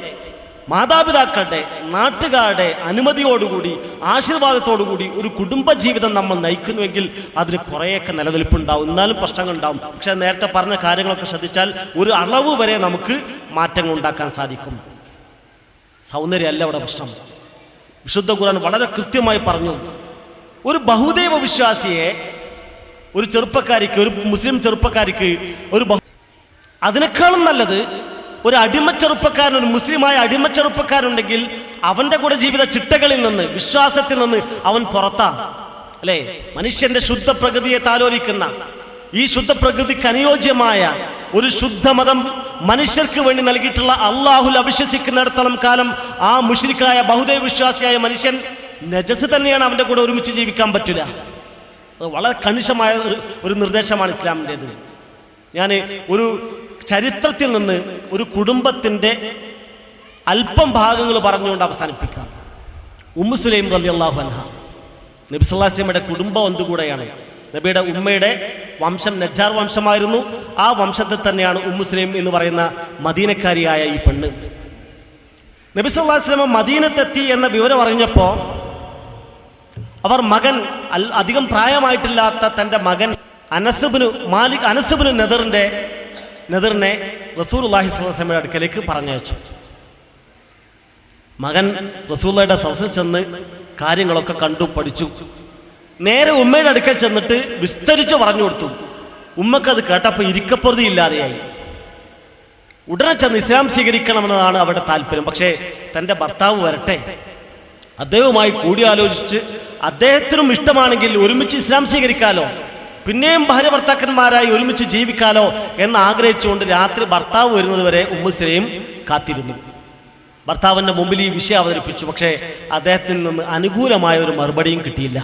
മാതാപിതാക്കളുടെ, നാട്ടുകാരുടെ അനുമതിയോടുകൂടി, ആശീർവാദത്തോടുകൂടി ഒരു കുടുംബജീവിതം നമ്മൾ നയിക്കുന്നുവെങ്കിൽ അതിന് കുറേയൊക്കെ നിലനിൽപ്പുണ്ടാവും. എന്നാലും പ്രശ്നങ്ങളുണ്ടാവും. പക്ഷെ നേരത്തെ പറഞ്ഞ കാര്യങ്ങളൊക്കെ ശ്രദ്ധിച്ചാൽ ഒരു അളവ് വരെ നമുക്ക് മാറ്റങ്ങൾ ഉണ്ടാക്കാൻ സാധിക്കും. സൗന്ദര്യമല്ല അവിടെ പ്രശ്നം. വിശുദ്ധ ഖുർആൻ വളരെ കൃത്യമായി പറഞ്ഞു, ഒരു ബഹുദൈവ വിശ്വാസിയെ ഒരു ചെറുപ്പക്കാരിക്ക്, ഒരു മുസ്ലിം ചെറുപ്പക്കാരിക്ക് അതിനേക്കാളും നല്ലത് ഒരു അടിമ ചെറുപ്പക്കാരൻ, ഒരു മുസ്ലിമായ അടിമ ചെറുപ്പക്കാരുണ്ടെങ്കിൽ അവന്റെ കൂടെ ജീവിത ചിട്ടകളിൽ നിന്ന്, വിശ്വാസത്തിൽ നിന്ന് അവൻ പുറത്താണ്, അല്ലേ? മനുഷ്യന്റെ ശുദ്ധ പ്രകൃതിയെ താലോലിക്കുന്ന, ഈ ശുദ്ധ പ്രകൃതിക്ക് അനുയോജ്യമായ ഒരു ശുദ്ധമതം മനുഷ്യർക്ക് വേണ്ടി നൽകിയിട്ടുള്ള അള്ളാഹുൽ അവിശ്വസിക്കുന്നിടത്തോളം കാലം ആ മുശ്രിക്കായ ബഹുദൈവ വിശ്വാസിയായ മനുഷ്യൻ നജസ് തന്നെയാണ്. അവന്റെ കൂടെ ഒരുമിച്ച് ജീവിക്കാൻ പറ്റില്ല. അത് വളരെ കണിശമായ ഒരു നിർദ്ദേശമാണ് ഇസ്ലാമിൻ്റെത്. ഞാൻ ഒരു ചരിത്രത്തിൽ നിന്ന് ഒരു കുടുംബത്തിന്റെ അല്പം ഭാഗങ്ങൾ പറഞ്ഞുകൊണ്ട് അവസാനിപ്പിക്കാം. ഉമ്മു സുലൈം റളിയല്ലാഹു അൻഹ നബി സല്ലല്ലാഹു അലൈഹി വസല്ലമയുടെ കുടുംബ ബന്ധുകൂടെയാണ്. നബിയുടെ ഉമ്മയുടെ വംശം നജ്ജാർ വംശമായിരുന്നു. ആ വംശത്തിൽ തന്നെയാണ് ഉമ്മു സുലൈം എന്ന് പറയുന്ന മദീനക്കാരിയായ ഈ പെണ്ണ്. നബി സല്ലല്ലാഹു അലൈഹി വസല്ലം മദീനത്തെത്തി എന്ന വിവരം അറിഞ്ഞപ്പോൾ അവർ മകൻ, അധികം പ്രായമായിട്ടില്ലാത്ത തൻ്റെ മകൻ അനസ് ഇബ്നു നദറിനെ റസൂലുള്ളാഹി സ്വല്ലല്ലാഹു അലൈഹി വസല്ലമയുടെ അടുക്കലേക്ക് പറഞ്ഞയച്ചു. മകൻ റസൂലുള്ളാഹിയുടെ സദസ്സിൽ ചെന്ന് കാര്യങ്ങളൊക്കെ കണ്ടു പഠിച്ചു. നേരെ ഉമ്മയുടെ അടുക്കൽ ചെന്നിട്ട് വിസ്തരിച്ച് പറഞ്ഞു കൊടുത്തു. ഉമ്മക്കത് കേട്ടപ്പോൾ ഇരിക്കപ്പൊറുതി ഇല്ലാതെയായി. ഉടനെ ചെന്ന് ഇസ്ലാം സ്വീകരിക്കണമെന്നതാണ് അവരുടെ താല്പര്യം. പക്ഷേ തൻ്റെ ഭർത്താവ് വരട്ടെ, അദ്ദേഹവുമായി കൂടിയാലോചിച്ച് അദ്ദേഹത്തിനും ഇഷ്ടമാണെങ്കിൽ ഒരുമിച്ച് ഇസ്ലാം സ്വീകരിക്കാലോ, പിന്നെയും ഭാര്യ ഭർത്താക്കന്മാരായി ഒരുമിച്ച് ജീവിക്കാലോ എന്ന് ആഗ്രഹിച്ചുകൊണ്ട് രാത്രി ഭർത്താവ് വരുന്നത് വരെ ഉമ്മു സുലൈം കാത്തിരുന്നു. ഭർത്താവിൻ്റെ മുമ്പിൽ ഈ വിഷയം അവതരിപ്പിച്ചു. പക്ഷേ അദ്ദേഹത്തിൽ നിന്ന് അനുകൂലമായ ഒരു മറുപടിയും കിട്ടിയില്ല.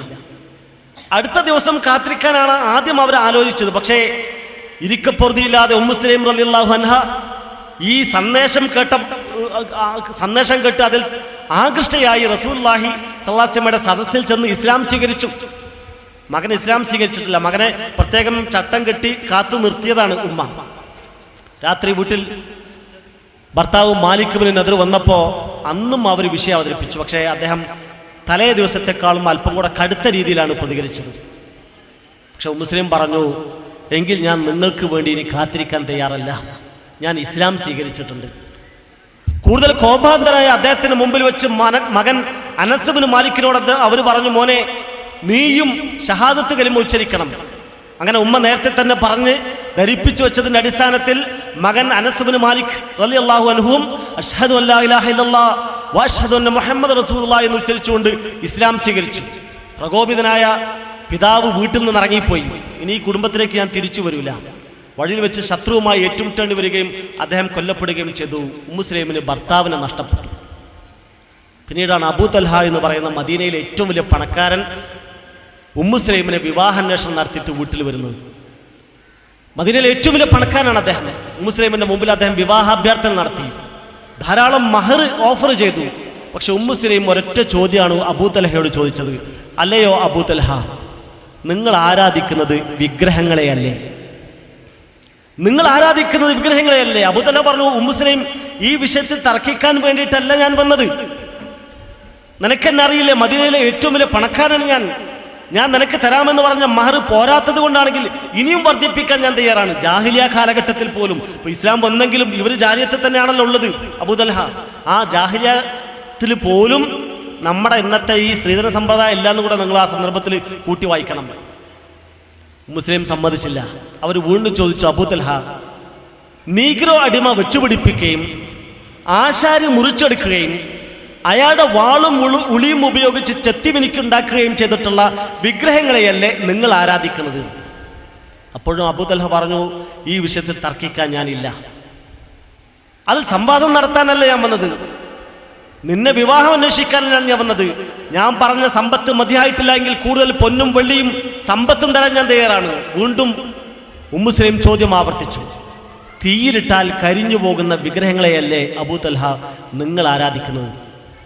അടുത്ത ദിവസം കാത്തിരിക്കാനാണ് ആദ്യം അവർ ആലോചിച്ചത്. പക്ഷേ ഇരിക്കപ്പൊറുതിയില്ലാതെ ഉമ്മു സുലൈം റളിയല്ലാഹു അൻഹ ഈ സന്ദേശം കേട്ട് അതിൽ ആകൃഷ്ടയായി റസൂലുള്ളാഹി സ്വല്ലല്ലാഹു അലൈഹി വസല്ലമയുടെ സദസ്സിൽ ചെന്ന് ഇസ്ലാം സ്വീകരിച്ചു. മകൻ ഇസ്ലാം സ്വീകരിച്ചിട്ടില്ല. മകനെ പ്രത്യേകം ചട്ടം കെട്ടി കാത്തു നിർത്തിയതാണ് ഉമ്മ. രാത്രി വീട്ടിൽ ഭർത്താവ് മാലിക് ഇബ്നു നദർ വന്നപ്പോൾ അന്നും അവർ വിഷയം അവതരിപ്പിച്ചു. പക്ഷേ അദ്ദേഹം തലേ ദിവസത്തെക്കാളും അല്പം കൂടെ കടുത്ത രീതിയിലാണ് പ്രതികരിച്ചത്. പക്ഷെ ഉമ്മു സുലൈം പറഞ്ഞു, എങ്കിൽ ഞാൻ നിങ്ങൾക്ക് വേണ്ടി ഇനി കാത്തിരിക്കാൻ തയ്യാറല്ല, ഞാൻ ഇസ്ലാം സ്വീകരിച്ചിട്ടുണ്ട്. കൂടുതൽ കോപാന്തരായ അദ്ദേഹത്തിന് മുമ്പിൽ വെച്ച് മകൻ അനസ് ഇബ്നു മാലിക്കിനോട് അവർ പറഞ്ഞു, മോനെ നീയും ഷഹാദത്ത് കലിമ ഉച്ചരിക്കണം. അങ്ങനെ ഉമ്മ നേരത്തെ തന്നെ പറഞ്ഞ് ധരിപ്പിച്ചു വെച്ചതിന്റെ അടിസ്ഥാനത്തിൽ മകൻ അനസ് ഇബ്നു മാലിക് റളിയല്ലാഹു അൻഹുവും അഷ്ഹദു അല്ലാ ഇലാഹ ഇല്ലല്ലാഹ് വ അഷ്ഹദു അന്ന മുഹമ്മദ് റസൂലുള്ളാഹി എന്ന് ഉച്ചരിച്ചുകൊണ്ട് ഇസ്ലാം സ്വീകരിച്ചു. പ്രകോപിതനായ പിതാവ് വീട്ടിൽ നിന്ന് ഇറങ്ങിപ്പോയി. ഇനി ഈ കുടുംബത്തിലേക്ക് ഞാൻ തിരിച്ചു വരില്ല. വഴിയിൽ വെച്ച് ശത്രുവുമായി ഏറ്റുമുട്ടേണ്ടി വരികയും അദ്ദേഹം കൊല്ലപ്പെടുകയും ചെയ്തു. ഉമ്മു സുലൈമിന് ഭർത്താവിനെ നഷ്ടപ്പെട്ടു. പിന്നീടാണ് അബൂ തൽഹ എന്ന് പറയുന്ന മദീനയിലെ ഏറ്റവും വലിയ പണക്കാരൻ ഉമ്മു സുലൈമിനെ വിവാഹാന്വേഷണം നടത്തിയിട്ട് വീട്ടിൽ വരുന്നത്. മദീനയിലെ ഏറ്റവും വലിയ പണക്കാരനാണ് അദ്ദേഹം. ഉമ്മു സുലൈമിന്റെ മുമ്പിൽ അദ്ദേഹം വിവാഹാഭ്യർത്ഥന നടത്തി. ധാരാളം മഹർ ഓഫർ ചെയ്തു. പക്ഷെ ഉമ്മു സുലൈം ഒരൊറ്റ ചോദ്യമാണ് അബൂ തൽഹയോട് ചോദിച്ചത്. അല്ലയോ അബൂ തൽഹ, നിങ്ങൾ ആരാധിക്കുന്നത് വിഗ്രഹങ്ങളെയല്ലേ? നിങ്ങൾ ആരാധിക്കുന്നത് വിഗ്രഹങ്ങളെയല്ലേ? അബൂ തൽഹ പറഞ്ഞു, ഉമ്മു സുലൈം, ഈ വിഷയത്തിൽ തർക്കിക്കാൻ വേണ്ടിയിട്ടല്ല ഞാൻ വന്നത്. നിനക്കെന്നെ അറിയില്ലേ, മദീനയിലെ ഏറ്റവും വലിയ പണക്കാരനാണ് ഞാൻ നിനക്ക് തരാമെന്ന് പറഞ്ഞ മഹർ പോരാത്തത് കൊണ്ടാണെങ്കിൽ ഇനിയും വർദ്ധിപ്പിക്കാൻ ഞാൻ തയ്യാറാണ്. ജാഹിലിയ കാലഘട്ടത്തിൽ പോലും, ഇസ്ലാം വന്നെങ്കിലും ഇവർ ജാഹിലിയത്തിൽ തന്നെയാണല്ലോ ഉള്ളത്. അബൂ തൽഹ, ആ ജാഹിലിയത്തിൽ പോലും നമ്മുടെ ഇന്നത്തെ ഈ സ്ത്രീധന സമ്പ്രദായം എല്ലാന്നും കൂടെ നിങ്ങൾ ആ സന്ദർഭത്തിൽ കൂട്ടി വായിക്കണം. മുസ്ലിം സമ്മതിച്ചില്ല. അവർ വീണ്ടും ചോദിച്ചു, അബൂ തൽഹ, നീഗ്രോ അടിമ വെച്ചുപിടിപ്പിക്കുകയും ആശാരി മുറിച്ചെടുക്കുകയും അയാളുടെ വാളും ഉളിയും ഉപയോഗിച്ച് ചെത്തിമിനിക്കുണ്ടാക്കുകയും ചെയ്തിട്ടുള്ള വിഗ്രഹങ്ങളെയല്ലേ നിങ്ങൾ ആരാധിക്കുന്നത്? അപ്പോഴും അബൂ തൽഹ പറഞ്ഞു, ഈ വിഷയത്തിൽ തർക്കിക്കാൻ ഞാനില്ല. അതിൽ സംവാദം നടത്താനല്ല ഞാൻ വന്നത്, നിന്നെ വിവാഹം അന്വേഷിക്കാനാണ് ഞാൻ വന്നത്. ഞാൻ പറഞ്ഞ സമ്പത്ത് മതിയായിട്ടില്ല എങ്കിൽ കൂടുതൽ പൊന്നും വെള്ളിയും സമ്പത്തും തരാൻ ഞാൻ തയ്യാറാണ്. വീണ്ടും ഉമ്മു സുലൈം ചോദ്യം ആവർത്തിച്ചു, തീയിലിട്ടാൽ കരിഞ്ഞു പോകുന്ന വിഗ്രഹങ്ങളെയല്ലേ അബൂ തൽഹ നിങ്ങൾ ആരാധിക്കുന്നത്?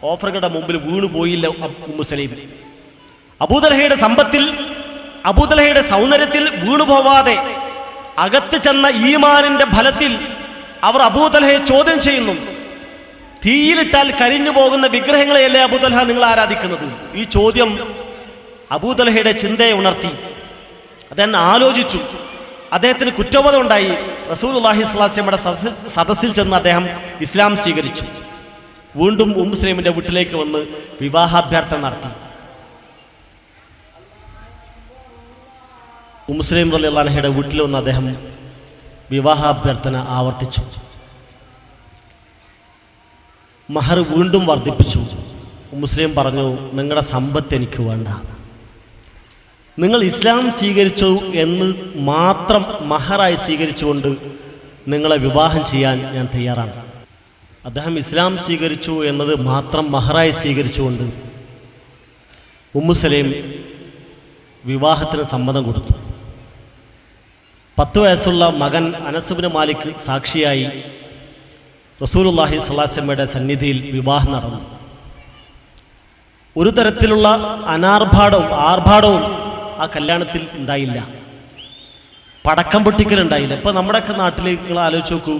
ഓഫറുകളുടെ മുമ്പിൽ വീണു പോയില്ല ഉമ്മു സുലൈം. അബൂ തൽഹയുടെ സമ്പത്തിൽ, അബൂ തൽഹയുടെ സൗന്ദര്യത്തിൽ വീണുപോവാതെ അകത്ത് ചെന്ന ഈമാനിന്റെ ഫലത്തിൽ അവർ അബൂ തൽഹയെ ചോദ്യം ചെയ്യുന്നു. തീയിലിട്ടാൽ കരിഞ്ഞു പോകുന്ന വിഗ്രഹങ്ങളെയല്ലേ അബൂ തൽഹ നിങ്ങൾ ആരാധിക്കുന്നത്? ഈ ചോദ്യം അബൂ തൽഹയുടെ ചിന്തയെ ഉണർത്തി. അദ്ദേഹം ആലോചിച്ചു. അദ്ദേഹത്തിന് കുറ്റബോധം ഉണ്ടായി. റസൂലുള്ളാഹി സ്വല്ലല്ലാഹു അലൈഹി വസല്ലമയുടെ സദസ്സിൽ ചെന്ന് അദ്ദേഹം ഇസ്ലാം സ്വീകരിച്ചു. വീണ്ടും ഉമ്മു സുലൈമിന്റെ വീട്ടിലേക്ക് വന്ന് വിവാഹാഭ്യർത്ഥന നടത്തി. മുസ്ലിം റളിയല്ലാഹു അൻഹയുടെ വീട്ടിൽ വന്ന് അദ്ദേഹം വിവാഹാഭ്യർത്ഥന ആവർത്തിച്ചു. മഹർ വീണ്ടും വർദ്ധിപ്പിച്ചു. മുസ്ലിം പറഞ്ഞു, നിങ്ങളുടെ സമ്പത്ത് എനിക്ക് വേണ്ട, നിങ്ങൾ ഇസ്ലാം സ്വീകരിച്ചു എന്ന് മാത്രം മഹറായി സ്വീകരിച്ചുകൊണ്ട് നിങ്ങളെ വിവാഹം ചെയ്യാൻ ഞാൻ തയ്യാറാണ്. അദ്ദേഹം ഇസ്ലാം സ്വീകരിച്ചു എന്നത് മാത്രം മഹറായി സ്വീകരിച്ചുകൊണ്ട് സലീം വിവാഹത്തിന് സമ്മതം കൊടുത്തു. 10 വയസ്സുള്ള മകൻ അനസ് ഇബ്നു മാലിക് സാക്ഷിയായി റസൂലുള്ളാഹി സ്വല്ലല്ലാഹു അലൈഹി വസല്ലമയുടെ സന്നിധിയിൽ വിവാഹം നടന്നു. ഒരു തരത്തിലുള്ള ആർഭാടവും ആ കല്യാണത്തിൽ ഉണ്ടായില്ല. പടക്കം പൊട്ടിക്കലുണ്ടായില്ല. ഇപ്പം നമ്മുടെയൊക്കെ നാട്ടിൽ നിങ്ങൾ ആലോചിച്ച് നോക്കൂ,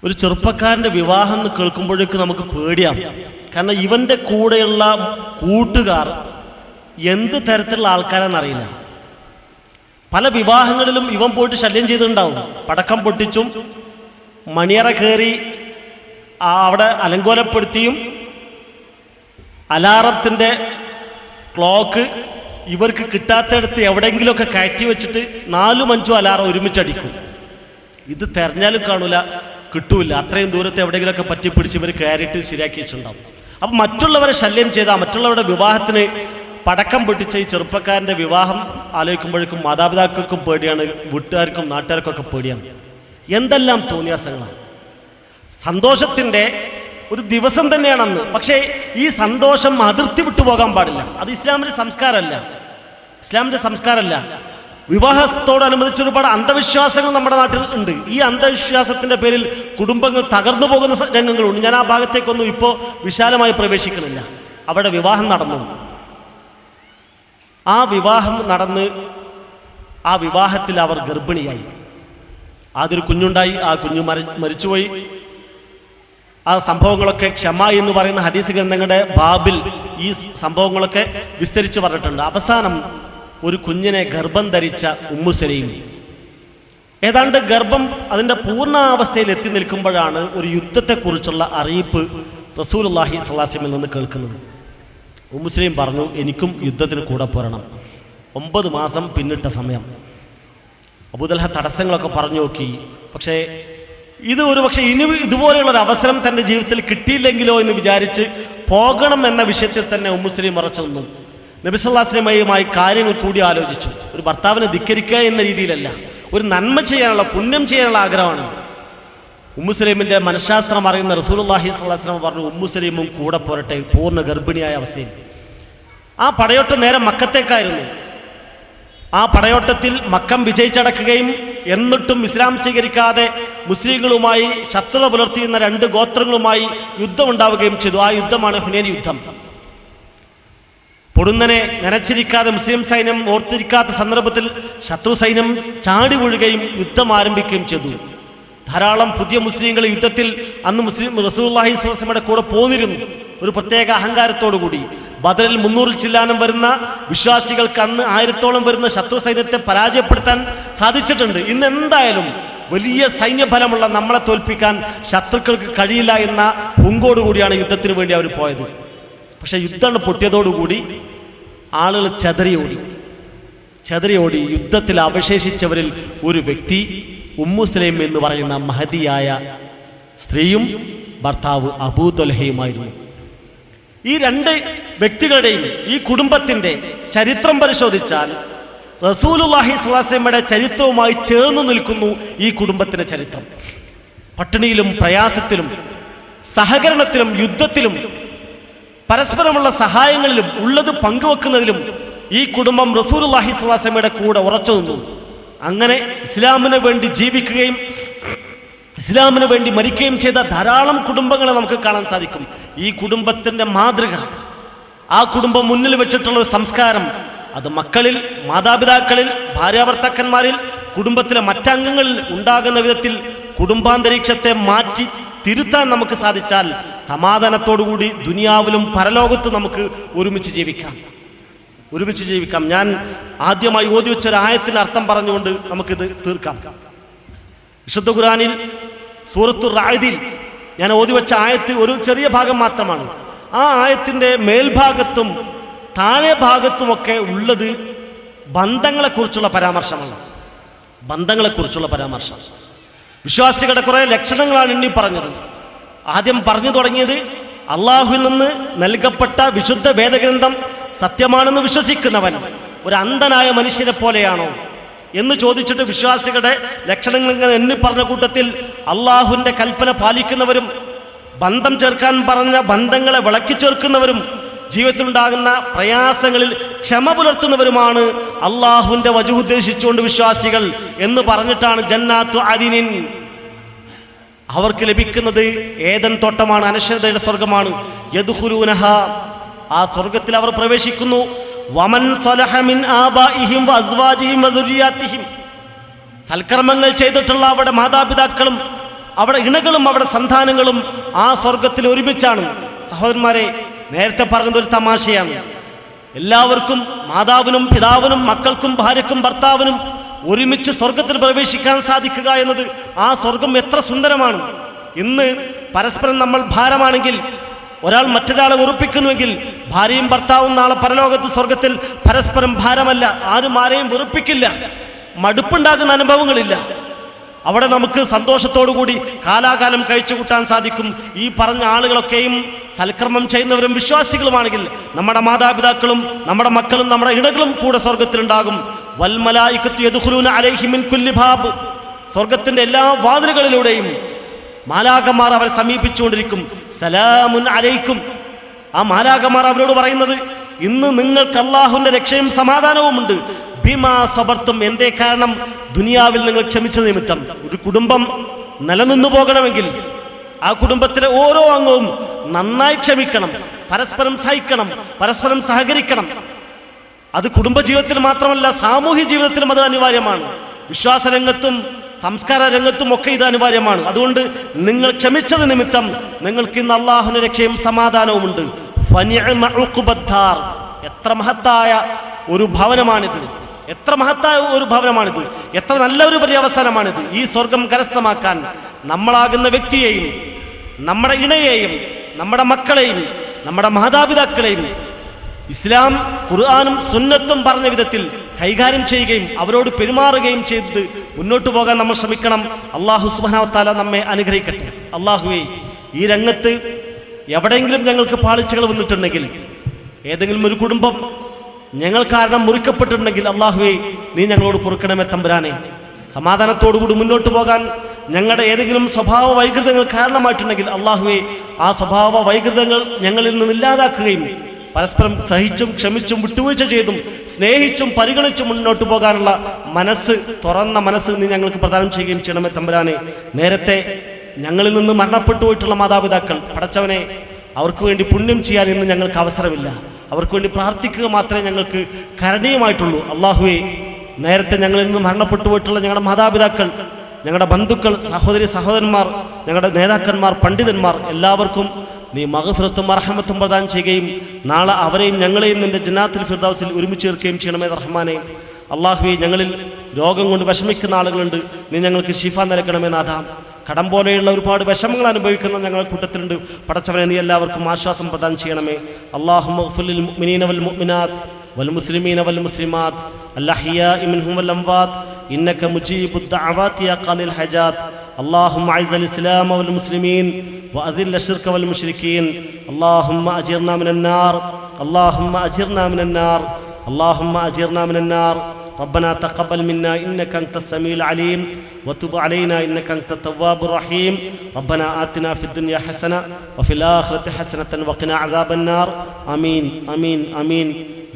ഒരു ചെറുപ്പക്കാരൻ്റെ വിവാഹം എന്ന് കേൾക്കുമ്പോഴേക്ക് നമുക്ക് പേടിയാണ്. കാരണം ഇവൻ്റെ കൂടെയുള്ള കൂട്ടുകാർ എന്ത് തരത്തിലുള്ള ആൾക്കാരെന്നറിയില്ല. പല വിവാഹങ്ങളിലും ഇവൻ പോയിട്ട് ശല്യം ചെയ്തിട്ടുണ്ടാവും. പടക്കം പൊട്ടിച്ചും മണിയറ കയറി അവിടെ അലങ്കോലപ്പെടുത്തിയും അലാറത്തിൻ്റെ ക്ലോക്ക് ഇവർക്ക് കിട്ടാത്തടുത്ത് എവിടെയെങ്കിലുമൊക്കെ കയറ്റി വെച്ചിട്ട് 4-5 അലാറം ഒരുമിച്ചടിക്കും. ഇത് തെരഞ്ഞാലും കാണൂല, കിട്ടൂല. അത്രയും ദൂരത്തെ എവിടെയെങ്കിലുമൊക്കെ പറ്റിപ്പിടിച്ച് ഇവർ കയറിയിട്ട് ശരിയാക്കി വെച്ചിട്ടുണ്ടാവും. അപ്പം മറ്റുള്ളവരെ ശല്യം ചെയ്താൽ മറ്റുള്ളവരുടെ വിവാഹത്തിന് പടക്കം പൊട്ടിച്ച ഈ ചെറുപ്പക്കാരൻ്റെ വിവാഹം ആലോചിക്കുമ്പോഴേക്കും മാതാപിതാക്കൾക്കും പേടിയാണ്, വീട്ടുകാർക്കും നാട്ടുകാർക്കൊക്കെ പേടിയാണ്. എന്തെല്ലാം തോന്നിയാസങ്ങളാണ്. സന്തോഷത്തിൻ്റെ ഒരു ദിവസം തന്നെയാണെന്ന്. പക്ഷേ ഈ സന്തോഷം അതിർത്തി വിട്ടുപോകാൻ പാടില്ല. അത് ഇസ്ലാമിൻ്റെ സംസ്കാരമല്ല. വിവാഹത്തോടനുബന്ധിച്ച് ഒരുപാട് അന്ധവിശ്വാസങ്ങൾ നമ്മുടെ നാട്ടിൽ ഉണ്ട്. ഈ അന്ധവിശ്വാസത്തിൻ്റെ പേരിൽ കുടുംബങ്ങൾ തകർന്നു പോകുന്ന രംഗങ്ങളുണ്ട്. ഞാൻ ആ ഭാഗത്തേക്കൊന്നും ഇപ്പോൾ വിശാലമായി പ്രവേശിക്കുന്നില്ല. അവിടെ വിവാഹം നടന്നു. ആ വിവാഹത്തിൽ അവർ ഗർഭിണിയായി. ആദ്യൊരു കുഞ്ഞുണ്ടായി. ആ കുഞ്ഞു മരിച്ചുപോയി. ആ സംഭവങ്ങളൊക്കെ ക്ഷമ എന്ന് പറയുന്ന ഹദീസ് ഗ്രന്ഥങ്ങളുടെ ബാബിൽ ഈ സംഭവങ്ങളൊക്കെ വിസ്തരിച്ച് പറഞ്ഞിട്ടുണ്ട്. അവസാനം ഒരു കുഞ്ഞിനെ ഗർഭം ധരിച്ച സലീം ഏതാണ്ട് ഗർഭം അതിൻ്റെ പൂർണ്ണാവസ്ഥയിൽ എത്തി നിൽക്കുമ്പോഴാണ് ഒരു യുദ്ധത്തെക്കുറിച്ചുള്ള അറിയിപ്പ് റസൂലുള്ളാഹി സ്വല്ലല്ലാഹു അലൈഹി വസല്ലമയിൽ നിന്ന് കേൾക്കുന്നത്. സലീം പറഞ്ഞു, എനിക്കും യുദ്ധത്തിന് കൂടെ പോരണം. 9 മാസം പിന്നിട്ട സമയം. അബൂതൽഹ തടസ്സങ്ങളൊക്കെ പറഞ്ഞു നോക്കി. പക്ഷേ ഇനി ഇതുപോലെയുള്ളൊരു അവസരം തൻ്റെ ജീവിതത്തിൽ കിട്ടിയില്ലെങ്കിലോ എന്ന് വിചാരിച്ച് പോകണം എന്ന വിഷയത്തിൽ തന്നെ സലീം ഉറച്ചു നിന്നു. നബി സല്ലല്ലാഹു അലൈഹി വസല്ലമയുമായി കാര്യങ്ങൾ കൂടി ആലോചിച്ചു. ഒരു ഭർത്താവിനെ ധിക്കരിക്കുക എന്ന രീതിയിലല്ല, ഒരു നന്മ ചെയ്യാനുള്ള, പുണ്യം ചെയ്യാനുള്ള ആഗ്രഹമാണ്. സലീമിൻ്റെ മനഃശാസ്ത്രം അറിയുന്ന റസൂലുള്ളാഹി സ്വല്ലല്ലാഹു അലൈഹി വസല്ലം പറഞ്ഞു, സലീമും കൂടെ പോരട്ടെ, പൂർണ്ണ ഗർഭിണിയായ അവസ്ഥയിൽ. ആ പടയോട്ടം നേരെ മക്കത്തേക്കായിരുന്നു. ആ പടയോട്ടത്തിൽ മക്കം വിജയിച്ചടക്കുകയും എന്നിട്ടും ഇസ്ലാം സ്വീകരിക്കാതെ മുസ്ലിങ്ങളുമായി ശത്രുത പുലർത്തിയുന്ന 2 ഗോത്രങ്ങളുമായി യുദ്ധമുണ്ടാവുകയും ചെയ്തു. ആ യുദ്ധമാണ് ഹുനൈൻ യുദ്ധം. പൊടുന്നനെ നനച്ചിരിക്കാതെ മുസ്ലിം സൈന്യം ഓർത്തിരിക്കാത്ത സന്ദർഭത്തിൽ ശത്രു സൈന്യം ചാടി വീഴുകയും യുദ്ധം ആരംഭിക്കുകയും ചെയ്തു. ധാരാളം പുതിയ മുസ്ലിങ്ങൾ യുദ്ധത്തിൽ അന്ന് റസൂലുള്ളാഹി സ്വല്ലല്ലാഹു അലൈഹി വസല്ലമയുടെ കൂടെ പോന്നിരുന്നു. ഒരു പ്രത്യേക അഹങ്കാരത്തോടു കൂടി. ബദറിൽ 300 ചില്ലാനം വരുന്ന വിശ്വാസികൾക്ക് അന്ന് 1000-ഓളം വരുന്ന ശത്രു സൈന്യത്തെ പരാജയപ്പെടുത്താൻ സാധിച്ചിട്ടുണ്ട്. ഇന്ന് എന്തായാലും വലിയ സൈന്യബലമുള്ള നമ്മളെ തോൽപ്പിക്കാൻ ശത്രുക്കൾക്ക് കഴിയില്ല എന്ന ഹുങ്കോടുകൂടിയാണ് യുദ്ധത്തിന് വേണ്ടി അവർ പോയത്. പക്ഷെ യുദ്ധം പൊട്ടിയതോടുകൂടി ആളുകൾ ചെതറിയോടി. യുദ്ധത്തിൽ അവശേഷിച്ചവരിൽ ഒരു വ്യക്തി സലീം എന്ന് പറയുന്ന മഹദിയായ സ്ത്രീയും ഭർത്താവ് അബൂ ത്വൽഹയുമായിരുന്നു. ഈ 2 വ്യക്തികളുടെയും ഈ കുടുംബത്തിൻ്റെ ചരിത്രം പരിശോധിച്ചാൽ റസൂലുള്ളാഹി സ്വല്ലല്ലാഹു അലൈഹി വസല്ലമയുടെ ചരിത്രവുമായി ചേർന്ന് നിൽക്കുന്നു ഈ കുടുംബത്തിൻ്റെ ചരിത്രം. പട്ടിണിയിലും പ്രയാസത്തിലും സഹകരണത്തിലും യുദ്ധത്തിലും പരസ്പരമുള്ള സഹായങ്ങളിലും ഉള്ളത് പങ്കുവെക്കുന്നതിലും ഈ കുടുംബം റസൂലുള്ളാഹി സ്വല്ലല്ലാഹു അലൈഹി വസല്ലമയുടെ കൂടെ ഉറച്ചു നിന്നു. അങ്ങനെ ഇസ്ലാമിന് വേണ്ടി ജീവിക്കുകയും ഇസ്ലാമിന് വേണ്ടി മരിക്കുകയും ചെയ്ത ധാരാളം കുടുംബങ്ങളെ നമുക്ക് കാണാൻ സാധിക്കും. ഈ കുടുംബത്തിൻ്റെ മാതൃക, ആ കുടുംബം മുന്നിൽ വെച്ചിട്ടുള്ള ഒരു സംസ്കാരം, അത് മക്കളിൽ, മാതാപിതാക്കളിൽ, ഭാര്യാഭർത്താക്കന്മാരിൽ, കുടുംബത്തിലെ മറ്റംഗങ്ങളിൽ ഉണ്ടാകുന്ന വിധത്തിൽ കുടുംബാന്തരീക്ഷത്തെ മാറ്റി തിരുത്താൻ നമുക്ക് സാധിച്ചാൽ സമാധാനത്തോടുകൂടി ദുനിയാവിലും പരലോകത്തും നമുക്ക് ഒരുമിച്ച് ജീവിക്കാം. ഞാൻ ആദ്യമായി ഓതി വെച്ച ഒരു ആയത്തിൻ്റെ അർത്ഥം പറഞ്ഞുകൊണ്ട് നമുക്കിത് തീർക്കാം. വിശുദ്ധ ഖുർആനിൽ സൂറത്തുർ റഅദിൽ ഞാൻ ഓതി വെച്ച ആയത്ത് ഒരു ചെറിയ ഭാഗം മാത്രമാണ്. ആ ആയത്തിൻ്റെ മേൽഭാഗത്തും താഴെ ഭാഗത്തുമൊക്കെ ഉള്ളത് ബന്ധങ്ങളെക്കുറിച്ചുള്ള പരാമർശമാണ്. ബന്ധങ്ങളെക്കുറിച്ചുള്ള പരാമർശം. വിശ്വാസികളുടെ കുറേ ലക്ഷണങ്ങളാണ് എണ്ണി പറഞ്ഞത്. ആദ്യം പറഞ്ഞു തുടങ്ങിയത് അള്ളാഹുവിൽ നിന്ന് നൽകപ്പെട്ട വിശുദ്ധ വേദഗ്രന്ഥം സത്യമാണെന്ന് വിശ്വസിക്കുന്നവൻ ഒരു അന്ധനായ മനുഷ്യനെ പോലെയാണോ എന്ന് ചോദിച്ചിട്ട് വിശ്വാസികളുടെ ലക്ഷണങ്ങൾ ഇങ്ങനെ എണ്ണി പറഞ്ഞ കൂട്ടത്തിൽ അള്ളാഹുവിൻ്റെ കൽപ്പന പാലിക്കുന്നവരും ബന്ധം ചേർക്കാൻ പറഞ്ഞ ബന്ധങ്ങളെ വിളക്കി ചേർക്കുന്നവരും ജീവിതത്തിലുണ്ടാകുന്ന പ്രയാസങ്ങളിൽ ക്ഷമ പുലർത്തുന്നവരുമാണ് അള്ളാഹുവിൻ്റെ വജഹ് ഉദ്ദേശിച്ചുകൊണ്ട് വിശ്വാസികൾ എന്ന് പറഞ്ഞിട്ടാണ് ജന്നാത്തു അദിനിൻ, അവർക്ക് ലഭിക്കുന്നത് ഏദൻ തോട്ടമാണ്, അനശ്വരതയുടെ സ്വർഗമാണ്. യദ്ഖുലൂനഹ, ആ സ്വർഗത്തിൽ അവർ പ്രവേശിക്കുന്നു. വമൻ സലഹ മിൻ ആബാഇഹിം വഅസ്വാജിഹിം വദുരിയാതിഹിം, സൽക്കർമ്മങ്ങൾ ചെയ്തിട്ടുള്ള അവരുടെ മാതാപിതാക്കളും അവിടെ ഇണകളും അവിടെ സന്താനങ്ങളും ആ സ്വർഗത്തിൽ ഒരുമിച്ചാണ്. സഹോദരന്മാരെ, നേരത്തെ പറഞ്ഞത് ഒരു തമാശയാണ്. എല്ലാവർക്കും, മാതാവിനും പിതാവിനും മക്കൾക്കും ഭാര്യക്കും ഭർത്താവിനും ഒരുമിച്ച് സ്വർഗത്തിൽ പ്രവേശിക്കാൻ സാധിക്കുക എന്നത്, ആ സ്വർഗം എത്ര സുന്ദരമാണ്. ഇന്ന് പരസ്പരം നമ്മൾ ഭാരമാണെങ്കിൽ, ഒരാൾ മറ്റൊരാളെ വെറുപ്പിക്കുന്നുവെങ്കിൽ, ഭാര്യയും ഭർത്താവും നാളെ പരലോകത്ത് സ്വർഗത്തിൽ പരസ്പരം ഭാരമല്ല, ആരും ആരെയും വെറുപ്പിക്കില്ല, മടുപ്പുണ്ടാകുന്ന അനുഭവങ്ങളില്ല. അവിടെ നമുക്ക് സന്തോഷത്തോടുകൂടി കാലാകാലം കഴിച്ചു കൂട്ടാൻ സാധിക്കും. ഈ പറഞ്ഞ ആളുകളൊക്കെയും സൽക്കർമ്മം ചെയ്യുന്നവരും വിശ്വാസികളുമാണെങ്കിൽ നമ്മുടെ മാതാപിതാക്കളും നമ്മുടെ മക്കളും നമ്മുടെ ഇണകളും കൂടെ സ്വർഗത്തിലുണ്ടാകും. വൽമലായികത്തു യദ്ഖുലൂന അലൈഹിം മിൻ കുല്ലി ബാബ്, സ്വർഗത്തിന്റെ എല്ലാ വാതിലുകളിലൂടെയും മാലാഖമാർ അവരെ സമീപിച്ചുകൊണ്ടിരിക്കും. സലാമുൻ അലൈക്കും, ആ മാലാഖമാർ അവരോട് പറയുന്നത് ഇന്ന് നിങ്ങൾക്ക് അല്ലാഹുവിന്റെ രക്ഷയും സമാധാനവുമുണ്ട്. ബിമാ സബർത്തും, എന്തേ കാരണം? ദുനിയാവിൽ നിങ്ങൾ ക്ഷമിച്ച നിമിത്തം. ഒരു കുടുംബം നിലനിന്നു പോകണമെങ്കിൽ ആ കുടുംബത്തിലെ ഓരോ അംഗവും നന്നായി ക്ഷമിക്കണം, പരസ്പരം സഹിക്കണം, പരസ്പരം സഹകരിക്കണം. അത് കുടുംബജീവിതത്തിൽ മാത്രമല്ല, സാമൂഹ്യ ജീവിതത്തിലും അത് അനിവാര്യമാണ്. വിശ്വാസ രംഗത്തും സംസ്കാര രംഗത്തും ഒക്കെ ഇത് അനിവാര്യമാണ്. അതുകൊണ്ട് നിങ്ങൾ ക്ഷമിച്ചത് നിമിത്തം നിങ്ങൾക്ക് ഇന്ന് അള്ളാഹുവിന്റെ രക്ഷയും സമാധാനവുമുണ്ട്. ഫനിഅമ ഉഖ്ബദ്ദാർ, എത്ര മഹത്തായ ഒരു ഭവനമാണിത്, എത്ര മഹത്തായ ഒരു ഭവനമാണിത്, എത്ര നല്ല ഒരു പര്യവസാനമാണിത്. ഈ സ്വർഗം കരസ്ഥമാക്കാൻ നമ്മളാകുന്ന വ്യക്തിയെയും നമ്മുടെ ഇണയെയും നമ്മുടെ മക്കളെയും നമ്മുടെ മാതാപിതാക്കളെയും ഇസ്ലാം ഖുർആനും സുന്നത്തും പറഞ്ഞ വിധത്തിൽ കൈകാര്യം ചെയ്യുകയും അവരോട് പെരുമാറുകയും ചെയ്ത് മുന്നോട്ട് പോകാൻ നമ്മൾ ശ്രമിക്കണം. അല്ലാഹു സുബ്ഹാനഹു വ തആല നമ്മെ അനുഗ്രഹിക്കട്ടെ. അല്ലാഹുവേ, ഈ രംഗത്ത് എവിടെയെങ്കിലും ഞങ്ങൾക്ക് പാളിച്ചകൾ വന്നിട്ടുണ്ടെങ്കിൽ, ഏതെങ്കിലും ഒരു കുടുംബം ഞങ്ങൾ കാരണം മുറിക്കപ്പെട്ടിട്ടുണ്ടെങ്കിൽ, അല്ലാഹുവേ നീ ഞങ്ങളോട് പൊറുക്കണമേ തമ്പുരാനെ. സമാധാനത്തോടുകൂടി മുന്നോട്ട് പോകാൻ ഞങ്ങളുടെ ഏതെങ്കിലും സ്വഭാവ വൈകൃതങ്ങൾ കാരണമായിട്ടുണ്ടെങ്കിൽ, അല്ലാഹുവേ ആ സ്വഭാവ വൈകൃതങ്ങൾ ഞങ്ങളിൽ നിന്ന് ഇല്ലാതാക്കുകയും പരസ്പരം സഹിച്ചും ക്ഷമിച്ചും വിട്ടുവീഴ്ച ചെയ്തും സ്നേഹിച്ചും പരിഗണിച്ചും മുന്നോട്ട് പോകാനുള്ള മനസ്സ്, തുറന്ന മനസ്സ് നീ ഞങ്ങൾക്ക് പ്രദാനം ചെയ്യുകയും ചെയ്യണമേ തമ്പുരാനെ. നേരത്തെ ഞങ്ങളിൽ നിന്ന് മരണപ്പെട്ടു പോയിട്ടുള്ള മാതാപിതാക്കൾ, പടച്ചവനെ, അവർക്ക് വേണ്ടി പുണ്യം ചെയ്യാൻ ഇന്ന് ഞങ്ങൾക്ക് അവസരമില്ല. അവർക്ക് വേണ്ടി പ്രാർത്ഥിക്കുക മാത്രമേ ഞങ്ങൾക്ക് കരണീയമായിട്ടുള്ളൂ. അല്ലാഹുവേ, നേരത്തെ ഞങ്ങളിൽ നിന്ന് മരണപ്പെട്ടു പോയിട്ടുള്ള ഞങ്ങളുടെ മാതാപിതാക്കൾ, ഞങ്ങളുടെ ബന്ധുക്കൾ, സഹോദരി സഹോദരന്മാർ, ഞങ്ങളുടെ നേതാക്കന്മാർ, പണ്ഡിതന്മാർ, എല്ലാവർക്കും നീ മഗ്ഫിറത്തും മർഹമത്തും പ്രദാനം ചെയ്യുകയും നാളെ അവരെയും ഞങ്ങളെയും നിന്റെ ജന്നാത്തുൽ ഫിർദൗസിൽ ഒരുമിച്ച് ചേർക്കുകയും ചെയ്യണമേ റഹ്മാനെ. അല്ലാഹുവേ, ഞങ്ങളിൽ രോഗം കൊണ്ട് വിഷമിക്കുന്ന ആളുകളുണ്ട്, നീ ഞങ്ങൾക്ക് ശിഫ നൽകണമേ നാഥ. കടം പോലെയുള്ള ഒരുപാട് വിഷമങ്ങൾ അനുഭവിക്കുന്ന ഞങ്ങളുടെ കൂട്ടത്തിലുണ്ട്. പടച്ചവനെ, നീ എല്ലാവർക്കും ആശ്വാസം പ്രദാനം ചെയ്യണമേ. അല്ലാഹുമ്മ ഗ്ഫിർ ലിൽ മുഅ്മിനീന വൽ മുഅ്മിനാത്ത് വൽ മുസ്ലിമീന വൽ മുസ്ലിമാത്ത് അൽഅഹ്യാഇ മിൻഹും വൽ അംവാത്ത് ഇന്നക മുജീബുദ് ദഅവാതി യാ ഖാദിൽ ഹജാത്ത്. اللهم اعز الاسلام والمسلمين واذل الشرك والمشركين. اللهم اجرنا من النار، اللهم اجرنا من النار، اللهم اجرنا من النار. ربنا تقبل منا انك انت السميع العليم وتب علينا انك انت التواب الرحيم. ربنا آتنا في الدنيا حسنه وفي الاخره حسنه وقنا عذاب النار. امين امين امين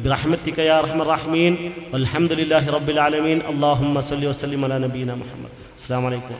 برحمتك يا ارحم الراحمين. والحمد لله رب العالمين. اللهم صل وسلم على نبينا محمد. السلام عليكم.